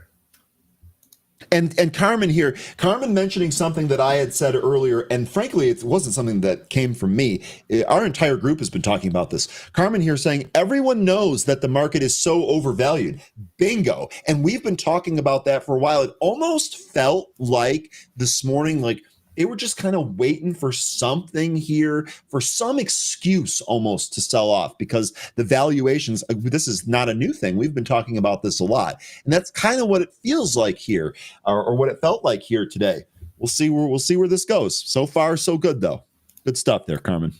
And Carmen here, Carmen mentioning something that I had said earlier, and frankly, it wasn't something that came from me. Our entire group has been talking about this. Carmen here saying, everyone knows that the market is so overvalued. Bingo. And we've been talking about that for a while. It almost felt like this morning, like they were just kind of waiting for something here, for some excuse almost to sell off, because the valuations, this is not a new thing. We've been talking about this a lot. And that's kind of what it feels like here, or what it felt like here today. We'll see where this goes. So far, so good, though. Good stuff there, Carmen.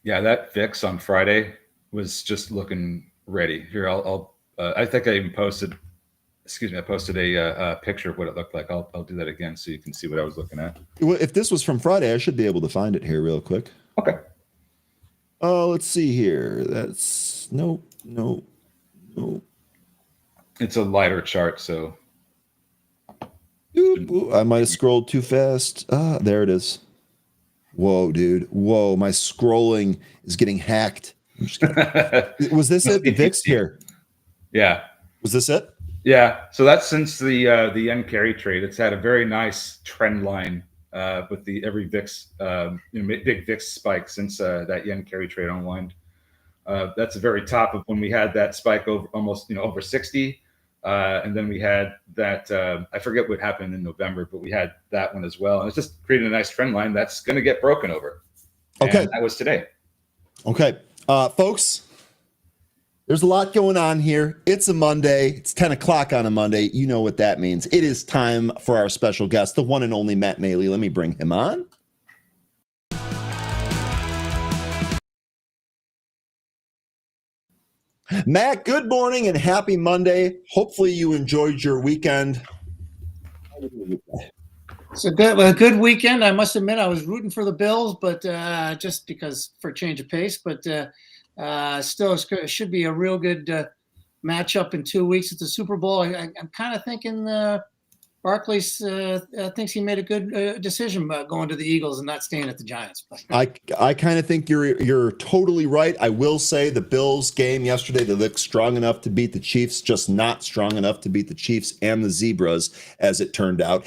Yeah, that VIX on Friday was just looking ready. Here, I think I even posted. Excuse me, I posted a picture of what it looked like. I'll do that again so you can see what I was looking at. Well, if this was from Friday, I should be able to find it here real quick. Okay. Let's see here. That's no. It's a lighter chart, so. Ooh, I might have scrolled too fast. There it is. Whoa, dude. Whoa, my scrolling is getting hacked. I'm just kidding. Was this it? VIX here. Yeah. Was this it? Yeah, so that's since the yen carry trade. It's had a very nice trend line with every VIX, big VIX spike since that yen carry trade unwind. That's the very top of when we had that spike over 60, and then we had that. I forget what happened in November, but we had that one as well, and it's just creating a nice trend line that's going to get broken over. Okay, and that was today. Okay, folks. There's a lot going on here. It's a Monday. It's 10 o'clock on a Monday. You know what that means. It is time for our special guest, the one and only Matt Maley. Let me bring him on. Matt, good morning and happy Monday. Hopefully you enjoyed your weekend. It's a good weekend. I must admit I was rooting for the Bills, but just because for a change of pace, but still, it should be a real good matchup in 2 weeks at the Super Bowl. I'm kind of thinking Barkley's thinks he made a good decision about going to the Eagles and not staying at the Giants. I kind of think you're totally right. I will say the Bills game yesterday, they looked strong enough to beat the Chiefs, just not strong enough to beat the Chiefs and the Zebras, as it turned out.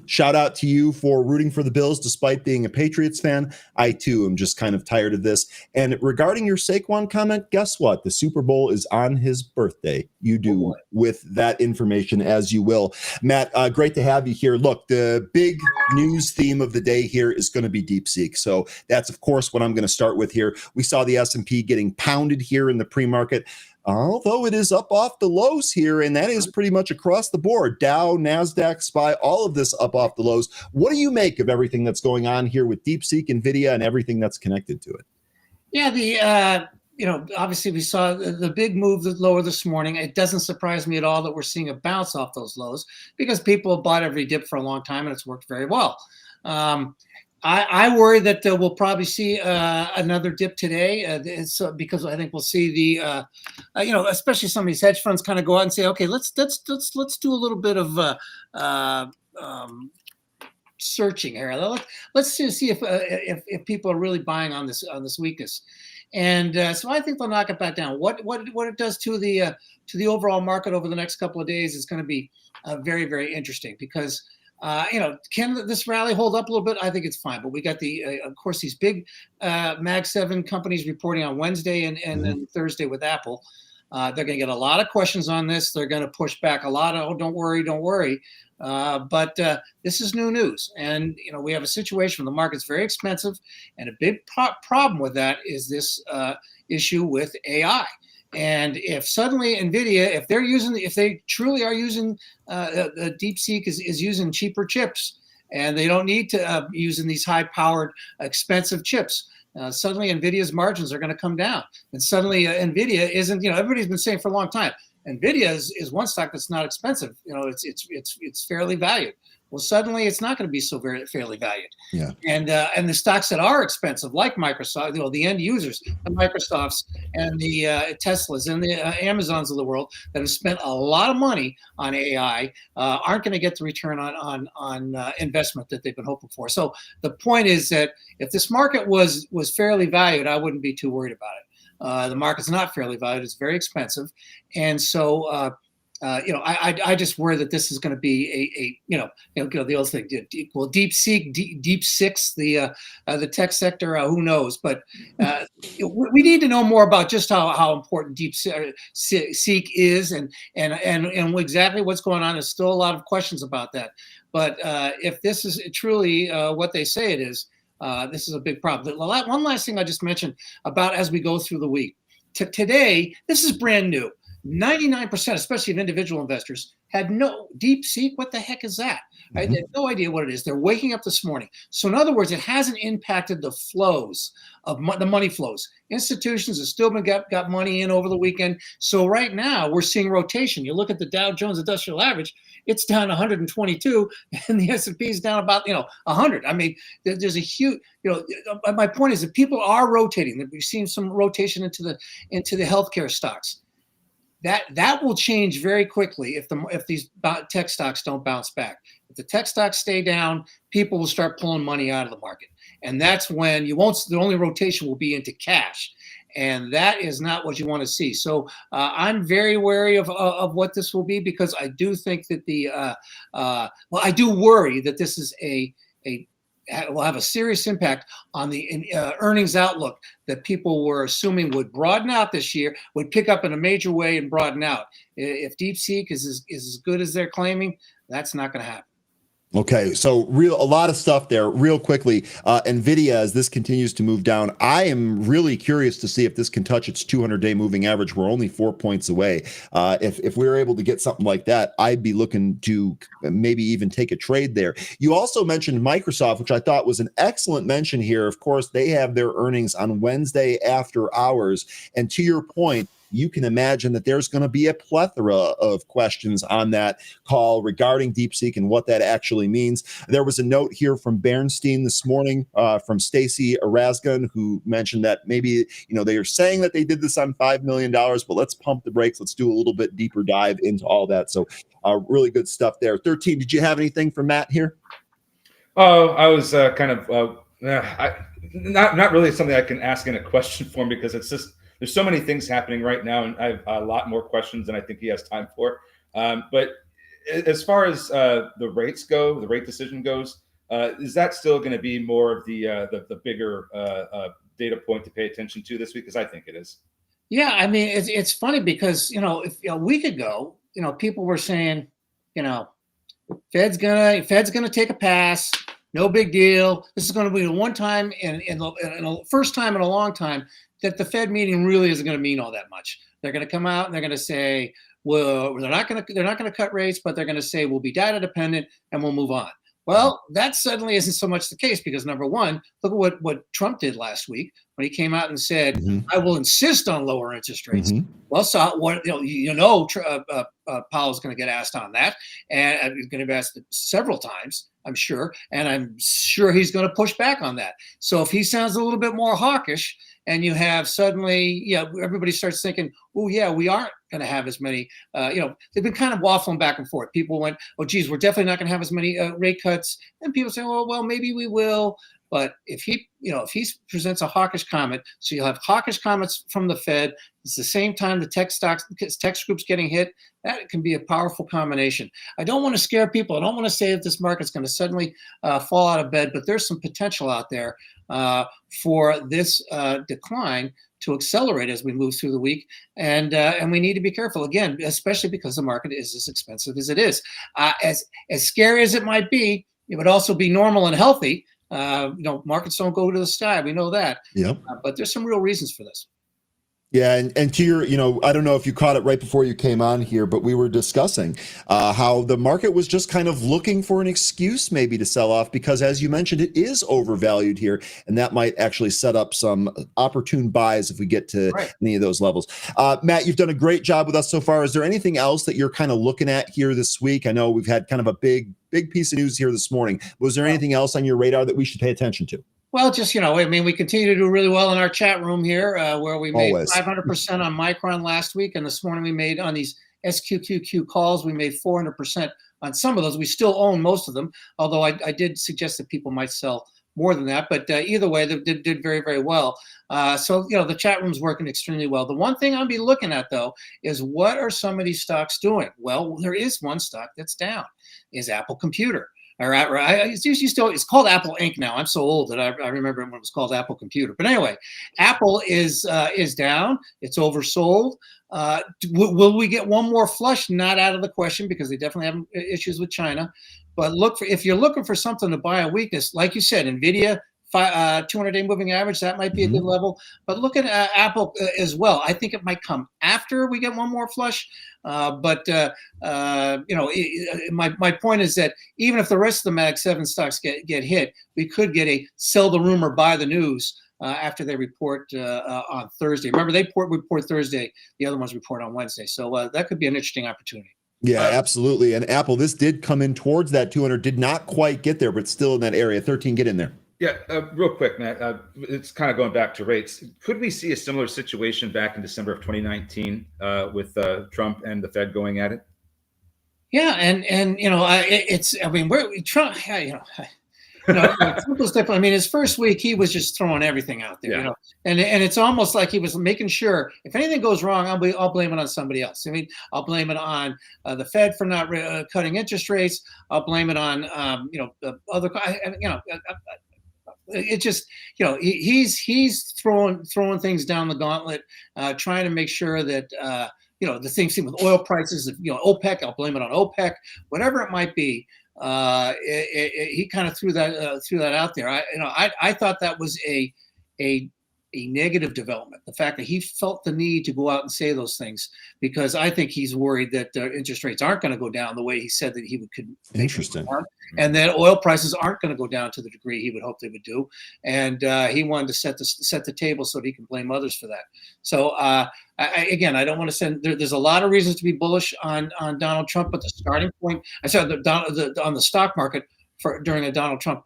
Shout out to you for rooting for the Bills despite being a Patriots fan. I too am just kind of tired of this. And regarding your Saquon comment, guess what? The Super Bowl is on his birthday. You do with that information as you will. Matt, great to have you here. Look, the big news theme of the day here is going to be DeepSeek. So that's, of course, what I'm going to start with here. We saw the S&P getting pounded here in the pre-market, although it is up off the lows here, and that is pretty much across the board. Dow, NASDAQ, SPY, all of this up off the lows. What do you make of everything that's going on here with DeepSeek, NVIDIA, and everything that's connected to it? Yeah, obviously we saw the big move lower this morning. It doesn't surprise me at all that we're seeing a bounce off those lows because people have bought every dip for a long time and it's worked very well. I worry that we'll probably see another dip today. Because I think we'll see the, especially some of these hedge funds kind of go out and say, okay, let's do a little bit of searching here. Let's see if people are really buying on this weakness. And so I think they'll knock it back down. What it does to the overall market over the next couple of days is going to be very, very interesting because can this rally hold up a little bit? I think it's fine. But we got of course, these big Mag 7 companies reporting on Wednesday and then Thursday with Apple. They're going to get a lot of questions on this. They're going to push back a lot of, don't worry. But this is new news. And, we have a situation where the market's very expensive. And a big problem with that is this issue with AI. And if suddenly NVIDIA, if they truly are using, DeepSeek is using cheaper chips, and they don't need to using these high-powered, expensive chips. Suddenly, NVIDIA's margins are going to come down, and suddenly NVIDIA isn't. Everybody's been saying for a long time, NVIDIA is one stock that's not expensive. It's fairly valued. Well, suddenly it's not going to be so very fairly valued. Yeah. And the stocks that are expensive, like Microsoft, the end users, the Microsofts and the Teslas and the Amazons of the world that have spent a lot of money on AI, aren't going to get the return on investment that they've been hoping for. So the point is that if this market was fairly valued, I wouldn't be too worried about it. The market's not fairly valued; it's very expensive, and so. I just worry that this is going to be the old thing. Well, DeepSeek, Deep Six, the tech sector, who knows? But we need to know more about just how important DeepSeek is and exactly what's going on. There's still a lot of questions about that. But if this is truly what they say it is, this is a big problem. One last thing I just mentioned about as we go through the week. Today, this is brand new. 99%, especially of individual investors, had no DeepSeek. What the heck is that? Mm-hmm. I had no idea what it is. They're waking up this morning. So in other words, it hasn't impacted the flows of the money flows. Institutions have still got money in over the weekend. So right now we're seeing rotation. You look at the Dow Jones Industrial Average, it's down 122, and the S&P is down about 100. I mean, there's a huge. My point is that people are rotating. We've seen some rotation into the healthcare stocks. That will change very quickly if these tech stocks don't bounce back. If the tech stocks stay down, people will start pulling money out of the market, and that's when the only rotation will be into cash, and that is not what you want to see. So I'm very wary of what this will be, because I do think that I do worry that this is will have a serious impact on the earnings outlook that people were assuming would broaden out this year, would pick up in a major way and broaden out. If DeepSeek is as good as they're claiming, that's not going to happen. Okay, so a lot of stuff there. Real quickly, NVIDIA, as this continues to move down, I am really curious to see if this can touch its 200-day moving average. We're only 4 points away. If we were able to get something like that, I'd be looking to maybe even take a trade there. You also mentioned Microsoft, which I thought was an excellent mention here. Of course, they have their earnings on Wednesday after hours. And to your point, you can imagine that there's going to be a plethora of questions on that call regarding DeepSeek and what that actually means. There was a note here from Bernstein this morning from Stacy Erasgun, who mentioned that maybe, they are saying that they did this on $5 million, but let's pump the brakes. Let's do a little bit deeper dive into all that. So really good stuff there. 13, did you have anything for Matt here? Oh, I was not really something I can ask in a question form, because it's just, there's so many things happening right now, and I have a lot more questions than I think he has time for. But as far as the rates go, the rate decision goes, is that still going to be more of the bigger data point to pay attention to this week? Because I think it is. Yeah, I mean, it's funny because if a week ago, people were saying, Fed's gonna take a pass. No big deal. This is going to be the one time in the first time in a long time that the Fed meeting really isn't going to mean all that much. They're going to come out and they're going to say, well, they're not going to cut rates, but they're going to say we'll be data dependent and we'll move on. Well, that suddenly isn't so much the case, because number one, look at what Trump did last week when he came out and said, I will insist on lower interest rates. Well, so what Powell's going to get asked on that, and he's going to be asked several times, I'm sure, and I'm sure he's going to push back on that. So if he sounds a little bit more hawkish, and you have suddenly, everybody starts thinking, oh yeah, we aren't going to have as many, they've been kind of waffling back and forth. People went, oh geez, we're definitely not going to have as many rate cuts. And people say, well, maybe we will. But if he presents a hawkish comment, so you'll have hawkish comments from the Fed. It's the same time the tech group's getting hit. That can be a powerful combination. I don't want to scare people. I don't want to say that this market's going to suddenly fall out of bed, but there's some potential out there for this decline to accelerate as we move through the week, and we need to be careful again, especially because the market is as expensive as it is. As scary as it might be, it would also be normal and healthy. Markets don't go to the sky. We know that. Yep. But there's some real reasons for this. Yeah, and to your, I don't know if you caught it right before you came on here, but we were discussing how the market was just kind of looking for an excuse maybe to sell off because, as you mentioned, it is overvalued here, and that might actually set up some opportune buys if we get to any of those levels. Matt, you've done a great job with us so far. Is there anything else that you're kind of looking at here this week? I know we've had kind of a big piece of news here this morning. Was there anything else on your radar that we should pay attention to? Well, just, we continue to do really well in our chat room here, where we made 500% on Micron last week. And this morning we made on these SQQQ calls, we made 400% on some of those. We still own most of them, although I did suggest that people might sell more than that. But either way, they did very, very well. So the chat room's working extremely well. The one thing I'll be looking at, though, is what are some of these stocks doing? Well, there is one stock that's down, is Apple Computer. It's called Apple Inc. now. I'm so old that I remember when it was called Apple Computer. But anyway, Apple is down. It's oversold. Will we get one more flush? Not out of the question, because they definitely have issues with China. But if you're looking for something to buy a weakness, like you said, NVIDIA, 200-day moving average, that might be a good level. But look at Apple as well. I think it might come after we get one more flush. My point is that even if the rest of the Mag 7 stocks get hit, we could get a sell the rumor, buy the news after they report on Thursday. Remember, they report Thursday. The other ones report on Wednesday. So that could be an interesting opportunity. Yeah, absolutely. And Apple, this did come in towards that 200, did not quite get there, but still in that area. 13, get in there. Yeah, real quick, Matt. It's kind of going back to rates. Could we see a similar situation back in December of 2019 with Trump and the Fed going at it? Yeah, Trump. Trump was different. I mean, his first week he was just throwing everything out there. And it's almost like he was making sure if anything goes wrong, I'll blame it on somebody else. I mean, I'll blame it on the Fed for not cutting interest rates. I'll blame it on other. It just, he's throwing things down the gauntlet, trying to make sure that the same with oil prices. OPEC, I'll blame it on OPEC, whatever it might be. He kind of threw that out there. I thought that was a negative development. The fact that he felt the need to go out and say those things, because I think he's worried that interest rates aren't going to go down the way he said that he could. Interesting. And that oil prices aren't going to go down to the degree he would hope they would do. And he wanted to set the table so that he can blame others for that. So I don't want to send. There's a lot of reasons to be bullish on Donald Trump, but the starting point. I said on the stock market during a Donald Trump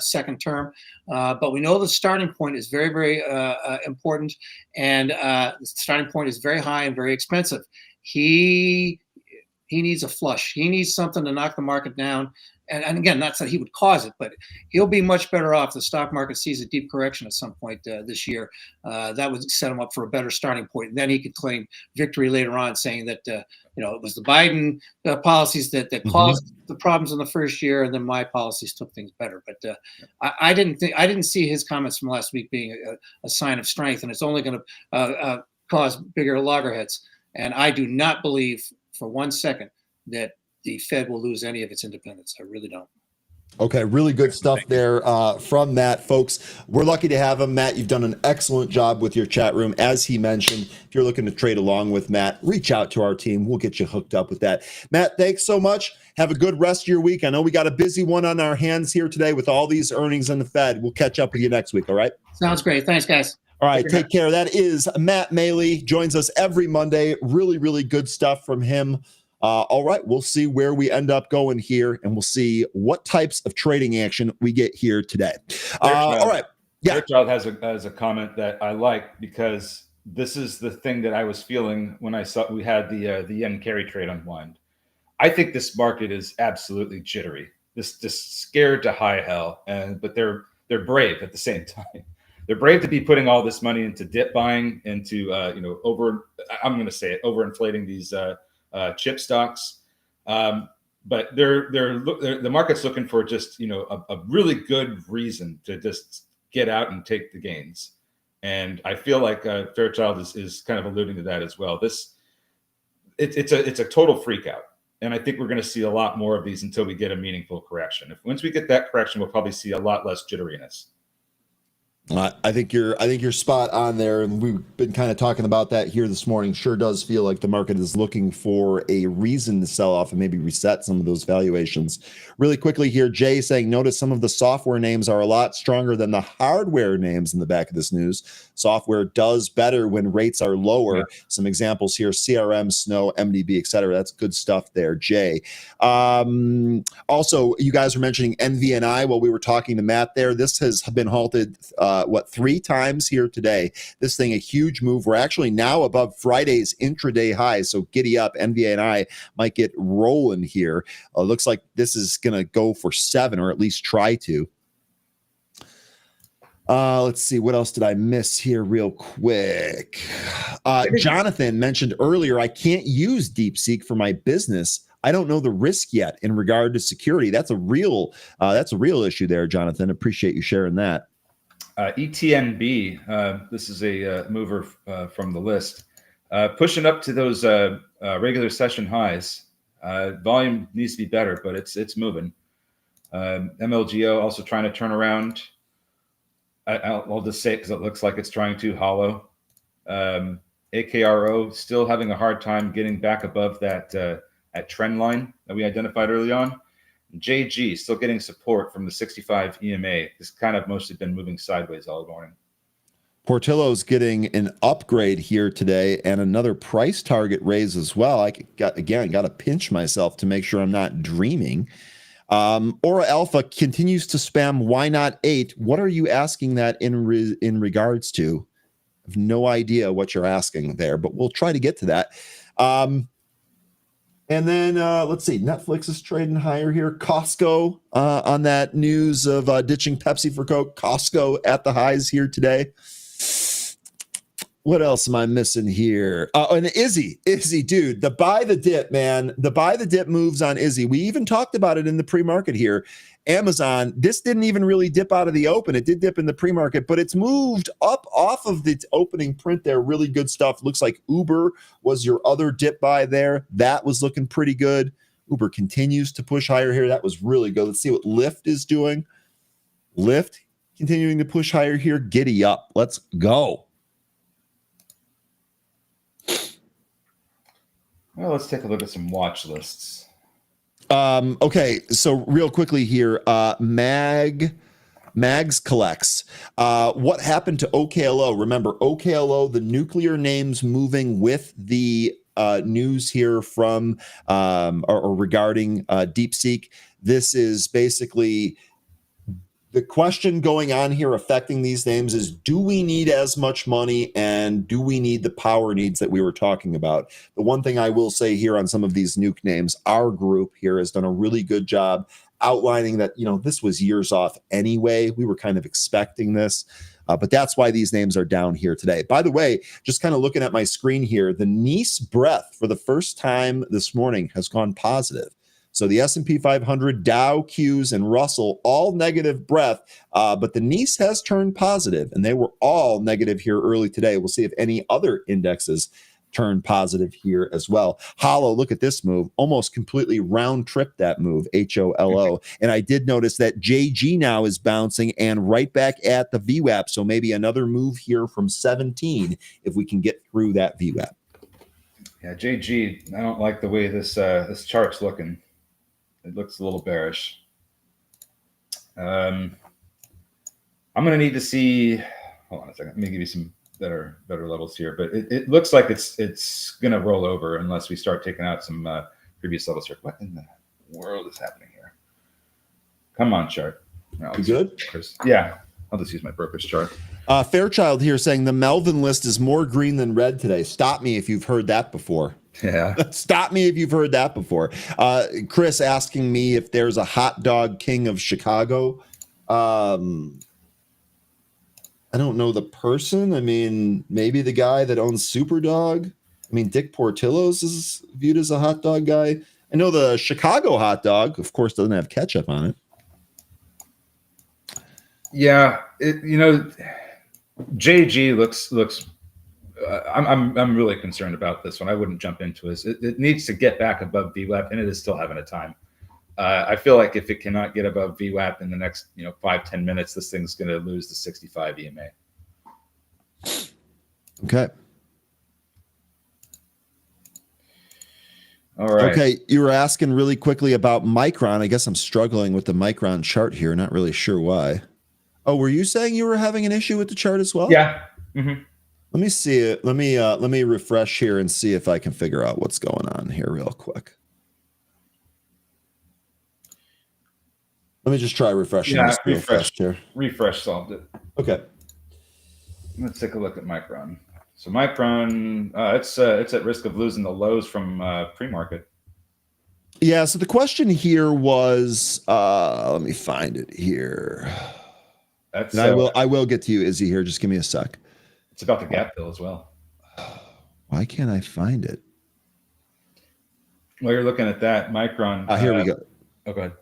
second term, but we know the starting point is very, very important, and the starting point is very high and very expensive. He needs a flush. He needs something to knock the market down. And again, not that he would cause it, but he'll be much better off. The stock market sees a deep correction at some point this year. That would set him up for a better starting point. And then he could claim victory later on, saying that it was the Biden policies that caused the problems in the first year, and then my policies took things better. But I didn't see his comments from last week being a sign of strength, and it's only going to cause bigger loggerheads. And I do not believe for 1 second that the Fed will lose any of its independence. I really don't. Okay, really good stuff there from Matt, folks. We're lucky to have him. Matt, you've done an excellent job with your chat room. As he mentioned, if you're looking to trade along with Matt, reach out to our team. We'll get you hooked up with that. Matt, thanks so much. Have a good rest of your week. I know we got a busy one on our hands here today with all these earnings in the Fed. We'll catch up with you next week, all right? Sounds great. Thanks, guys. All right, take care. That is Matt Maley. Joins us every Monday. Really, really good stuff from him. All right, we'll see where we end up going here, and we'll see what types of trading action we get here today. All right. Yeah. Fairchild has a comment that I like, because this is the thing that I was feeling when I saw we had the yen carry trade unwind. I think this market is absolutely jittery. This just scared to high hell, but they're brave at the same time. They're brave to be putting all this money into dip buying, into overinflating these chip stocks, but the market's looking for just a really good reason to just get out and take the gains, And I feel like Fairchild is kind of alluding to that as well. It's a total freak out. And I think we're going to see a lot more of these until we get a meaningful correction. Once we get that correction, we'll probably see a lot less jitteriness. I think you're spot on there, and we've been kind of talking about that here this morning. Sure does feel like the market is looking for a reason to sell off and maybe reset some of those valuations. Really quickly here, Jay saying, notice some of the software names are a lot stronger than the hardware names in the back of this news. Software does better when rates are lower. Yeah. Some examples here: CRM, Snow, MDB, etc. That's good stuff there, Jay. Also, you guys were mentioning NVNI while we were talking to Matt there. This has been halted 3 times here today. This thing a huge move. We're actually now above Friday's intraday high, so giddy up. NVNI might get rolling here. Looks like this is going to go for 7, or at least try to. Let's see, what else did I miss here real quick? Jonathan mentioned earlier, I can't use DeepSeek for my business. I don't know the risk yet in regard to security. That's a real issue there, Jonathan. Appreciate you sharing that. ETNB, this is a mover from the list, pushing up to those regular session highs. Volume needs to be better, but it's moving. MLGO also trying to turn around. I'll just say it because it looks like it's trying to hollow. AKRO still having a hard time getting back above that trend line that we identified early on. JG still getting support from the 65 EMA. It's kind of mostly been moving sideways all morning. Portillo's getting an upgrade here today and another price target raise as well. I got to pinch myself to make sure I'm not dreaming. Aura Alpha continues to spam why not 8. What are you asking that in regards to? I have no idea what you're asking there, but we'll try to get to that. And then let's see, Netflix is trading higher here. Costco on that news of ditching Pepsi for Coke. Costco at the highs here today. What else am I missing here? And Izzy, dude, the buy the dip, man. The buy the dip moves on Izzy. We even talked about it in the pre-market here. Amazon, this didn't even really dip out of the open. It did dip in the pre-market, but it's moved up off of the opening print there. Really good stuff. Looks like Uber was your other dip buy there. That was looking pretty good. Uber continues to push higher here. That was really good. Let's see what Lyft is doing. Lyft continuing to push higher here. Giddy up. Let's go. Well, let's take a look at some watch lists. Okay, so real quickly here, Mags collects. What happened to OKLO? Remember, OKLO, the nuclear names moving with the news here from or regarding DeepSeek. This is basically the question going on here affecting these names is, do we need as much money and do we need the power needs that we were talking about? The one thing I will say here on some of these nuke names, our group here has done a really good job outlining that, this was years off anyway. We were kind of expecting this, but that's why these names are down here today. By the way, just kind of looking at my screen here, the Nice breath for the first time this morning has gone positive. So the S&P 500, Dow, Qs, and Russell, all negative breath, but the Nice has turned positive, and they were all negative here early today. We'll see if any other indexes turn positive here as well. Hollow, look at this move, almost completely round trip that move, HOLO. And I did notice that JG now is bouncing and right back at the VWAP, so maybe another move here from 17 if we can get through that VWAP. Yeah, JG, I don't like the way this chart's looking. It looks a little bearish. I'm going to need to see. Hold on a second. Let me give you some better levels here. But it looks like it's going to roll over unless we start taking out some previous levels here. What in the world is happening here? Come on, chart. No, you good? Yeah, I'll just use my broker's chart. Fairchild here saying the Melvin list is more green than red today. Stop me if you've heard that before. Yeah. Stop me if you've heard that before. Chris asking me if there's a hot dog king of Chicago. I don't know the person. I mean, maybe the guy that owns Superdog. I mean, Dick Portillo's is viewed as a hot dog guy. I know the Chicago hot dog, of course, doesn't have ketchup on it. Yeah, JG looks. I'm really concerned about this one. I wouldn't jump into this. It needs to get back above VWAP, and it is still having a time. I feel like if it cannot get above VWAP in the next 5-10 minutes, this thing's going to lose the 65 EMA. Okay. All right. Okay, you were asking really quickly about Micron. I guess I'm struggling with the Micron chart here. Not really sure why. Oh, were you saying you were having an issue with the chart as well? Yeah. Mm-hmm. Let me see it. Let me refresh here and see if I can figure out what's going on here real quick. Let me just try refreshing this real fast here. Refresh solved it. Okay. Let's take a look at Micron. So Micron, it's at risk of losing the lows from pre-market. Yeah. So the question here was, let me find it here. That's. And I will get to you, Izzy. Here, just give me a sec. It's about the gap fill as well. Why can't I find it? While you're looking at that, Micron. Here we go. Oh, go ahead.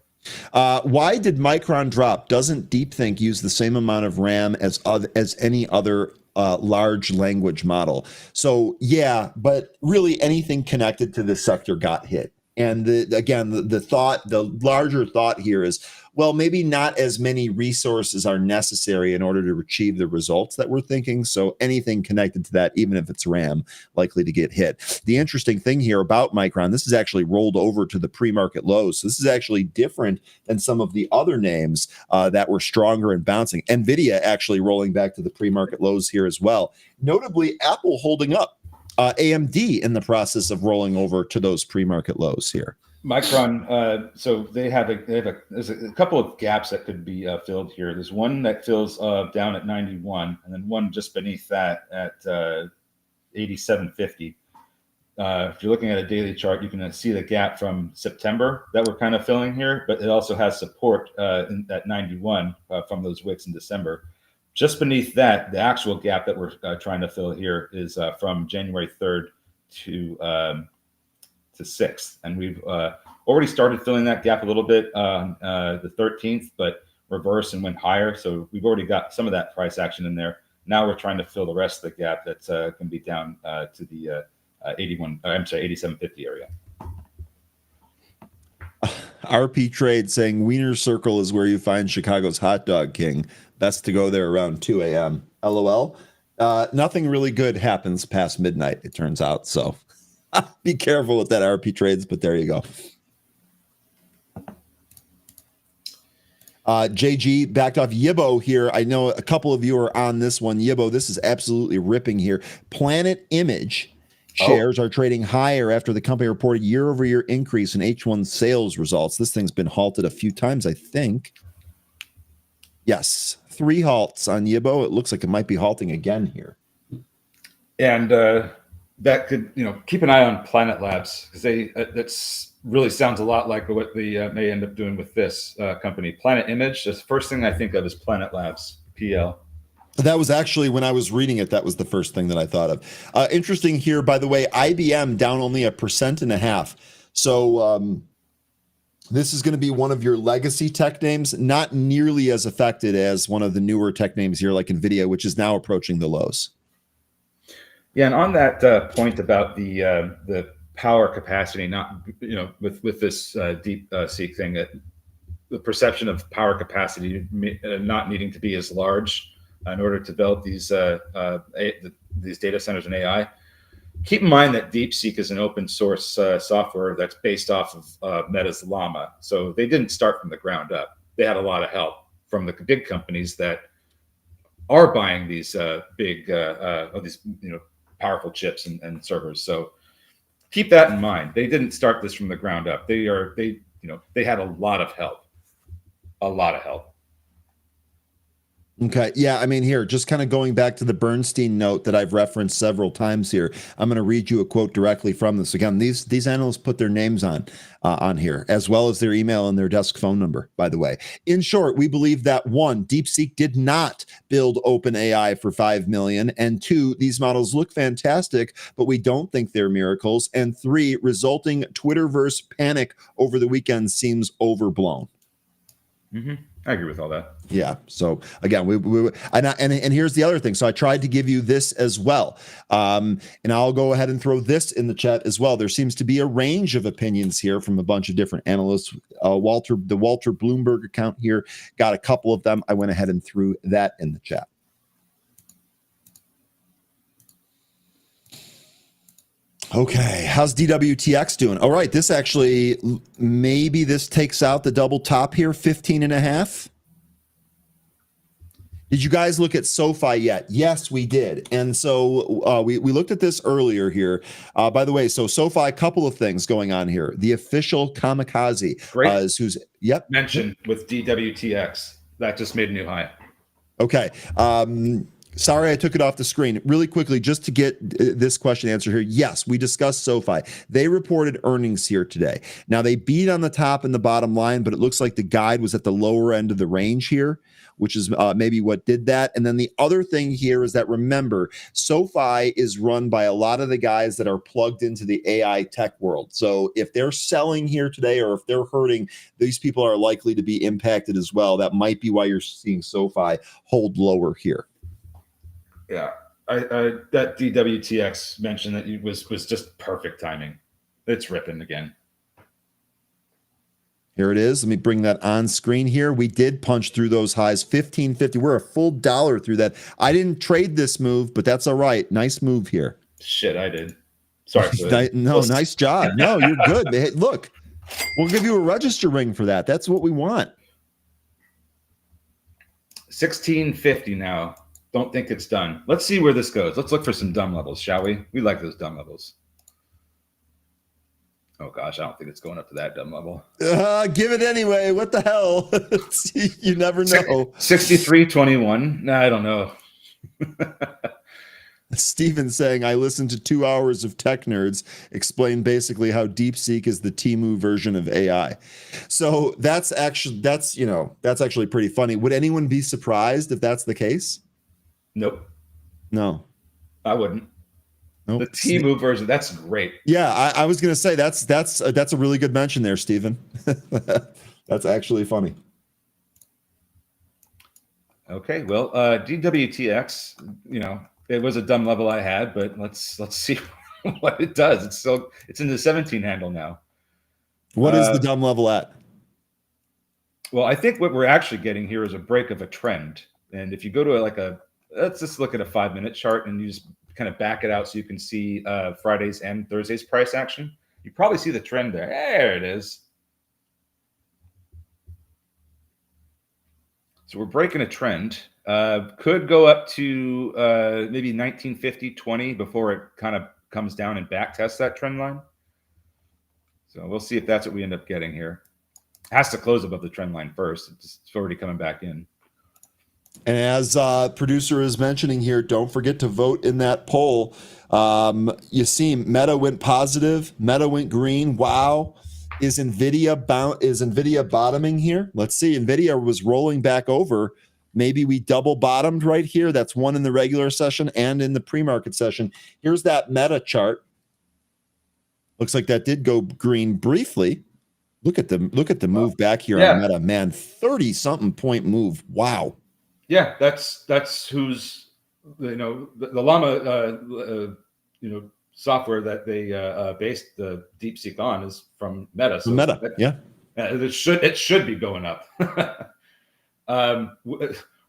Why did Micron drop? Doesn't DeepThink use the same amount of RAM as any other large language model? So yeah, but really anything connected to this sector got hit. And the larger thought here is, well, maybe not as many resources are necessary in order to achieve the results that we're thinking. So anything connected to that, even if it's RAM, likely to get hit. The interesting thing here about Micron, this is actually rolled over to the pre-market lows. So this is actually different than some of the other names that were stronger and bouncing. NVIDIA actually rolling back to the pre-market lows here as well. Notably, Apple holding up. AMD in the process of rolling over to those pre-market lows here. Micron, so there's a couple of gaps that could be filled here. There's one that fills down at 91, and then one just beneath that at 87.50. If you're looking at a daily chart, you can see the gap from September that we're kind of filling here, but it also has support at 91 from those wicks in December. Just beneath that, the actual gap that we're trying to fill here is from January 3rd to 6th. And we've already started filling that gap a little bit on the 13th, but reversed and went higher. So we've already got some of that price action in there. Now we're trying to fill the rest of the gap that's going to be down to the 87.50 area. RP Trade saying Wiener Circle is where you find Chicago's hot dog king. Best to go there around 2 a.m. LOL. Nothing really good happens past midnight, it turns out. So be careful with that, RP Trades, but there you go. JG backed off. Yibo here. I know a couple of you are on this one. Yibo, this is absolutely ripping here. Planet Image shares are trading higher after the company reported year-over-year increase in H1 sales results. This thing's been halted a few times, I think. Yes, 3 halts on Yibo. It looks like it might be halting again here. And that could, keep an eye on Planet Labs, because that's really sounds a lot like what they may end up doing with this company. Planet Image, the first thing I think of is Planet Labs, PL. That was actually, when I was reading it, that was the first thing that I thought of. Interesting here, by the way, IBM down only 1.5%. So this is going to be one of your legacy tech names, not nearly as affected as one of the newer tech names here, like NVIDIA, which is now approaching the lows. Yeah, and on that point about the power capacity, not with this deep seek thing, the perception of power capacity not needing to be as large in order to develop these data centers and AI. Keep in mind that DeepSeek is an open source software that's based off of Meta's Llama. So they didn't start from the ground up. They had a lot of help from the big companies that are buying these powerful chips and servers. So keep that in mind. They didn't start this from the ground up. They had a lot of help. Okay. Yeah. I mean, here, just kind of going back to the Bernstein note that I've referenced several times here. I'm going to read you a quote directly from this. Again, these analysts put their names on here, as well as their email and their desk phone number, by the way. In short, we believe that 1, DeepSeek did not build OpenAI for $5 million. And 2, these models look fantastic, but we don't think they're miracles. And 3, resulting Twitterverse panic over the weekend seems overblown. Mm-hmm. I agree with all that. Yeah. So again, and here's the other thing. So I tried to give you this as well, and I'll go ahead and throw this in the chat as well. There seems to be a range of opinions here from a bunch of different analysts. The Walter Bloomberg account here got a couple of them. I went ahead and threw that in the chat. Okay, how's DWTX doing? All right, this actually, maybe this takes out the double top here, 15.5. Did you guys look at SoFi yet? Yes, we did. And so we looked at this earlier here. By the way, so SoFi, a couple of things going on here. The official kamikaze Great who's yep mention with DWTX. That just made a new high. Okay. Sorry, I took it off the screen. Really quickly, just to get this question answered here. Yes, we discussed SoFi. They reported earnings here today. Now, they beat on the top and the bottom line, but it looks like the guide was at the lower end of the range here, which is maybe what did that. And then the other thing here is that, remember, SoFi is run by a lot of the guys that are plugged into the AI tech world. So if they're selling here today or if they're hurting, these people are likely to be impacted as well. That might be why you're seeing SoFi hold lower here. Yeah, that DWTX mention that was just perfect timing. It's ripping again. Here it is. Let me bring that on screen here. We did punch through those highs, 15.50. We're a full dollar through that. I didn't trade this move, but that's all right. Nice move here. Shit, I did. Sorry. Nice job. No, you're good. Hey, look, we'll give you a register ring for that. That's what we want. 16.50 now. Don't think it's done. Let's see where this goes. Let's look for some dumb levels, shall we? We like those dumb levels. Oh, gosh, I don't think it's going up to that dumb level. Give it anyway. What the hell? You never know. 63.21. Nah, I don't know. Steven saying, I listened to 2 hours of Tech Nerds explain basically how DeepSeek is the Temu version of AI. So that's actually pretty funny. Would anyone be surprised if that's the case? Nope. No. I wouldn't. Nope. The Temu version, that's great. Yeah, I was going to say that's a really good mention there, Steven. That's actually funny. Okay, well, DWTX, it was a dumb level I had, but let's see what it does. It's in the 17 handle now. What is the dumb level at? Well, I think what we're actually getting here is a break of a trend. And if you go to let's just look at a 5-minute chart and you just kind of back it out so you can see Friday's and Thursday's price action. You probably see the trend there. There it is. So we're breaking a trend. Could go up to maybe 1950.20 before it kind of comes down and back tests that trend line. So we'll see if that's what we end up getting here. It has to close above the trend line first. It's already coming back in. And as producer is mentioning here, don't forget to vote in that poll. You see, Meta went positive. Meta went green. Wow. Is Nvidia bottoming here? Let's see. Nvidia was rolling back over. Maybe we double bottomed right here. That's one in the regular session and in the pre-market session. Here's that Meta chart. Looks like that did go green briefly. Look at the move back here on Meta, man. 30-something point move. Wow. Yeah, that's who's the Llama software that they based the DeepSeek on is from Meta. So Meta, it should be going up.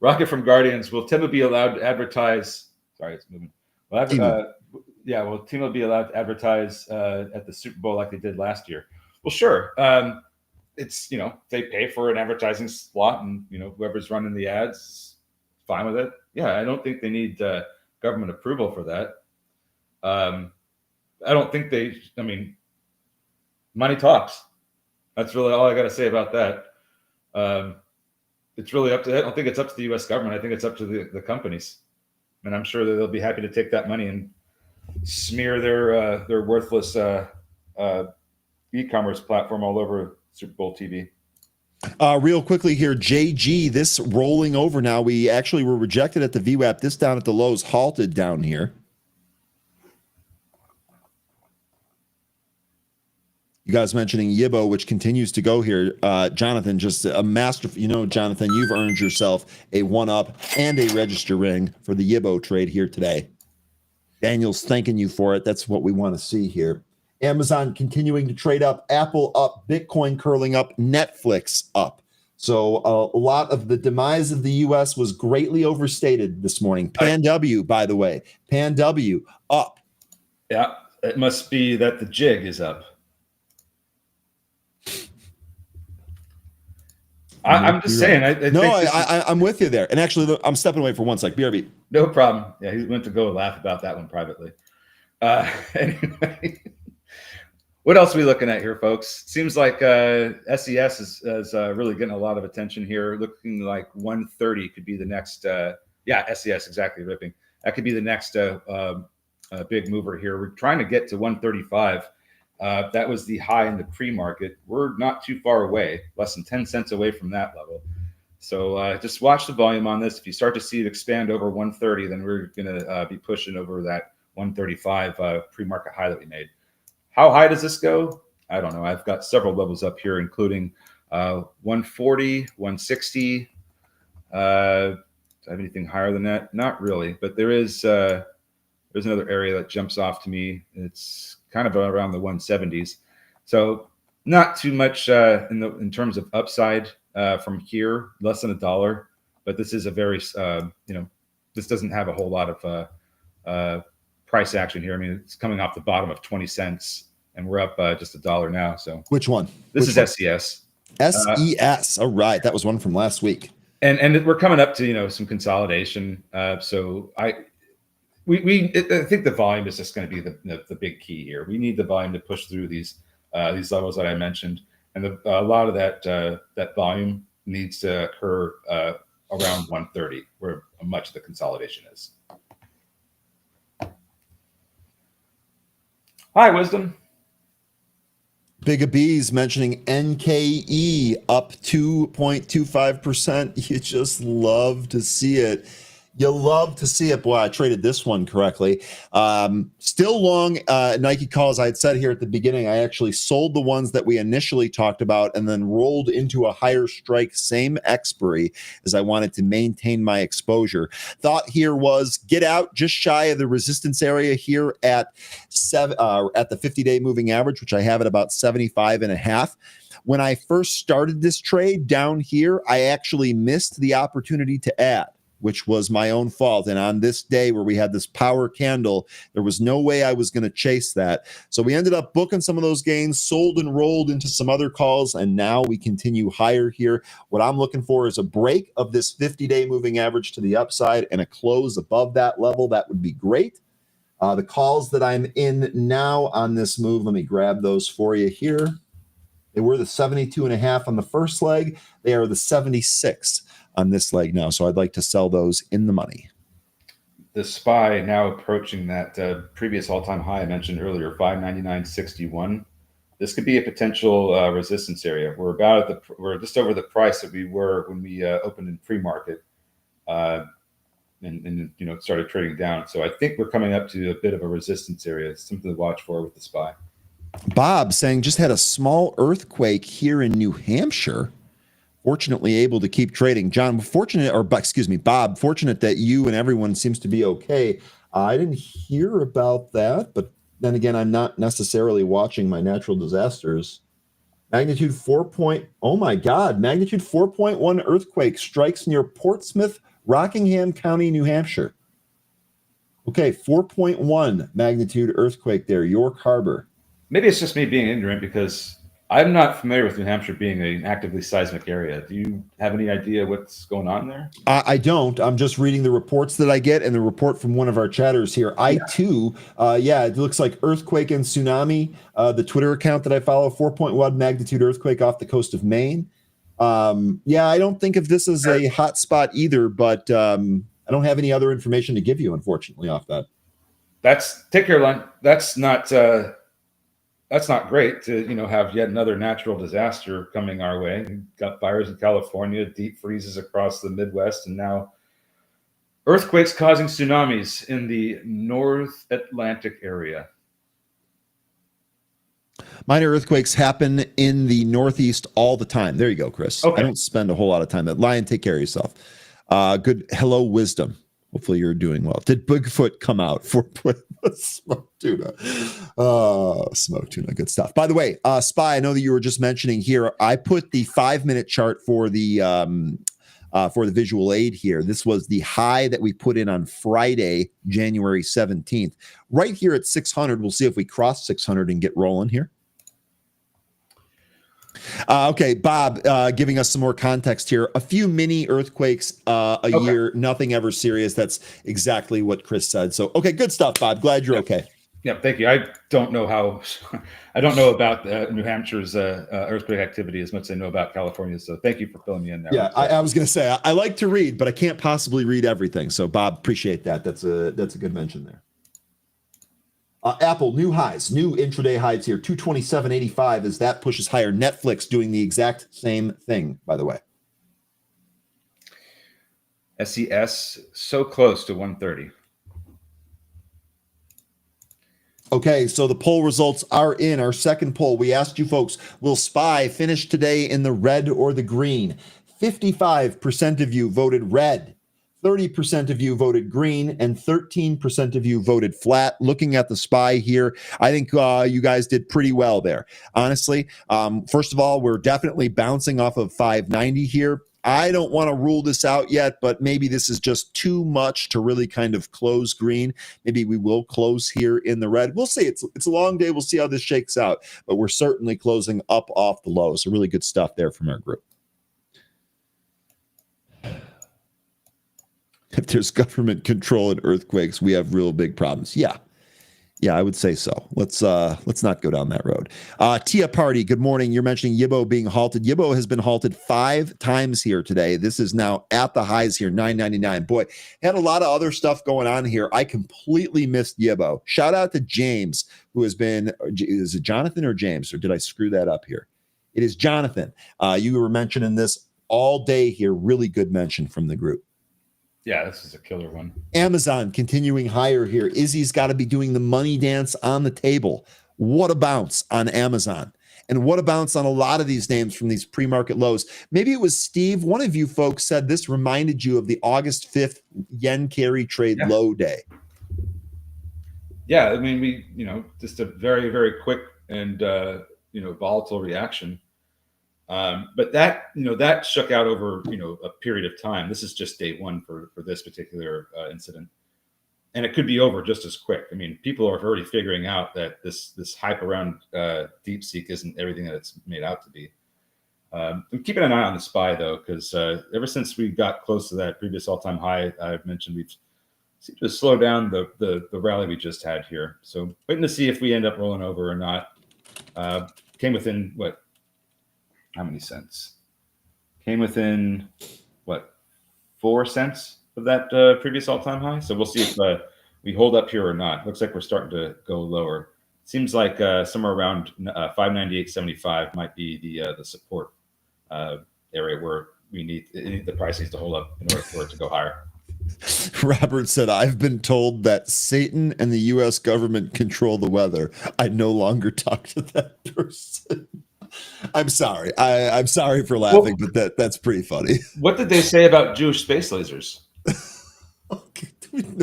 Rocket from Guardians, will Temu be allowed to advertise? Sorry, it's moving. Will Temu be allowed to advertise at the Super Bowl like they did last year? Well, sure. It's they pay for an advertising slot, and whoever's running the ads, fine with it. Yeah, I don't think they need government approval for that. I don't think money talks. That's really all I got to say about that. It's really up to, I don't think it's up to the U.S. government. I think it's up to the companies. And I'm sure that they'll be happy to take that money and smear their worthless e-commerce platform all over Super Bowl TV. Real quickly here, JG, this rolling over now. We actually were rejected at the VWAP. This down at the lows, halted down here. You guys mentioning Yibo, which continues to go here. Jonathan, just a master. Jonathan, you've earned yourself a 1-up and a register ring for the Yibo trade here today. Daniel's thanking you for it. That's what we want to see here. Amazon continuing to trade up, Apple up, Bitcoin curling up, Netflix up. So a lot of the demise of the U.S. was greatly overstated this morning. Pan W, by the way, Pan W up. Yeah, it must be that the jig is up. I'm just saying. I'm with you there. And actually, I'm stepping away for one sec. BRB. No problem. Yeah, he went to go laugh about that one privately. Anyway, what else are we looking at here, folks? Seems like SES is really getting a lot of attention here. Looking like 130 could be the next. SES exactly ripping. That could be the next big mover here. We're trying to get to 135. That was the high in the pre-market. We're not too far away, less than 10 cents away from that level. So just watch the volume on this. If you start to see it expand over 130, then we're going to be pushing over that 135 pre-market high that we made. How high does this go? I don't know. I've got several levels up here, including 140, 160. Do I have anything higher than that? Not really, but there's another area that jumps off to me. It's kind of around the 170s. So not too much in terms of upside from here, less than $1. But this is a very, this doesn't have a whole lot of price action here. I mean, it's coming off the bottom of 20 cents, and we're up just $1 now. So which one? This is SES. SES. All right, that was one from last week. And we're coming up to some consolidation. So I think the volume is just going to be the big key here. We need the volume to push through these levels that I mentioned, and a lot of that volume needs to occur around 130, where much of the consolidation is. Hi, Wisdom. Big B's mentioning NKE up 2.25%. You just love to see it. You love to see it. Boy, I traded this one correctly. Still long Nike calls. I had said here at the beginning, I actually sold the ones that we initially talked about and then rolled into a higher strike, same expiry, as I wanted to maintain my exposure. Thought here was get out just shy of the resistance area here at the 50-day moving average, which I have at about 75.5. When I first started this trade down here, I actually missed the opportunity to add, which was my own fault. And on this day where we had this power candle, there was no way I was going to chase that. So we ended up booking some of those gains, sold and rolled into some other calls, and now we continue higher here. What I'm looking for is a break of this 50-day moving average to the upside and a close above that level. That would be great. The calls that I'm in now on this move, let me grab those for you here. They were the 72.5 on the first leg. They are the 76 on this leg now. So I'd like to sell those in the money. The SPY now approaching that previous all-time high I mentioned earlier, 599.61. This could be a potential resistance area. We're just over the price that we were when we opened in pre-market and started trading down. So I think we're coming up to a bit of a resistance area. It's something to watch for with the SPY. Bob saying just had a small earthquake here in New Hampshire. Fortunately able to keep trading. Bob, fortunate that you and everyone seems to be okay. I didn't hear about that, but then again, I'm not necessarily watching my natural disasters. Magnitude 4. Oh my God, magnitude 4.1 earthquake strikes near Portsmouth, Rockingham County, New Hampshire. Okay, 4.1 magnitude earthquake there, York Harbor. Maybe it's just me being ignorant because I'm not familiar with New Hampshire being an actively seismic area. Do you have any idea what's going on there? I don't. I'm just reading the reports that I get and the report from one of our chatters here. It looks like earthquake and tsunami. The Twitter account that I follow, 4.1 magnitude earthquake off the coast of Maine. I don't think of this as a hot spot either, but I don't have any other information to give you, unfortunately, off that. Take care, Len. That's not great to have yet another natural disaster coming our way. We've got fires in California, deep freezes across the Midwest, and now earthquakes causing tsunamis in the North Atlantic area. Minor earthquakes happen in the Northeast all the time. There you go, Chris. Okay. I don't spend a whole lot of time. Lion, take care of yourself. Good. Hello, wisdom. Hopefully you're doing well. Did Bigfoot come out for smoked tuna? Smoked tuna. Good stuff. By the way, Spy, I know that you were just mentioning here, I put the 5-minute chart for the visual aid here. This was the high that we put in on Friday, January 17th. Right here at 600. We'll see if we cross 600 and get rolling here. Okay, Bob, giving us some more context here. A few mini earthquakes a year, nothing ever serious. That's exactly what Chris said. So, okay, good stuff, Bob. Glad you're okay. Yeah, thank you. I don't know I don't know about New Hampshire's earthquake activity as much as I know about California. So thank you for filling me in there. Yeah, I was going to say, I like to read, but I can't possibly read everything. So, Bob, appreciate that. That's a good mention there. Apple, new highs, new intraday highs here, 227.85 as that pushes higher. Netflix doing the exact same thing, by the way. SES, so close to 130. Okay, so the poll results are in. Our second poll, we asked you folks, will SPY finish today in the red or the green? 55% of you voted red. 30% of you voted green and 13% of you voted flat. Looking at the SPY here, I think you guys did pretty well there. Honestly, first of all, we're definitely bouncing off of 590 here. I don't want to rule this out yet, but maybe this is just too much to really kind of close green. Maybe we will close here in the red. We'll see. It's a long day. We'll see how this shakes out, but we're certainly closing up off the low. So really good stuff there from our group. If there's government control in earthquakes, we have real big problems. Yeah, I would say so. Let's not go down that road. Tia Party, good morning. You're mentioning Yibo being halted. Yibo has been halted 5 times here today. This is now at the highs here, 9.99. Boy, had a lot of other stuff going on here. I completely missed Yibo. Shout out to James, who has been, is it Jonathan or James, or did I screw that up here? It is Jonathan. You were mentioning this all day here. Really good mention from the group. Yeah, this is a killer one. Amazon continuing higher here. Izzy's got to be doing the money dance on the table. What a bounce on Amazon. And what a bounce on a lot of these names from these pre-market lows. Maybe it was Steve. One of you folks said this reminded you of the August 5th yen carry trade low day. Yeah, I mean, we, just a very, very quick and, volatile reaction. But that, that shook out over, a period of time. This is just day one for this particular incident. And it could be over just as quick. I mean, people are already figuring out that this hype around DeepSeek isn't everything that it's made out to be. I'm keeping an eye on the SPY, though, because ever since we got close to that previous all-time high, I've mentioned we've seemed to slow down the rally we just had here. So waiting to see if we end up rolling over or not. Came within, how many cents? Came within, 4 cents of that previous all-time high. So we'll see if we hold up here or not. Looks like we're starting to go lower. Seems like somewhere around 598.75 might be the support area where the price needs to hold up in order for it to go higher. Robert said, I've been told that Satan and the U.S. government control the weather. I no longer talk to that person. I'm sorry. I'm sorry for laughing, but that's pretty funny. What did they say about Jewish space lasers? Okay,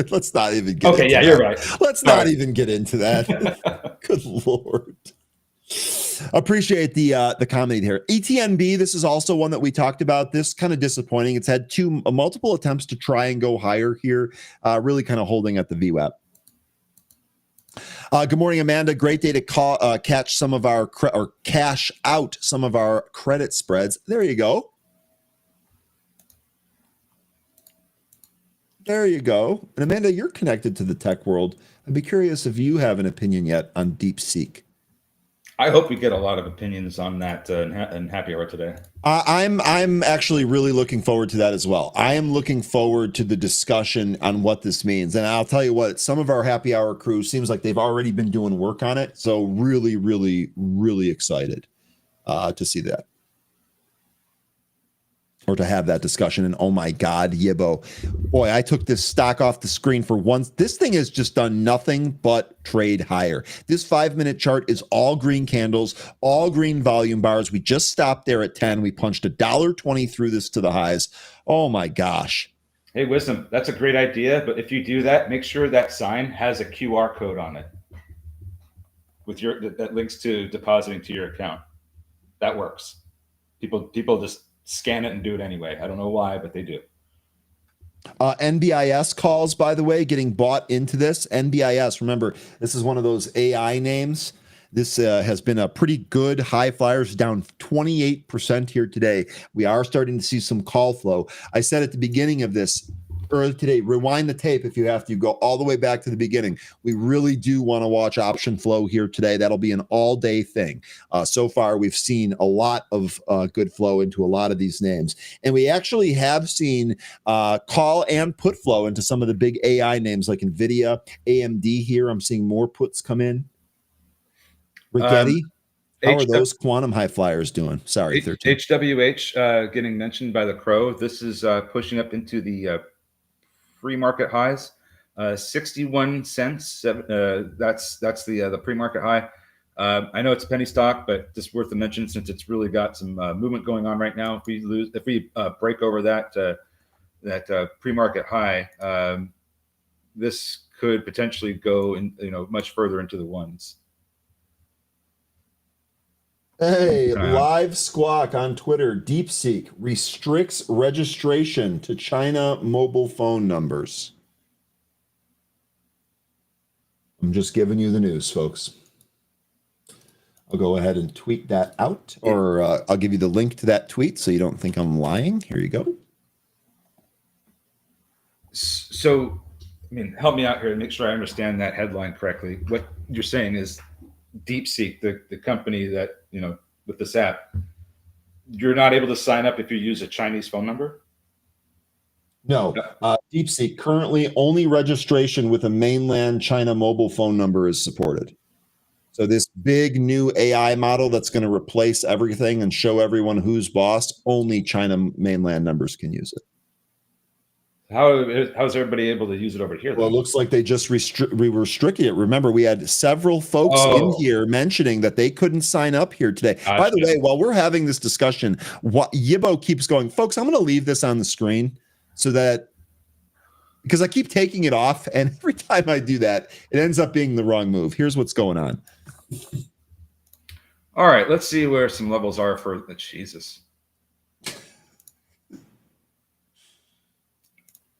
let's not even get into yeah, that. You're right. Let's not even get into that. Good Lord. Appreciate the comment here. ETNB, this is also one that we talked about. This kind of disappointing. It's had multiple attempts to try and go higher here, really kind of holding at the VWAP. Good morning, Amanda. Great day to catch some of our cash out some of our credit spreads. There you go. There you go. And Amanda, you're connected to the tech world. I'd be curious if you have an opinion yet on DeepSeek. I hope we get a lot of opinions on that in happy hour today. I'm actually really looking forward to that as well. I am looking forward to the discussion on what this means. And I'll tell you what, some of our happy hour crew seems like they've already been doing work on it. So really, really, really excited to see that. or to have that discussion. And oh my God, Yibo, boy, I took this stock off the screen for once. This thing has just done nothing but trade higher. This 5-minute chart is all green candles, all green volume bars. We just stopped there at 10. We punched $1.20 through this to the highs. Oh my gosh. Hey, Wisdom, that's a great idea. But if you do that, make sure that sign has a QR code on it with that links to depositing to your account. That works. People just scan it and do it anyway. I don't know why, but they do. NBIS calls, by the way, getting bought into this. NBIS, remember, this is one of those AI names. This has been a pretty good high flyers, down 28% here today. We are starting to see some call flow. I said at the beginning of this, earlier today, rewind the tape if you have to, go all the way back to the beginning. We really do want to watch option flow here today. That'll be an all-day thing. So far, we've seen a lot of good flow into a lot of these names. And we actually have seen call and put flow into some of the big AI names like NVIDIA, AMD here. I'm seeing more puts come in. Rigetti, how are those quantum high flyers doing? Sorry, 13. HWH getting mentioned by the Crow. This is pushing up into the pre-market highs, 61 cents. That's the pre-market high. I know it's a penny stock, but just worth a mention since it's really got some movement going on right now. If we break over that pre-market high, this could potentially go much further into the ones. Hey, Live Squawk on Twitter. DeepSeek restricts registration to China mobile phone numbers. I'm just giving you the news, folks. I'll go ahead and tweet that out, or I'll give you the link to that tweet so you don't think I'm lying. Here you go. So, help me out here and make sure I understand that headline correctly. What you're saying is DeepSeek, the company that, with this app, you're not able to sign up if you use a Chinese phone number? No. DeepSeek, currently only registration with a mainland China mobile phone number is supported. So this big new AI model that's going to replace everything and show everyone who's boss, only China mainland numbers can use it. How is everybody able to use it over here? Well, it looks like they just restricted it. Remember, we had several folks in here mentioning that they couldn't sign up here today. By the way, while we're having this discussion, Yibo keeps going, folks, I'm going to leave this on the screen so that, because I keep taking it off, and every time I do that, it ends up being the wrong move. Here's what's going on. All right, let's see where some levels are for Jesus.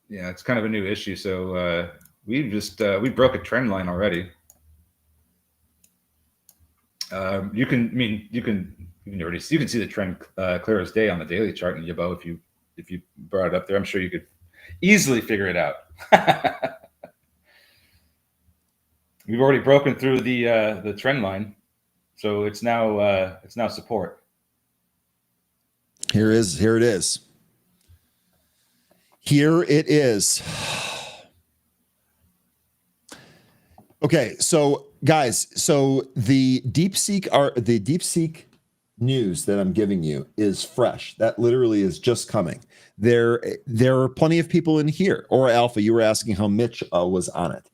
Yeah, it's kind of a new issue. So we broke a trend line already. You can already see the trend clear as day on the daily chart in Yibo. If you brought it up there, I'm sure you could easily figure it out. We've already broken through the trend line, so it's now support. Here it is. Here it is. Okay, so guys, the DeepSeek news that I'm giving you is fresh. That literally is just coming. There are plenty of people in here. Or Alpha, you were asking how Mitch was on it.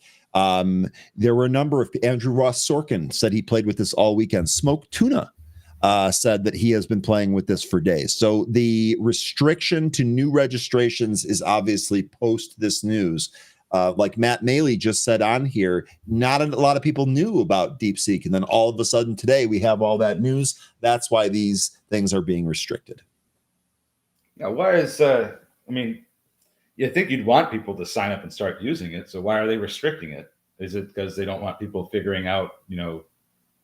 There were a number of Andrew Ross Sorkin said he played with this all weekend. Smoked Tuna said that he has been playing with this for days. So the restriction to new registrations is obviously post this news. Like Matt Maley just said on here, not a lot of people knew about DeepSeek. And then all of a sudden today we have all that news. That's why these things are being restricted. Now, why is, you think you'd want people to sign up and start using it. So why are they restricting it? Is it because they don't want people figuring out,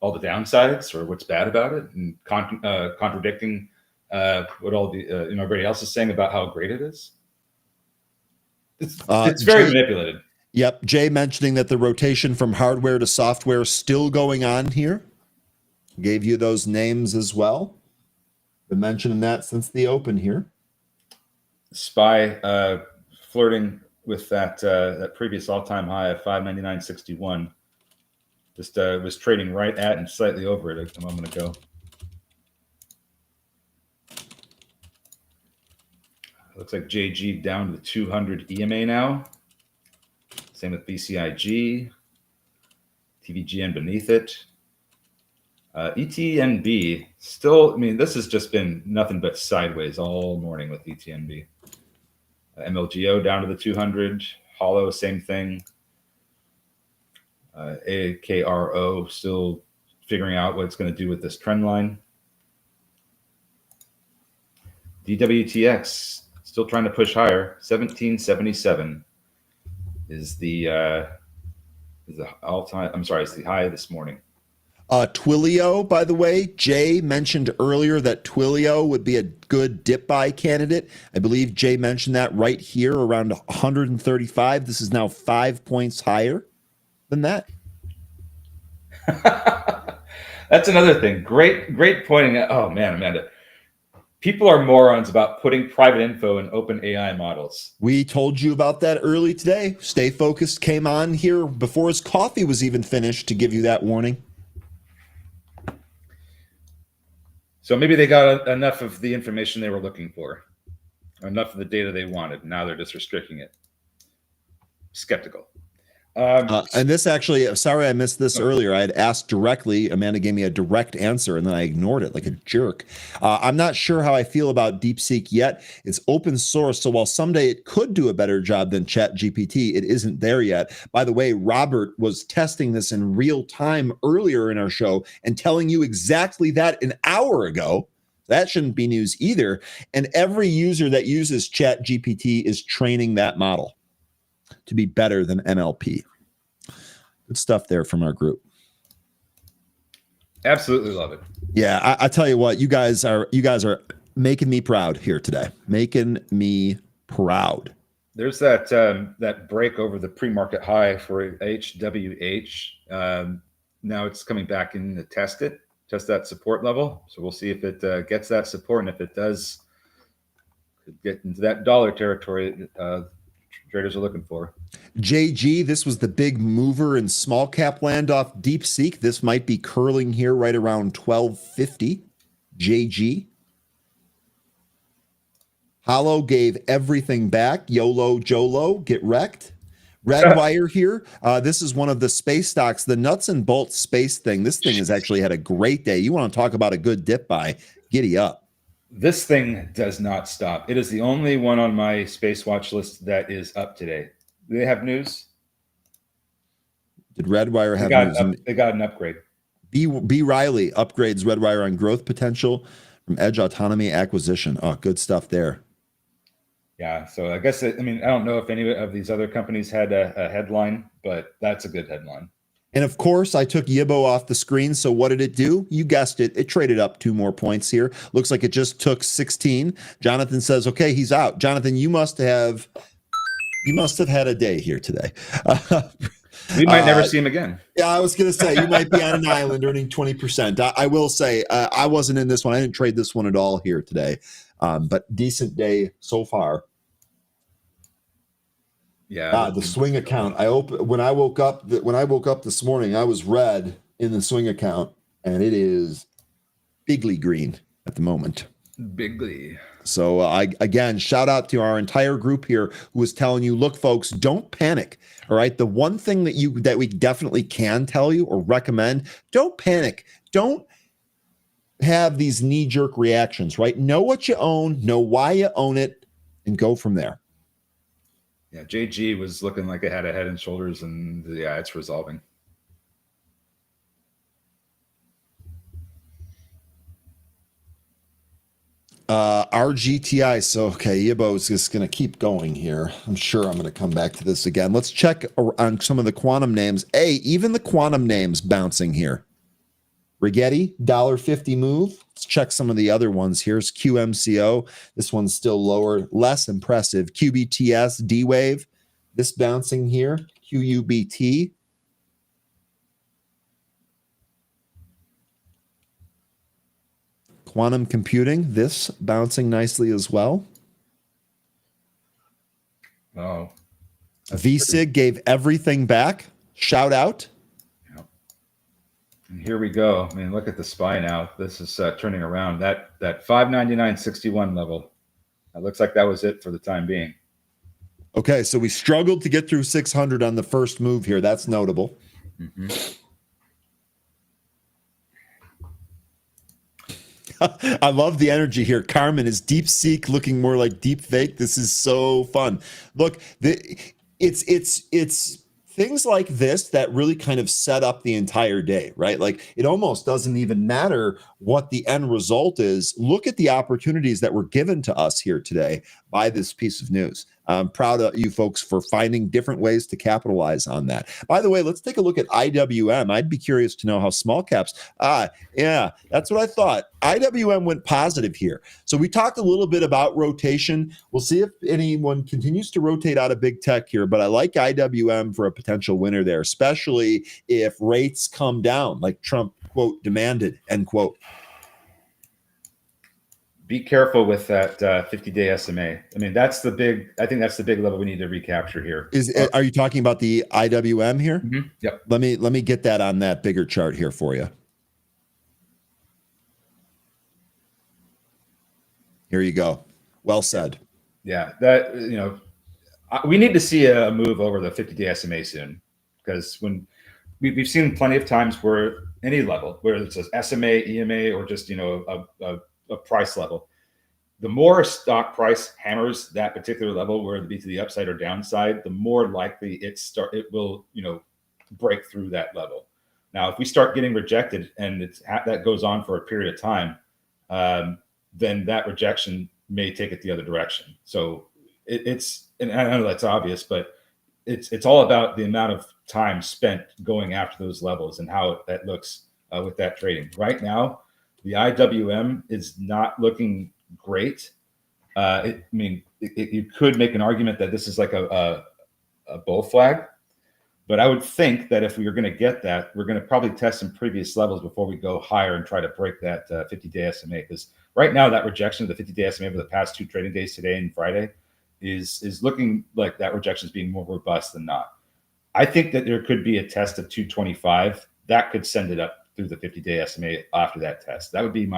all the downsides or what's bad about it and contradicting what all the everybody else is saying about how great it is? It's very manipulated. Yep. Jay mentioning that the rotation from hardware to software is still going on here. Gave you those names as well. Been mentioning that since the open here. SPY flirting with that previous all-time high of 599.61. Just was trading right at and slightly over it a moment ago. Looks like JG down to the 200 EMA now. Same with BCIG. TVGN beneath it. ETNB still, I mean, this has just been nothing but sideways all morning with ETNB. MLGO down to the 200. Hollow, same thing. AKRO still figuring out what it's going to do with this trend line. DWTX still trying to push higher. 1777 is the all-time. I'm sorry, it's the high this morning. Twilio, by the way, Jay mentioned earlier that Twilio would be a good dip buy candidate. I believe Jay mentioned that right here around 135. This is now 5 points higher than that. That's another thing. Great pointing out. Oh man, Amanda. People are morons about putting private info in open AI models. We told you about that early today. Stay Focused came on here before his coffee was even finished to give you that warning. So maybe they got enough of the information they were looking for, enough of the data they wanted. Now they're just restricting it. Skeptical. And this actually, sorry I missed this earlier. I had asked directly. Amanda gave me a direct answer, and then I ignored it like a jerk. I'm not sure how I feel about DeepSeek yet. It's open source, so while someday it could do a better job than ChatGPT, it isn't there yet. By the way, Robert was testing this in real time earlier in our show and telling you exactly that an hour ago. That shouldn't be news either. And every user that uses ChatGPT is training that model to be better than NLP. Good stuff there from our group. Absolutely love it. Yeah, I tell you what, you guys are making me proud here today. Making me proud. There's that that break over the pre-market high for HWH. Now it's coming back in to test that support level. So we'll see if it gets that support, and if it does, could get into that dollar territory traders are looking for. JG, this was the big mover in small cap land off DeepSeek. This might be curling here right around 1250. JG. Hollow gave everything back. YOLO, JOLO, get wrecked. Redwire here. This is one of the space stocks, the nuts and bolts space thing. This thing has actually had a great day. You want to talk about a good dip buy? Giddy up. This thing does not stop. It is the only one on my space watch list that is up today. Do they have news? Did Redwire have news? They got an upgrade. B. Riley upgrades Redwire on growth potential from Edge Autonomy acquisition. Oh, good stuff there. Yeah, so I guess, I don't know if any of these other companies had a headline, but that's a good headline. And of course, I took Yibo off the screen. So what did it do? You guessed it. It traded up 2 more points here. Looks like it just took 16. Jonathan says, okay, he's out. Jonathan, you must have had a day here today. We might never see him again. Yeah, I was going to say, you might be on an island earning 20%. I will say, I wasn't in this one. I didn't trade this one at all here today. But decent day so far. Yeah, the swing account. When I woke up this morning, I was red in the swing account, and it is bigly green at the moment. Bigly. So again, shout out to our entire group here who is telling you, look, folks, don't panic. All right. The one thing that we definitely can tell you or recommend, don't panic. Don't have these knee-jerk reactions, right? Know what you own, know why you own it, and go from there. Yeah, JG was looking like it had a head and shoulders, and yeah, it's resolving. RGTI. So, okay, Yibo is just going to keep going here. I'm sure I'm going to come back to this again. Let's check on some of the quantum names. Even the quantum names bouncing here. Rigetti, $1.50 move. Let's check some of the other ones. Here's QMCO. This one's still lower, less impressive. QBTS, D-Wave. This bouncing here. QUBT. Quantum computing. This bouncing nicely as well. Oh. VSIG gave everything back. Shout out. And here we go. I mean, look at the SPY now. This is turning around. That 599.61 level It looks like that was it for the time being. Okay, so we struggled to get through 600 on the first move here. That's notable. Mm-hmm. I love the energy here. Carmen, is deep seek looking more like deep fake? This is so fun. Look, it's things like this that really kind of set up the entire day, right? Like it almost doesn't even matter what the end result is. Look at the opportunities that were given to us here today by this piece of news. I'm proud of you folks for finding different ways to capitalize on that. By the way, let's take a look at IWM. I'd be curious to know how small caps. Yeah, that's what I thought. IWM went positive here. So we talked a little bit about rotation. We'll see if anyone continues to rotate out of big tech here, but I like IWM for a potential winner there, especially if rates come down like Trump, quote, demanded, end quote. Be careful with that 50-day SMA. I mean, I think that's the big level we need to recapture here. Are you talking about the IWM here? Mm-hmm. Yep. Let me get that on that bigger chart here for you. Here you go. Well said. Yeah, that we need to see a move over the 50-day SMA soon, because when we've seen plenty of times where any level, whether it's a SMA, EMA, or just a price level, the more stock price hammers that particular level, whether it be to the upside or downside, the more likely it will break through that level. Now, if we start getting rejected and that goes on for a period of time, then that rejection may take it the other direction. So and I know that's obvious, but it's all about the amount of time spent going after those levels and how that looks with that trading. Right now, the IWM is not looking great. You could make an argument that this is like a bull flag, but I would think that if we are going to get that, we're going to probably test some previous levels before we go higher and try to break that 50-day SMA. Because right now, that rejection of the 50-day SMA over the past 2 trading days, today and Friday, is looking like that rejection is being more robust than not. I think that there could be a test of 225 that could send it up through the 50-day SMA after that test. That would be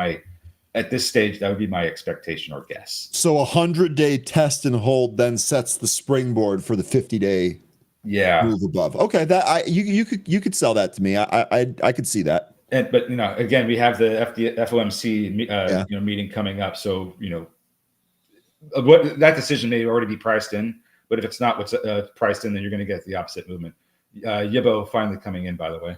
at this stage, that would be my expectation or guess. So 100-day test and hold then sets the springboard for the 50-day move above. Okay, that you could sell that to me. I could see that. But again, we have the FOMC meeting coming up, so what that decision may already be priced in. But if it's not what's priced in, then you're going to get the opposite movement. Yibo finally coming in, by the way.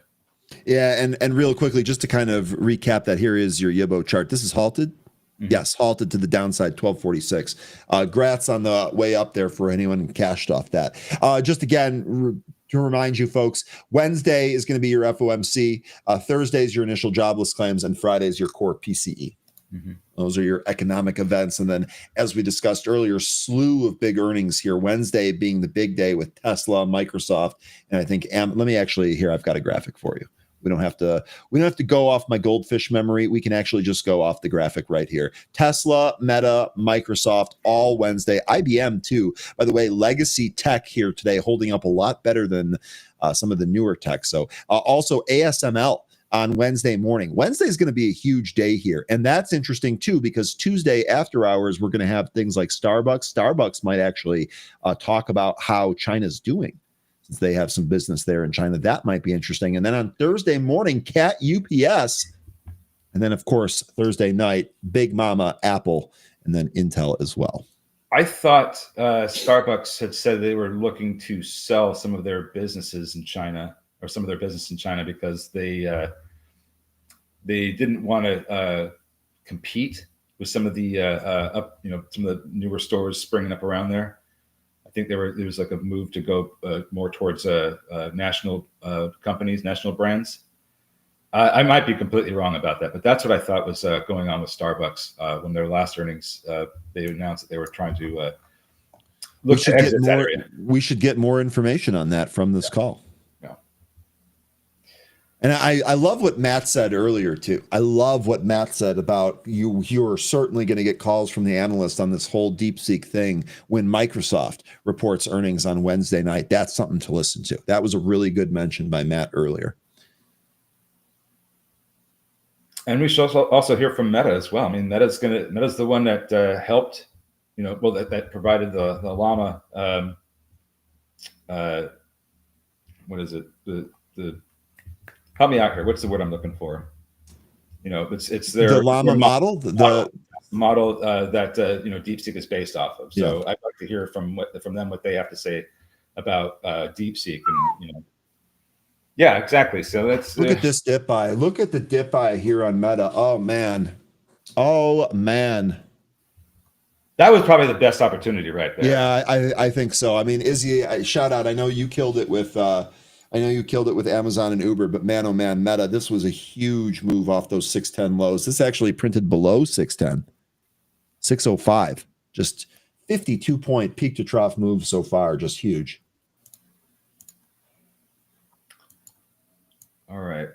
Yeah, and real quickly, just to kind of recap that, here is your Yibo chart. This is halted. Mm-hmm. Yes, halted to the downside, 1246. Grats on the way up there for anyone cashed off that. Just again, to remind you folks, Wednesday is going to be your FOMC. Thursday is your initial jobless claims, and Friday is your core PCE. Mm-hmm. Those are your economic events. And then, as we discussed earlier, slew of big earnings here. Wednesday being the big day with Tesla, Microsoft, and I think let me actually here. I've got a graphic for you. We don't have to go off my goldfish memory. We can actually just go off the graphic right here. Tesla, Meta, Microsoft, all Wednesday. IBM too. By the way, legacy tech here today holding up a lot better than some of the newer tech. So also ASML on Wednesday morning. Wednesday is going to be a huge day here. And that's interesting too, because Tuesday after hours, we're going to have things like Starbucks. Starbucks might actually talk about how China's doing, since they have some business there in China. That might be interesting. And then on Thursday morning, Cat UPS. And then, of course, Thursday night, Big Mama, Apple, and then Intel as well. I thought Starbucks had said they were looking to sell some of their businesses in China, or some of their business in China, because they didn't want to compete with some of the some of the newer stores springing up around there. I think there was like a move to go more towards national companies, national brands. I might be completely wrong about that, but that's what I thought was going on with Starbucks when their last earnings. They announced that they were trying to look to exit that area. We should get more information on that from this call. And I love what Matt said earlier, too. I love what Matt said about you're certainly going to get calls from the analyst on this whole DeepSeek thing when Microsoft reports earnings on Wednesday night. That's something to listen to. That was a really good mention by Matt earlier. And we should also hear from Meta as well. I mean, Meta's the one that helped well, that provided the llama. What is it? The help me out here. What's the word I'm looking for? It's their The llama model, model that DeepSeek is based off of. So Yeah. I'd like to hear from them what they have to say about DeepSeek, and yeah, exactly. So let's look at this dip buy. Look at the dip buy here on Meta. Oh man. That was probably the best opportunity right there. Yeah, I think so. I mean, Izzy, shout out. I know you killed it with Amazon and Uber, but man, oh man, Meta, this was a huge move off those 610 lows. This actually printed below 610, 605. Just 52-point peak to trough move so far. Just huge. All right.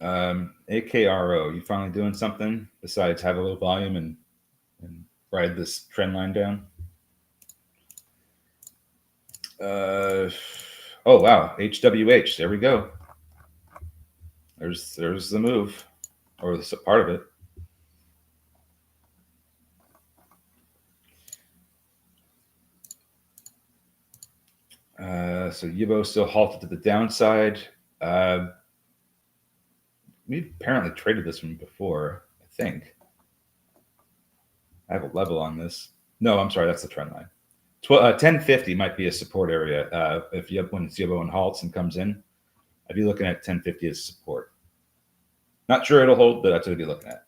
AKRO, you finally doing something besides have a little volume and ride this trend line down? Oh wow, HWH, there we go. There's the move, or the part of it. So Yibo still halted to the downside. We apparently traded this one before, I think. I have a level on this. No, I'm sorry, that's the trend line. 1050 might be a support area when Yibo halts and comes in. I'd be looking at 1050 as support. Not sure it'll hold, but that's what I'd be looking at.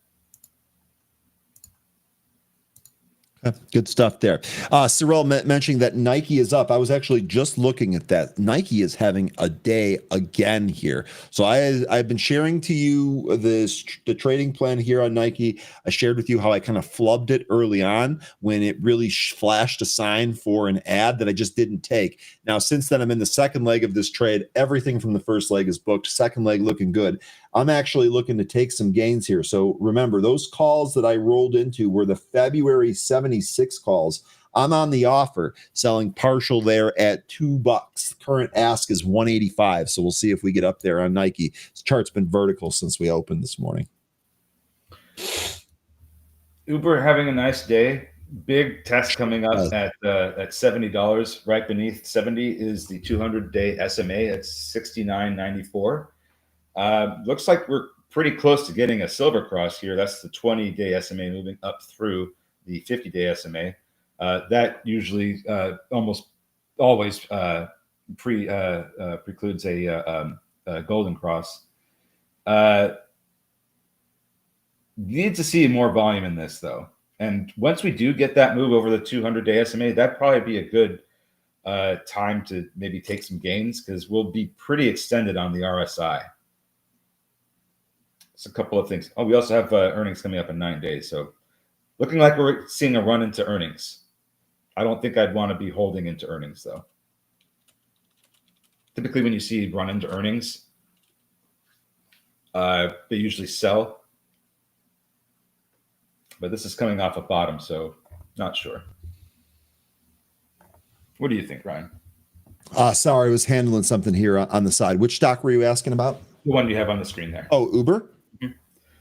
Good stuff there. Cyril mentioning that Nike is up. I was actually just looking at that. Nike is having a day again here. So I've been sharing to you the trading plan here on Nike. I shared with you how I kind of flubbed it early on when it really flashed a sign for an ad that I just didn't take. Now, since then, I'm in the second leg of this trade. Everything from the first leg is booked. Second leg looking good. I'm actually looking to take some gains here. So remember, those calls that I rolled into were the February 76 calls. I'm on the offer, selling partial there at $2. Current ask is 185. So we'll see if we get up there on Nike. This chart's been vertical since we opened this morning. Uber having a nice day. Big test coming up at $70. Right beneath 70 is the 200-day SMA at 69.94. Looks like we're pretty close to getting a silver cross here. That's the 20-day SMA moving up through the 50-day SMA. That usually almost always precludes a golden cross. Need to see more volume in this, though. And once we do get that move over the 200-day SMA, that'd probably be a good time to maybe take some gains, because we'll be pretty extended on the RSI. It's a couple of things. Oh, we also have earnings coming up in 9 days. So looking like we're seeing a run into earnings. I don't think I'd want to be holding into earnings, though. Typically, when you see run into earnings, they usually sell. But this is coming off a bottom, so not sure. What do you think, Ryan? Sorry, I was handling something here on the side. Which stock were you asking about? The one you have on the screen there. Oh, Uber? Mm-hmm.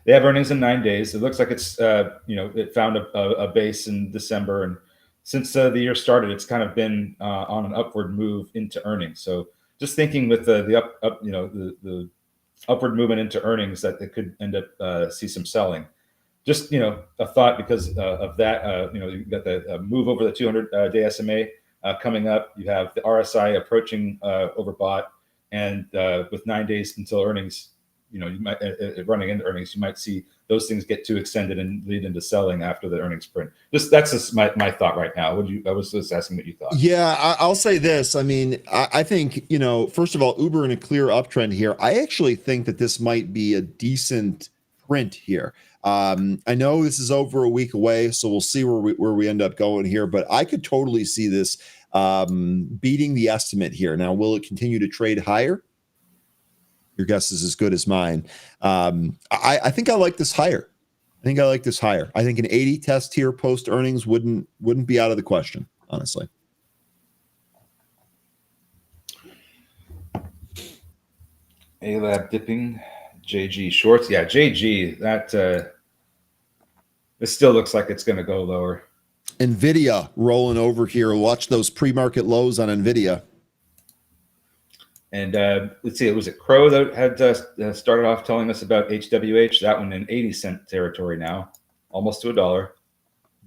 They have earnings in 9 days. It looks like it's, it found a base in December. And since the year started, it's kind of been on an upward move into earnings. So just thinking with the upward movement into earnings, that they could end up see some selling. Just, a thought because of that, you got the move over the 200-day SMA coming up. You have the RSI approaching overbought, and with 9 days until earnings, you might running into earnings, you might see those things get too extended and lead into selling after the earnings print. That's just my thought right now. I was just asking what you thought. Yeah, I'll say this. I mean, I think, first of all, Uber in a clear uptrend here. I actually think that this might be a decent print here. I know this is over a week away, so we'll see where we end up going here, but I could totally see this beating the estimate here. Now, will it continue to trade higher? Your guess is as good as mine. I think I like this higher. I think an 80 test here post earnings wouldn't be out of the question, honestly. A-Lab dipping, JG shorts. Yeah, JG, that this still looks like it's going to go lower. NVIDIA rolling over here. Watch those pre-market lows on NVIDIA. And let's see, was it Crow that had started off telling us about HWH? That one in 80-cent territory now, almost to $1.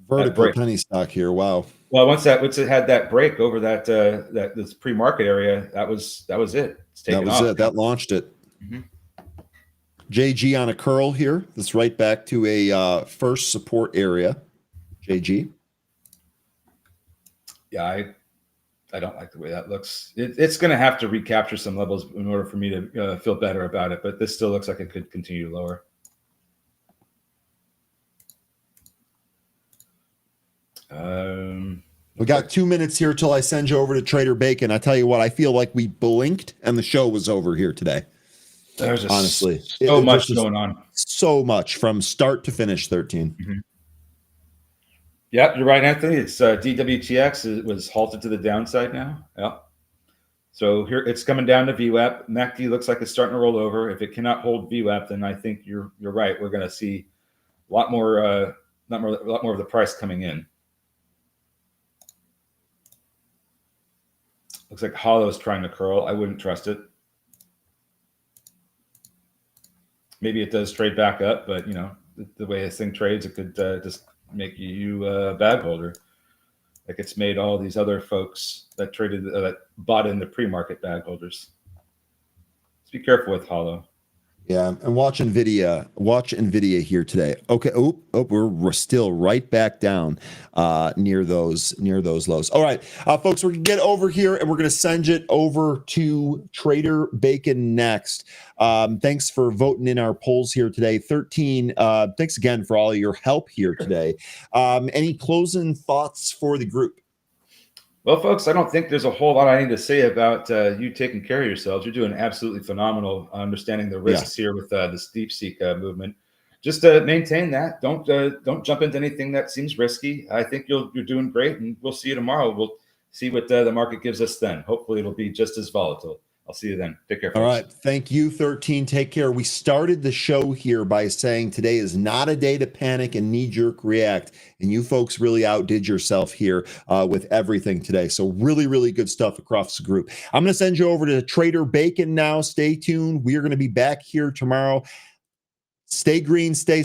Vertical penny stock here. Wow. Well, once it had that break over that this pre-market area, that was it. It's taken off. It. That launched it. Mm-hmm. JG on a curl here. That's right back to a first support area. JG. Yeah, I don't like the way that looks. It's going to have to recapture some levels in order for me to feel better about it. But this still looks like it could continue lower. We got 2 minutes here till I send you over to Trader Bacon. I tell you what, I feel like we blinked and the show was over here today. There's just honestly so much going on. So much from start to finish. 13. Mm-hmm. Yeah, you're right, Anthony. It's DWTX. It was halted to the downside now. Yeah. So here it's coming down to VWAP. MACD looks like it's starting to roll over. If it cannot hold VWAP, then I think you're right. We're going to see a lot more of the price coming in. Looks like Hollow's trying to curl. I wouldn't trust it. Maybe it does trade back up, but you know the way this thing trades, it could just make you a bag holder, like it's made all these other folks that traded that bought in the pre-market bag holders. Let's be careful with Hollow. Yeah, and watch NVIDIA here today. Okay, we're still right back down near those lows. All right, folks, we're gonna get over here and we're gonna send it over to Trader Bacon next. Thanks for voting in our polls here today. 13. Thanks again for all of your help here today. Any closing thoughts for the group? Well, folks, I don't think there's a whole lot I need to say about you taking care of yourselves. You're doing absolutely phenomenal, understanding the risks here with this DeepSeek movement. Just maintain that. Don't jump into anything that seems risky. I think you're doing great, and we'll see you tomorrow. We'll see what the market gives us then. Hopefully, it'll be just as volatile. I'll see you then. Take care, folks. All right. Thank you, 13. Take care. We started the show here by saying today is not a day to panic and knee-jerk react. And you folks really outdid yourself here with everything today. So really, really good stuff across the group. I'm going to send you over to Trader Bacon now. Stay tuned. We are going to be back here tomorrow. Stay green, stay